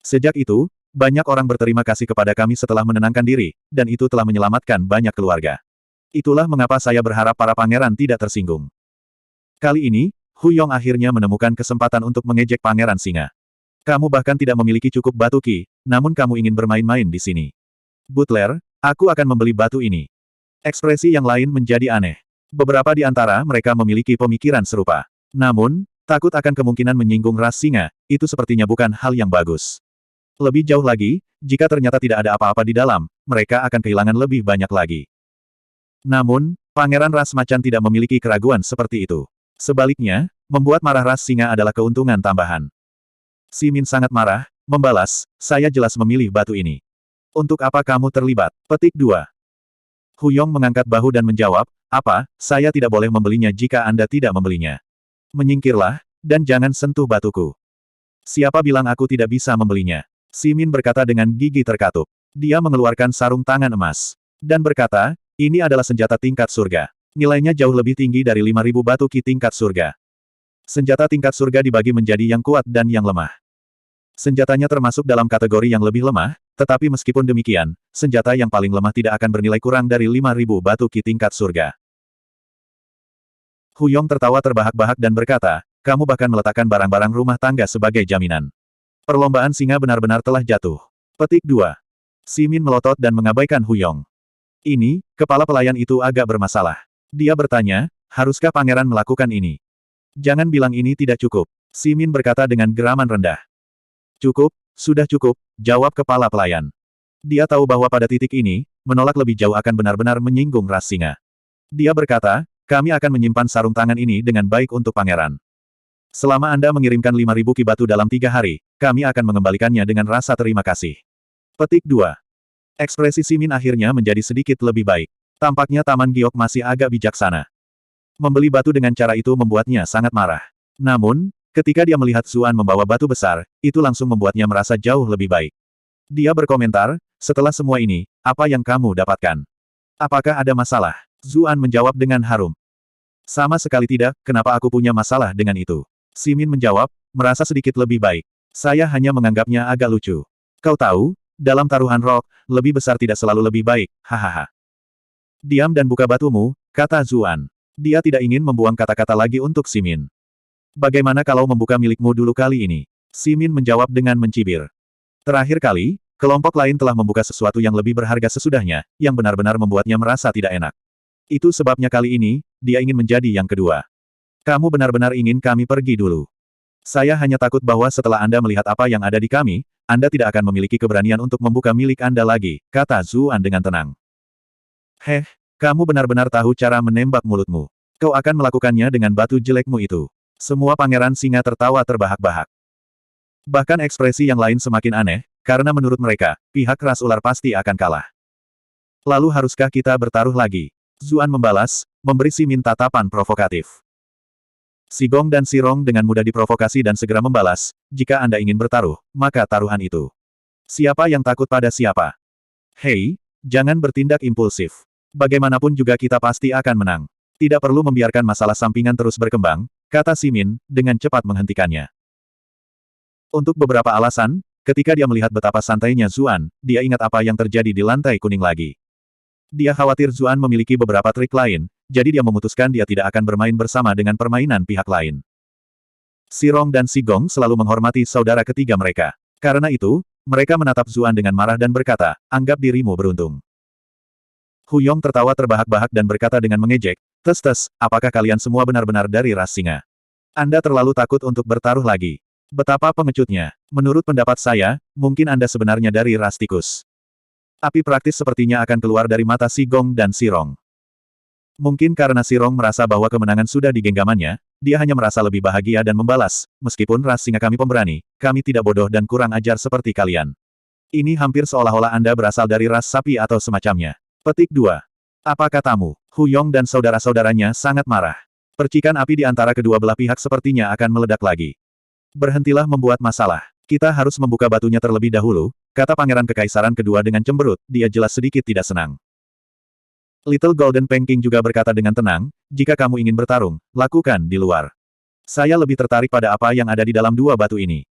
Sejak itu, banyak orang berterima kasih kepada kami setelah menenangkan diri, dan itu telah menyelamatkan banyak keluarga. Itulah mengapa saya berharap para pangeran tidak tersinggung. Kali ini, Hu Yong akhirnya menemukan kesempatan untuk mengejek Pangeran Singa. Kamu bahkan tidak memiliki cukup batu ki, namun kamu ingin bermain-main di sini. Butler, aku akan membeli batu ini. Ekspresi yang lain menjadi aneh. Beberapa di antara mereka memiliki pemikiran serupa. Namun, takut akan kemungkinan menyinggung ras singa, itu sepertinya bukan hal yang bagus. Lebih jauh lagi, jika ternyata tidak ada apa-apa di dalam, mereka akan kehilangan lebih banyak lagi. Namun, Pangeran Ras Macan tidak memiliki keraguan seperti itu. Sebaliknya, membuat marah ras singa adalah keuntungan tambahan. Simin sangat marah, membalas, saya jelas memilih batu ini. Untuk apa kamu terlibat? Petik 2. Hu Yong mengangkat bahu dan menjawab, apa, saya tidak boleh membelinya jika Anda tidak membelinya. Menyingkirlah, dan jangan sentuh batuku. Siapa bilang aku tidak bisa membelinya? Simin berkata dengan gigi terkatup. Dia mengeluarkan sarung tangan emas. Dan berkata, ini adalah senjata tingkat surga. Nilainya jauh lebih tinggi dari 5.000 batu ki tingkat surga. Senjata tingkat surga dibagi menjadi yang kuat dan yang lemah. Senjatanya termasuk dalam kategori yang lebih lemah, tetapi meskipun demikian, senjata yang paling lemah tidak akan bernilai kurang dari 5.000 batu ki tingkat surga. Hu Yong tertawa terbahak-bahak dan berkata, kamu bahkan meletakkan barang-barang rumah tangga sebagai jaminan. Perlombaan singa benar-benar telah jatuh. Petik 2. Simin melotot dan mengabaikan Hu Yong. Ini, kepala pelayan itu agak bermasalah. Dia bertanya, haruskah pangeran melakukan ini? Jangan bilang ini tidak cukup. Simin berkata dengan geraman rendah. Cukup, sudah cukup, jawab kepala pelayan. Dia tahu bahwa pada titik ini, menolak lebih jauh akan benar-benar menyinggung ras singa. Dia berkata, kami akan menyimpan sarung tangan ini dengan baik untuk pangeran. Selama Anda mengirimkan 5.000 ki batu dalam 3 hari, kami akan mengembalikannya dengan rasa terima kasih. Petik 2. Ekspresi Simin akhirnya menjadi sedikit lebih baik. Tampaknya Taman Giok masih agak bijaksana. Membeli batu dengan cara itu membuatnya sangat marah. Namun, ketika dia melihat Zuan membawa batu besar, itu langsung membuatnya merasa jauh lebih baik. Dia berkomentar, setelah semua ini, apa yang kamu dapatkan? Apakah ada masalah? Zuan menjawab dengan harum. Sama sekali tidak, kenapa aku punya masalah dengan itu? Simin menjawab, merasa sedikit lebih baik. Saya hanya menganggapnya agak lucu. Kau tahu, dalam taruhan rok, lebih besar tidak selalu lebih baik, hahaha. Diam dan buka batumu, kata Zuan. Dia tidak ingin membuang kata-kata lagi untuk Simin. Bagaimana kalau membuka milikmu dulu kali ini? Simin menjawab dengan mencibir. Terakhir kali, kelompok lain telah membuka sesuatu yang lebih berharga sesudahnya, yang benar-benar membuatnya merasa tidak enak. Itu sebabnya kali ini, dia ingin menjadi yang kedua. Kamu benar-benar ingin kami pergi dulu. Saya hanya takut bahwa setelah Anda melihat apa yang ada di kami, Anda tidak akan memiliki keberanian untuk membuka milik Anda lagi, kata Zuan dengan tenang. Heh, kamu benar-benar tahu cara menembak mulutmu. Kau akan melakukannya dengan batu jelekmu itu. Semua pangeran singa tertawa terbahak-bahak. Bahkan ekspresi yang lain semakin aneh, karena menurut mereka, pihak ras ular pasti akan kalah. Lalu haruskah kita bertaruh lagi? Zuan membalas, memberi Simin tatapan provokatif. Si Gong dan Si Rong dengan mudah diprovokasi dan segera membalas, jika Anda ingin bertaruh, maka taruhan itu. Siapa yang takut pada siapa? Hei, jangan bertindak impulsif. Bagaimanapun juga kita pasti akan menang. Tidak perlu membiarkan masalah sampingan terus berkembang, kata Simin, dengan cepat menghentikannya. Untuk beberapa alasan, ketika dia melihat betapa santainya Zuan, dia ingat apa yang terjadi di lantai kuning lagi. Dia khawatir Zuan memiliki beberapa trik lain, jadi dia memutuskan dia tidak akan bermain bersama dengan permainan pihak lain. Si Rong dan Si Gong selalu menghormati saudara ketiga mereka. Karena itu, mereka menatap Zuan dengan marah dan berkata, anggap dirimu beruntung. Hu Yong tertawa terbahak-bahak dan berkata dengan mengejek, "Tes, apakah kalian semua benar-benar dari ras singa? Anda terlalu takut untuk bertaruh lagi. Betapa pengecutnya. Menurut pendapat saya, mungkin Anda sebenarnya dari ras tikus." Api praktis sepertinya akan keluar dari mata Si Gong dan Si Rong. Mungkin karena Si Rong merasa bahwa kemenangan sudah di genggamannya, dia hanya merasa lebih bahagia dan membalas, "Meskipun ras singa kami pemberani, kami tidak bodoh dan kurang ajar seperti kalian. Ini hampir seolah-olah Anda berasal dari ras sapi atau semacamnya." Petik 2. Apa katamu? Hu Yong dan saudara-saudaranya sangat marah. Percikan api di antara kedua belah pihak sepertinya akan meledak lagi. "Berhentilah membuat masalah. Kita harus membuka batunya terlebih dahulu," kata Pangeran Kekaisaran kedua dengan cemberut, dia jelas sedikit tidak senang. Little Golden Panking juga berkata dengan tenang, "Jika kamu ingin bertarung, lakukan di luar. Saya lebih tertarik pada apa yang ada di dalam dua batu ini."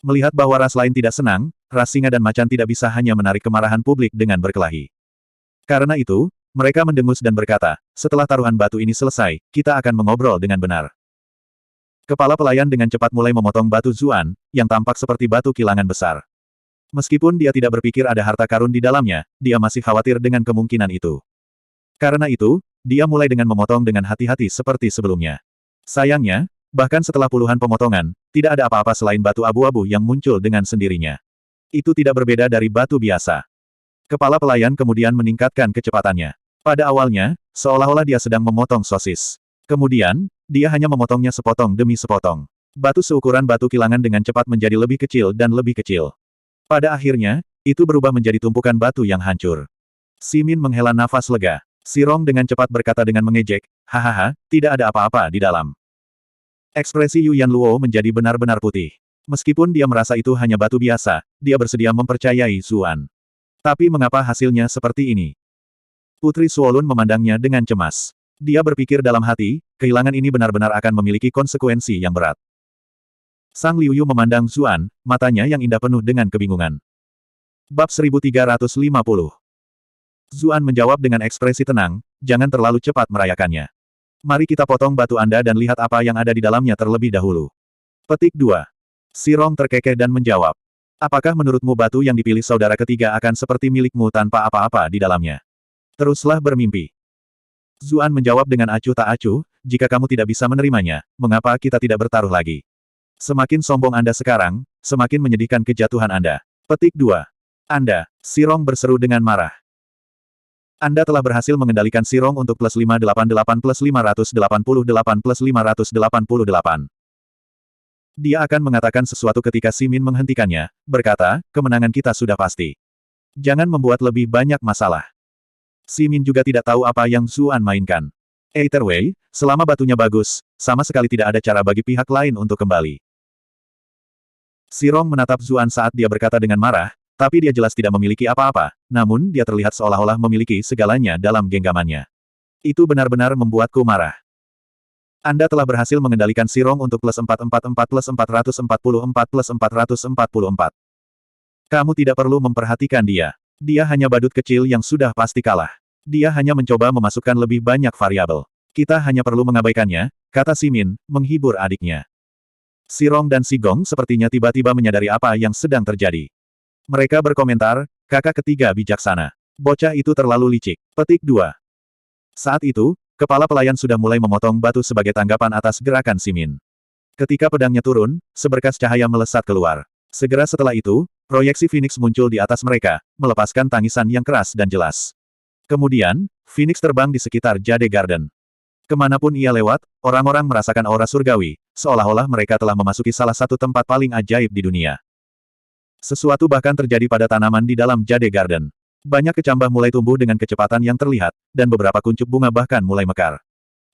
Melihat bahwa ras lain tidak senang, ras singa dan macan tidak bisa hanya menarik kemarahan publik dengan berkelahi. Karena itu, mereka mendengus dan berkata, "Setelah taruhan batu ini selesai, kita akan mengobrol dengan benar." Kepala pelayan dengan cepat mulai memotong batu Zuan, yang tampak seperti batu kilangan besar. Meskipun dia tidak berpikir ada harta karun di dalamnya, dia masih khawatir dengan kemungkinan itu. Karena itu, dia mulai dengan memotong dengan hati-hati seperti sebelumnya. Sayangnya, bahkan setelah puluhan pemotongan, tidak ada apa-apa selain batu abu-abu yang muncul dengan sendirinya. Itu tidak berbeda dari batu biasa. Kepala pelayan kemudian meningkatkan kecepatannya. Pada awalnya, seolah-olah dia sedang memotong sosis. Kemudian, dia hanya memotongnya sepotong demi sepotong. Batu seukuran batu kilangan dengan cepat menjadi lebih kecil dan lebih kecil. Pada akhirnya, itu berubah menjadi tumpukan batu yang hancur. Si Min menghela nafas lega. Si Rong dengan cepat berkata dengan mengejek, "Hahaha, tidak ada apa-apa di dalam." Ekspresi Yu Yanluo menjadi benar-benar putih. Meskipun dia merasa itu hanya batu biasa, dia bersedia mempercayai Zuan. Tapi mengapa hasilnya seperti ini? Putri Suolun memandangnya dengan cemas. Dia berpikir dalam hati, kehilangan ini benar-benar akan memiliki konsekuensi yang berat. Sang Liu Yu memandang Zuan, matanya yang indah penuh dengan kebingungan. Bab 1350. Zuan menjawab dengan ekspresi tenang, "Jangan terlalu cepat merayakannya. Mari kita potong batu Anda dan lihat apa yang ada di dalamnya terlebih dahulu." Petik 2. Si Rong terkekeh dan menjawab, "Apakah menurutmu batu yang dipilih saudara ketiga akan seperti milikmu tanpa apa-apa di dalamnya? Teruslah bermimpi." Zuan menjawab dengan acuh tak acuh, "Jika kamu tidak bisa menerimanya, mengapa kita tidak bertaruh lagi? Semakin sombong Anda sekarang, semakin menyedihkan kejatuhan Anda." Petik 2. "Anda," Si Rong berseru dengan marah. "Anda telah berhasil mengendalikan Si Rong untuk plus 588 plus 588 plus 588. Dia akan mengatakan sesuatu ketika Si Min menghentikannya, berkata, kemenangan kita sudah pasti. Jangan membuat lebih banyak masalah." Si Min juga tidak tahu apa yang Zuan mainkan. Either way, selama batunya bagus, sama sekali tidak ada cara bagi pihak lain untuk kembali. Si Rong menatap Zuan saat dia berkata dengan marah, tapi dia jelas tidak memiliki apa-apa, namun dia terlihat seolah-olah memiliki segalanya dalam genggamannya. Itu benar-benar membuatku marah. Anda telah berhasil mengendalikan Si Rong untuk plus 444 plus 444 plus 444. Kamu tidak perlu memperhatikan dia. Dia hanya badut kecil yang sudah pasti kalah. Dia hanya mencoba memasukkan lebih banyak variabel. Kita hanya perlu mengabaikannya, kata Si Min, menghibur adiknya. Si Rong dan Si Gong sepertinya tiba-tiba menyadari apa yang sedang terjadi. Mereka berkomentar, "Kakak ketiga bijaksana. Bocah itu terlalu licik." Petik 2. Saat itu, kepala pelayan sudah mulai memotong batu sebagai tanggapan atas gerakan Si Min. Ketika pedangnya turun, seberkas cahaya melesat keluar. Segera setelah itu, proyeksi Phoenix muncul di atas mereka, melepaskan tangisan yang keras dan jelas. Kemudian, Phoenix terbang di sekitar Jade Garden. Kemanapun ia lewat, orang-orang merasakan aura surgawi, seolah-olah mereka telah memasuki salah satu tempat paling ajaib di dunia. Sesuatu bahkan terjadi pada tanaman di dalam Jade Garden. Banyak kecambah mulai tumbuh dengan kecepatan yang terlihat, dan beberapa kuncup bunga bahkan mulai mekar.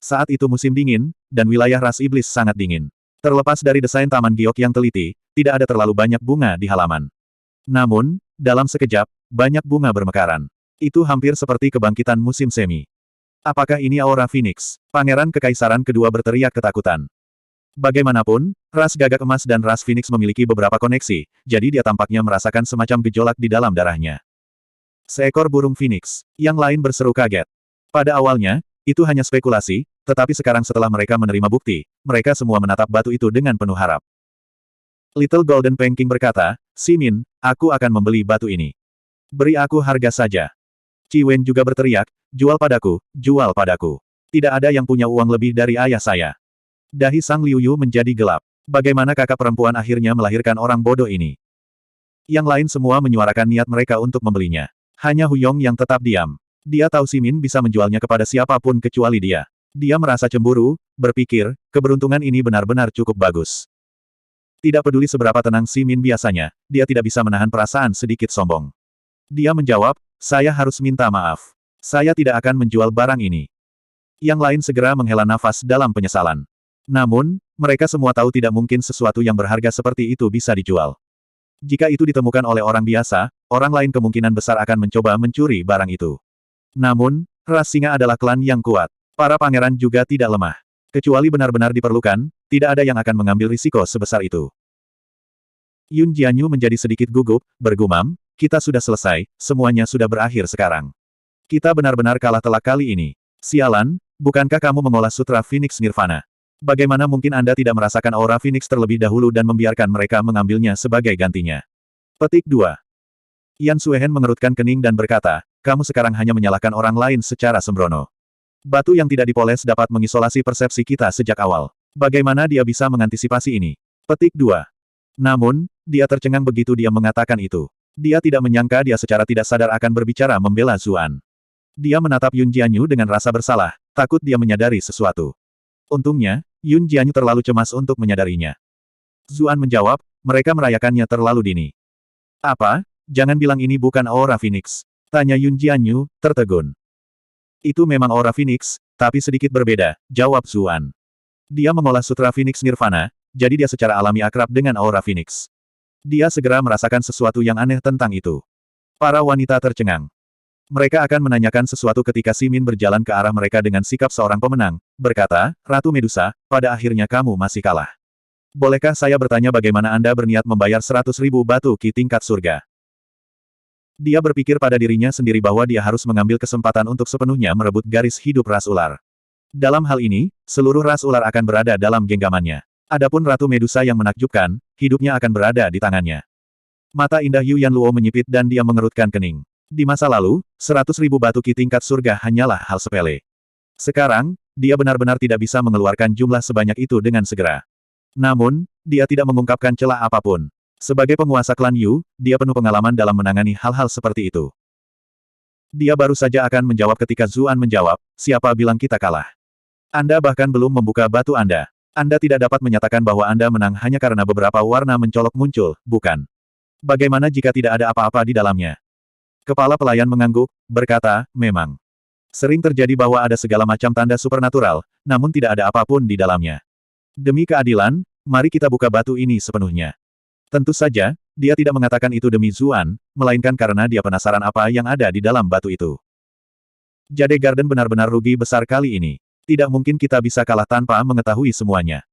Saat itu musim dingin, dan wilayah ras iblis sangat dingin. Terlepas dari desain taman giok yang teliti, tidak ada terlalu banyak bunga di halaman. Namun, dalam sekejap, banyak bunga bermekaran. Itu hampir seperti kebangkitan musim semi. Apakah ini aura Phoenix? Pangeran Kekaisaran kedua berteriak ketakutan. Bagaimanapun, ras gagak emas dan ras Phoenix memiliki beberapa koneksi, jadi dia tampaknya merasakan semacam gejolak di dalam darahnya. Seekor burung Phoenix. Yang lain berseru kaget. Pada awalnya, itu hanya spekulasi, tetapi sekarang setelah mereka menerima bukti, mereka semua menatap batu itu dengan penuh harap. Little Golden Panking berkata, "Si Min, aku akan membeli batu ini. Beri aku harga saja." Qi Wen juga berteriak, jual padaku, jual padaku. Tidak ada yang punya uang lebih dari ayah saya. Dahi Sang Liuyu menjadi gelap. Bagaimana kakak perempuan akhirnya melahirkan orang bodoh ini? Yang lain semua menyuarakan niat mereka untuk membelinya. Hanya Hu Yong yang tetap diam. Dia tahu Simin bisa menjualnya kepada siapapun kecuali dia. Dia merasa cemburu, berpikir, keberuntungan ini benar-benar cukup bagus. Tidak peduli seberapa tenang Simin biasanya, dia tidak bisa menahan perasaan sedikit sombong. Dia menjawab, saya harus minta maaf. Saya tidak akan menjual barang ini. Yang lain segera menghela nafas dalam penyesalan. Namun, mereka semua tahu tidak mungkin sesuatu yang berharga seperti itu bisa dijual. Jika itu ditemukan oleh orang biasa, orang lain kemungkinan besar akan mencoba mencuri barang itu. Namun, ras singa adalah klan yang kuat. Para pangeran juga tidak lemah. Kecuali benar-benar diperlukan, tidak ada yang akan mengambil risiko sebesar itu. Yun Jianyu menjadi sedikit gugup, bergumam, kita sudah selesai, semuanya sudah berakhir sekarang. Kita benar-benar kalah telak kali ini. Sialan, bukankah kamu mengolah sutra Phoenix Nirvana? Bagaimana mungkin Anda tidak merasakan aura Phoenix terlebih dahulu dan membiarkan mereka mengambilnya sebagai gantinya? Petik 2. Yan Suehen mengerutkan kening dan berkata, kamu sekarang hanya menyalahkan orang lain secara sembrono. Batu yang tidak dipoles dapat mengisolasi persepsi kita sejak awal. Bagaimana dia bisa mengantisipasi ini? Petik 2. Namun, dia tercengang begitu dia mengatakan itu. Dia tidak menyangka dia secara tidak sadar akan berbicara membela Zuan. Dia menatap Yun Jianyu dengan rasa bersalah, takut dia menyadari sesuatu. Untungnya, Yun Jianyu terlalu cemas untuk menyadarinya. Zuan menjawab, mereka merayakannya terlalu dini. Apa? Jangan bilang ini bukan aura Phoenix. Tanya Yun Jianyu, tertegun. Itu memang aura Phoenix, tapi sedikit berbeda, jawab Zuan. Dia mengolah sutra Phoenix Nirvana, jadi dia secara alami akrab dengan aura Phoenix. Dia segera merasakan sesuatu yang aneh tentang itu. Para wanita tercengang. Mereka akan menanyakan sesuatu ketika Simin berjalan ke arah mereka dengan sikap seorang pemenang, berkata, Ratu Medusa, pada akhirnya kamu masih kalah. Bolehkah saya bertanya bagaimana Anda berniat membayar 100.000 batu ki tingkat surga? Dia berpikir pada dirinya sendiri bahwa dia harus mengambil kesempatan untuk sepenuhnya merebut garis hidup ras ular. Dalam hal ini, seluruh ras ular akan berada dalam genggamannya. Adapun Ratu Medusa yang menakjubkan, hidupnya akan berada di tangannya. Mata indah Yu Yanluo menyipit dan dia mengerutkan kening. Di masa lalu, 100.000 batu ki tingkat surga hanyalah hal sepele. Sekarang, dia benar-benar tidak bisa mengeluarkan jumlah sebanyak itu dengan segera. Namun, dia tidak mengungkapkan celah apapun. Sebagai penguasa klan Yu, dia penuh pengalaman dalam menangani hal-hal seperti itu. Dia baru saja akan menjawab ketika Zuan menjawab, siapa bilang kita kalah? Anda bahkan belum membuka batu Anda. Anda tidak dapat menyatakan bahwa Anda menang hanya karena beberapa warna mencolok muncul, bukan? Bagaimana jika tidak ada apa-apa di dalamnya? Kepala pelayan mengangguk, berkata, memang. Sering terjadi bahwa ada segala macam tanda supernatural, namun tidak ada apapun di dalamnya. Demi keadilan, mari kita buka batu ini sepenuhnya. Tentu saja, dia tidak mengatakan itu demi Zuan, melainkan karena dia penasaran apa yang ada di dalam batu itu. Jade Garden benar-benar rugi besar kali ini. Tidak mungkin kita bisa kalah tanpa mengetahui semuanya.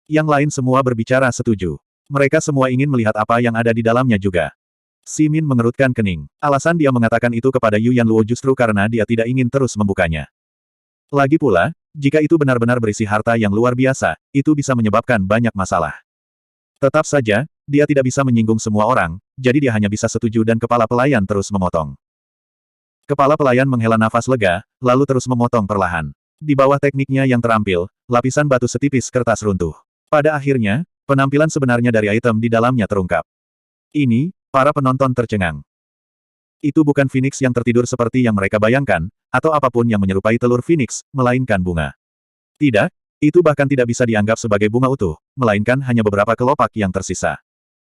Yang lain semua berbicara setuju. Mereka semua ingin melihat apa yang ada di dalamnya juga. Simin mengerutkan kening. Alasan dia mengatakan itu kepada Yu Yanluo justru karena dia tidak ingin terus membukanya. Lagi pula, jika itu benar-benar berisi harta yang luar biasa, itu bisa menyebabkan banyak masalah. Tetap saja, dia tidak bisa menyinggung semua orang, jadi dia hanya bisa setuju dan kepala pelayan terus memotong. Kepala pelayan menghela nafas lega, lalu terus memotong perlahan. Di bawah tekniknya yang terampil, lapisan batu setipis kertas runtuh. Pada akhirnya, penampilan sebenarnya dari item di dalamnya terungkap. Ini, para penonton tercengang. Itu bukan Phoenix yang tertidur seperti yang mereka bayangkan, atau apapun yang menyerupai telur Phoenix, melainkan bunga. Tidak, itu bahkan tidak bisa dianggap sebagai bunga utuh, melainkan hanya beberapa kelopak yang tersisa.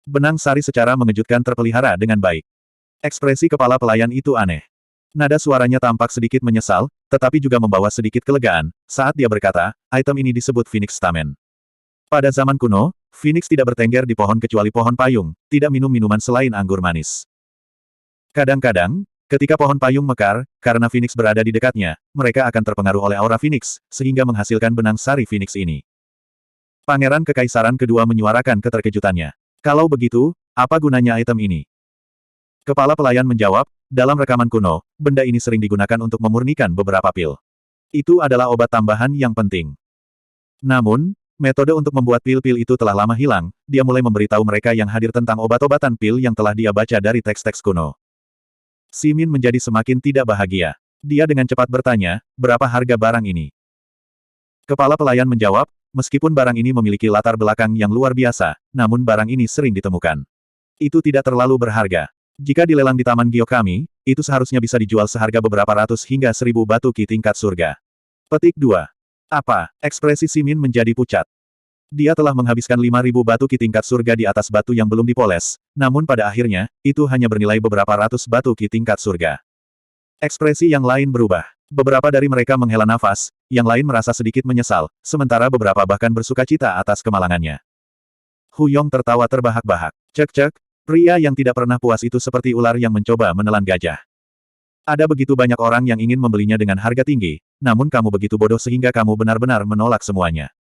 Benang sari secara mengejutkan terpelihara dengan baik. Ekspresi kepala pelayan itu aneh. Nada suaranya tampak sedikit menyesal, tetapi juga membawa sedikit kelegaan, saat dia berkata, item ini disebut Phoenix Stamen. Pada zaman kuno, Phoenix tidak bertengger di pohon kecuali pohon payung, tidak minum minuman selain anggur manis. Kadang-kadang, ketika pohon payung mekar, karena Phoenix berada di dekatnya, mereka akan terpengaruh oleh aura Phoenix, sehingga menghasilkan benang sari Phoenix ini. Pangeran Kekaisaran kedua menyuarakan keterkejutannya. Kalau begitu, apa gunanya item ini? Kepala pelayan menjawab, dalam rekaman kuno, benda ini sering digunakan untuk memurnikan beberapa pil. Itu adalah obat tambahan yang penting. Namun, metode untuk membuat pil-pil itu telah lama hilang, dia mulai memberitahu mereka yang hadir tentang obat-obatan pil yang telah dia baca dari teks-teks kuno. Simin menjadi semakin tidak bahagia. Dia dengan cepat bertanya, berapa harga barang ini? Kepala pelayan menjawab, meskipun barang ini memiliki latar belakang yang luar biasa, namun barang ini sering ditemukan. Itu tidak terlalu berharga. Jika dilelang di taman giok kami, itu seharusnya bisa dijual seharga beberapa ratus hingga 1000 batu ki tingkat surga. Petik 2. Apa? Ekspresi Simin menjadi pucat. Dia telah menghabiskan 5000 batu ki tingkat surga di atas batu yang belum dipoles, namun pada akhirnya, itu hanya bernilai beberapa ratus batu ki tingkat surga. Ekspresi yang lain berubah. Beberapa dari mereka menghela nafas, yang lain merasa sedikit menyesal, sementara beberapa bahkan bersukacita atas kemalangannya. Hu Yong tertawa terbahak-bahak. Cek-cek, pria yang tidak pernah puas itu seperti ular yang mencoba menelan gajah. Ada begitu banyak orang yang ingin membelinya dengan harga tinggi, namun kamu begitu bodoh sehingga kamu benar-benar menolak semuanya.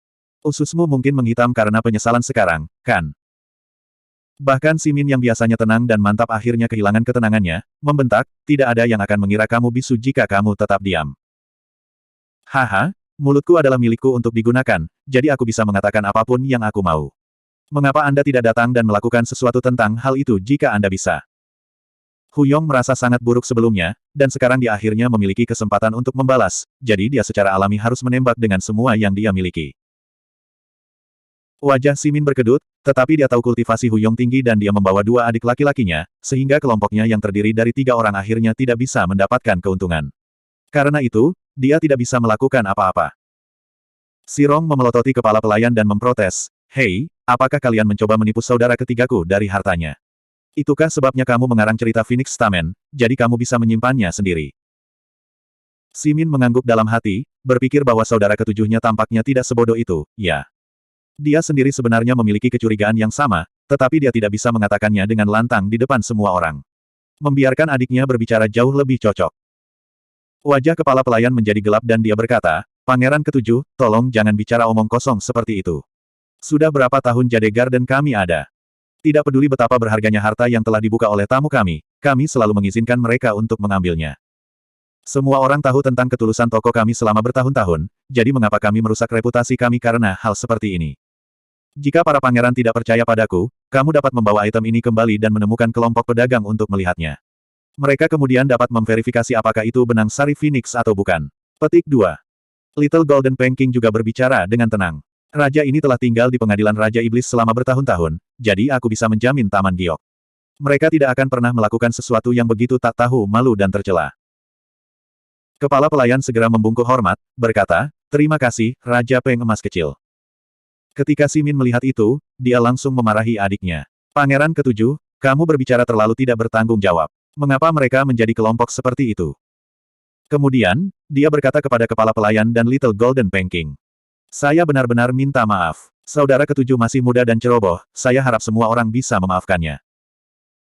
Ususmu mungkin menghitam karena penyesalan sekarang, kan? Bahkan Simin yang biasanya tenang dan mantap akhirnya kehilangan ketenangannya, membentak, tidak ada yang akan mengira kamu bisu jika kamu tetap diam. Haha, mulutku adalah milikku untuk digunakan, jadi aku bisa mengatakan apapun yang aku mau. Mengapa Anda tidak datang dan melakukan sesuatu tentang hal itu jika Anda bisa? Hu Yong merasa sangat buruk sebelumnya, dan sekarang dia akhirnya memiliki kesempatan untuk membalas, jadi dia secara alami harus menembak dengan semua yang dia miliki. Wajah Simin berkedut, tetapi dia tahu kultivasi Hu Yong tinggi dan dia membawa dua adik laki-lakinya, sehingga kelompoknya yang terdiri dari 3 orang akhirnya tidak bisa mendapatkan keuntungan. Karena itu, dia tidak bisa melakukan apa-apa. Sirong memelototi kepala pelayan dan memprotes, "Hei, apakah kalian mencoba menipu saudara ketigaku dari hartanya? Itukah sebabnya kamu mengarang cerita Phoenix Stamen, jadi kamu bisa menyimpannya sendiri?" Simin mengangguk dalam hati, berpikir bahwa saudara ketujuhnya tampaknya tidak sebodoh itu, ya. Dia sendiri sebenarnya memiliki kecurigaan yang sama, tetapi dia tidak bisa mengatakannya dengan lantang di depan semua orang. Membiarkan adiknya berbicara jauh lebih cocok. Wajah kepala pelayan menjadi gelap dan dia berkata, "Pangeran ketujuh, tolong jangan bicara omong kosong seperti itu. Sudah berapa tahun Jade Garden kami ada? Tidak peduli betapa berharganya harta yang telah dibuka oleh tamu kami selalu mengizinkan mereka untuk mengambilnya. Semua orang tahu tentang ketulusan toko kami selama bertahun-tahun, jadi mengapa kami merusak reputasi kami karena hal seperti ini? Jika para pangeran tidak percaya padaku, kamu dapat membawa item ini kembali dan menemukan kelompok pedagang untuk melihatnya. Mereka kemudian dapat memverifikasi apakah itu benang sari Phoenix atau bukan." Petik 2. Little Golden Panking juga berbicara dengan tenang. "Raja ini telah tinggal di pengadilan Raja Iblis selama bertahun-tahun, jadi aku bisa menjamin Taman Giok. Mereka tidak akan pernah melakukan sesuatu yang begitu tak tahu malu dan tercela." Kepala pelayan segera membungkuk hormat, berkata, "Terima kasih, Raja Peng Emas Kecil." Ketika Simin melihat itu, dia langsung memarahi adiknya. "Pangeran ketujuh, kamu berbicara terlalu tidak bertanggung jawab. Mengapa mereka menjadi kelompok seperti itu?" Kemudian, dia berkata kepada kepala pelayan dan Little Golden Panking. "Saya benar-benar minta maaf. Saudara ketujuh masih muda dan ceroboh, saya harap semua orang bisa memaafkannya.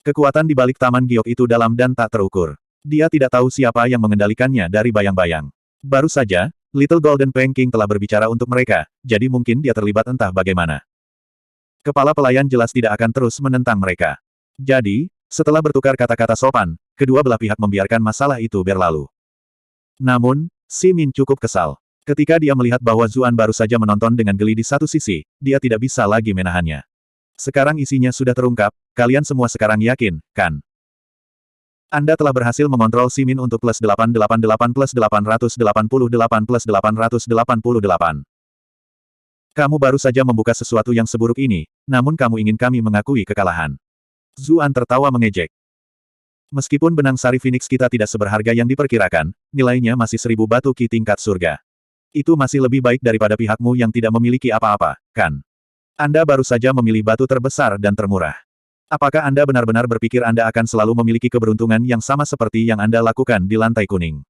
Kekuatan di balik Taman Giok itu dalam dan tak terukur. Dia tidak tahu siapa yang mengendalikannya dari bayang-bayang. Baru saja, Little Golden Panking telah berbicara untuk mereka, jadi mungkin dia terlibat entah bagaimana." Kepala pelayan jelas tidak akan terus menentang mereka. Jadi, setelah bertukar kata-kata sopan, kedua belah pihak membiarkan masalah itu berlalu. Namun, Simin cukup kesal. Ketika dia melihat bahwa Zuan baru saja menonton dengan geli di satu sisi, dia tidak bisa lagi menahannya. Sekarang isinya sudah terungkap, kalian semua sekarang yakin, kan? Anda telah berhasil mengontrol Simin untuk plus 888 plus 888 plus 888. Kamu baru saja membuka sesuatu yang seburuk ini, namun kamu ingin kami mengakui kekalahan. Zuan tertawa mengejek. Meskipun benang sari Phoenix kita tidak seberharga yang diperkirakan, nilainya masih 1000 batu ki tingkat surga. Itu masih lebih baik daripada pihakmu yang tidak memiliki apa-apa, kan? Anda baru saja memilih batu terbesar dan termurah. Apakah Anda benar-benar berpikir Anda akan selalu memiliki keberuntungan yang sama seperti yang Anda lakukan di lantai kuning?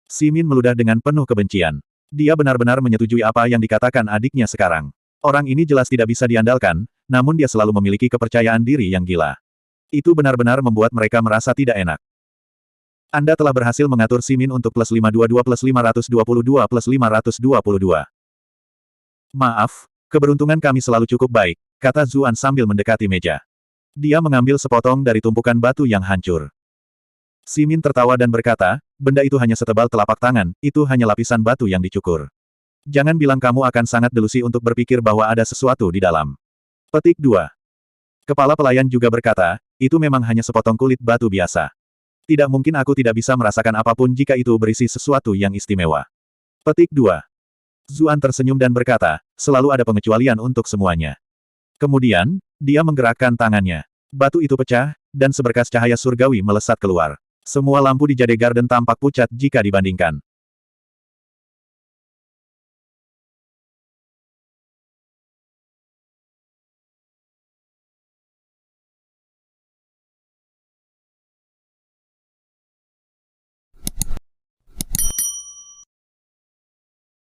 Simin meludah dengan penuh kebencian. Dia benar-benar menyetujui apa yang dikatakan adiknya sekarang. Orang ini jelas tidak bisa diandalkan, namun dia selalu memiliki kepercayaan diri yang gila. Itu benar-benar membuat mereka merasa tidak enak. Anda telah berhasil mengatur Simin untuk plus 522 plus 522 plus 522. "Maaf, keberuntungan kami selalu cukup baik," kata Zuan sambil mendekati meja. Dia mengambil sepotong dari tumpukan batu yang hancur. Simin tertawa dan berkata, "Benda itu hanya setebal telapak tangan, itu hanya lapisan batu yang dicukur. Jangan bilang kamu akan sangat delusi untuk berpikir bahwa ada sesuatu di dalam." Petik 2. Kepala pelayan juga berkata, "Itu memang hanya sepotong kulit batu biasa. Tidak mungkin aku tidak bisa merasakan apapun jika itu berisi sesuatu yang istimewa. Petik 2. Zuan tersenyum dan berkata, selalu ada pengecualian untuk semuanya. Kemudian, dia menggerakkan tangannya. Batu itu pecah, dan seberkas cahaya surgawi melesat keluar. Semua lampu di Jade Garden tampak pucat jika dibandingkan.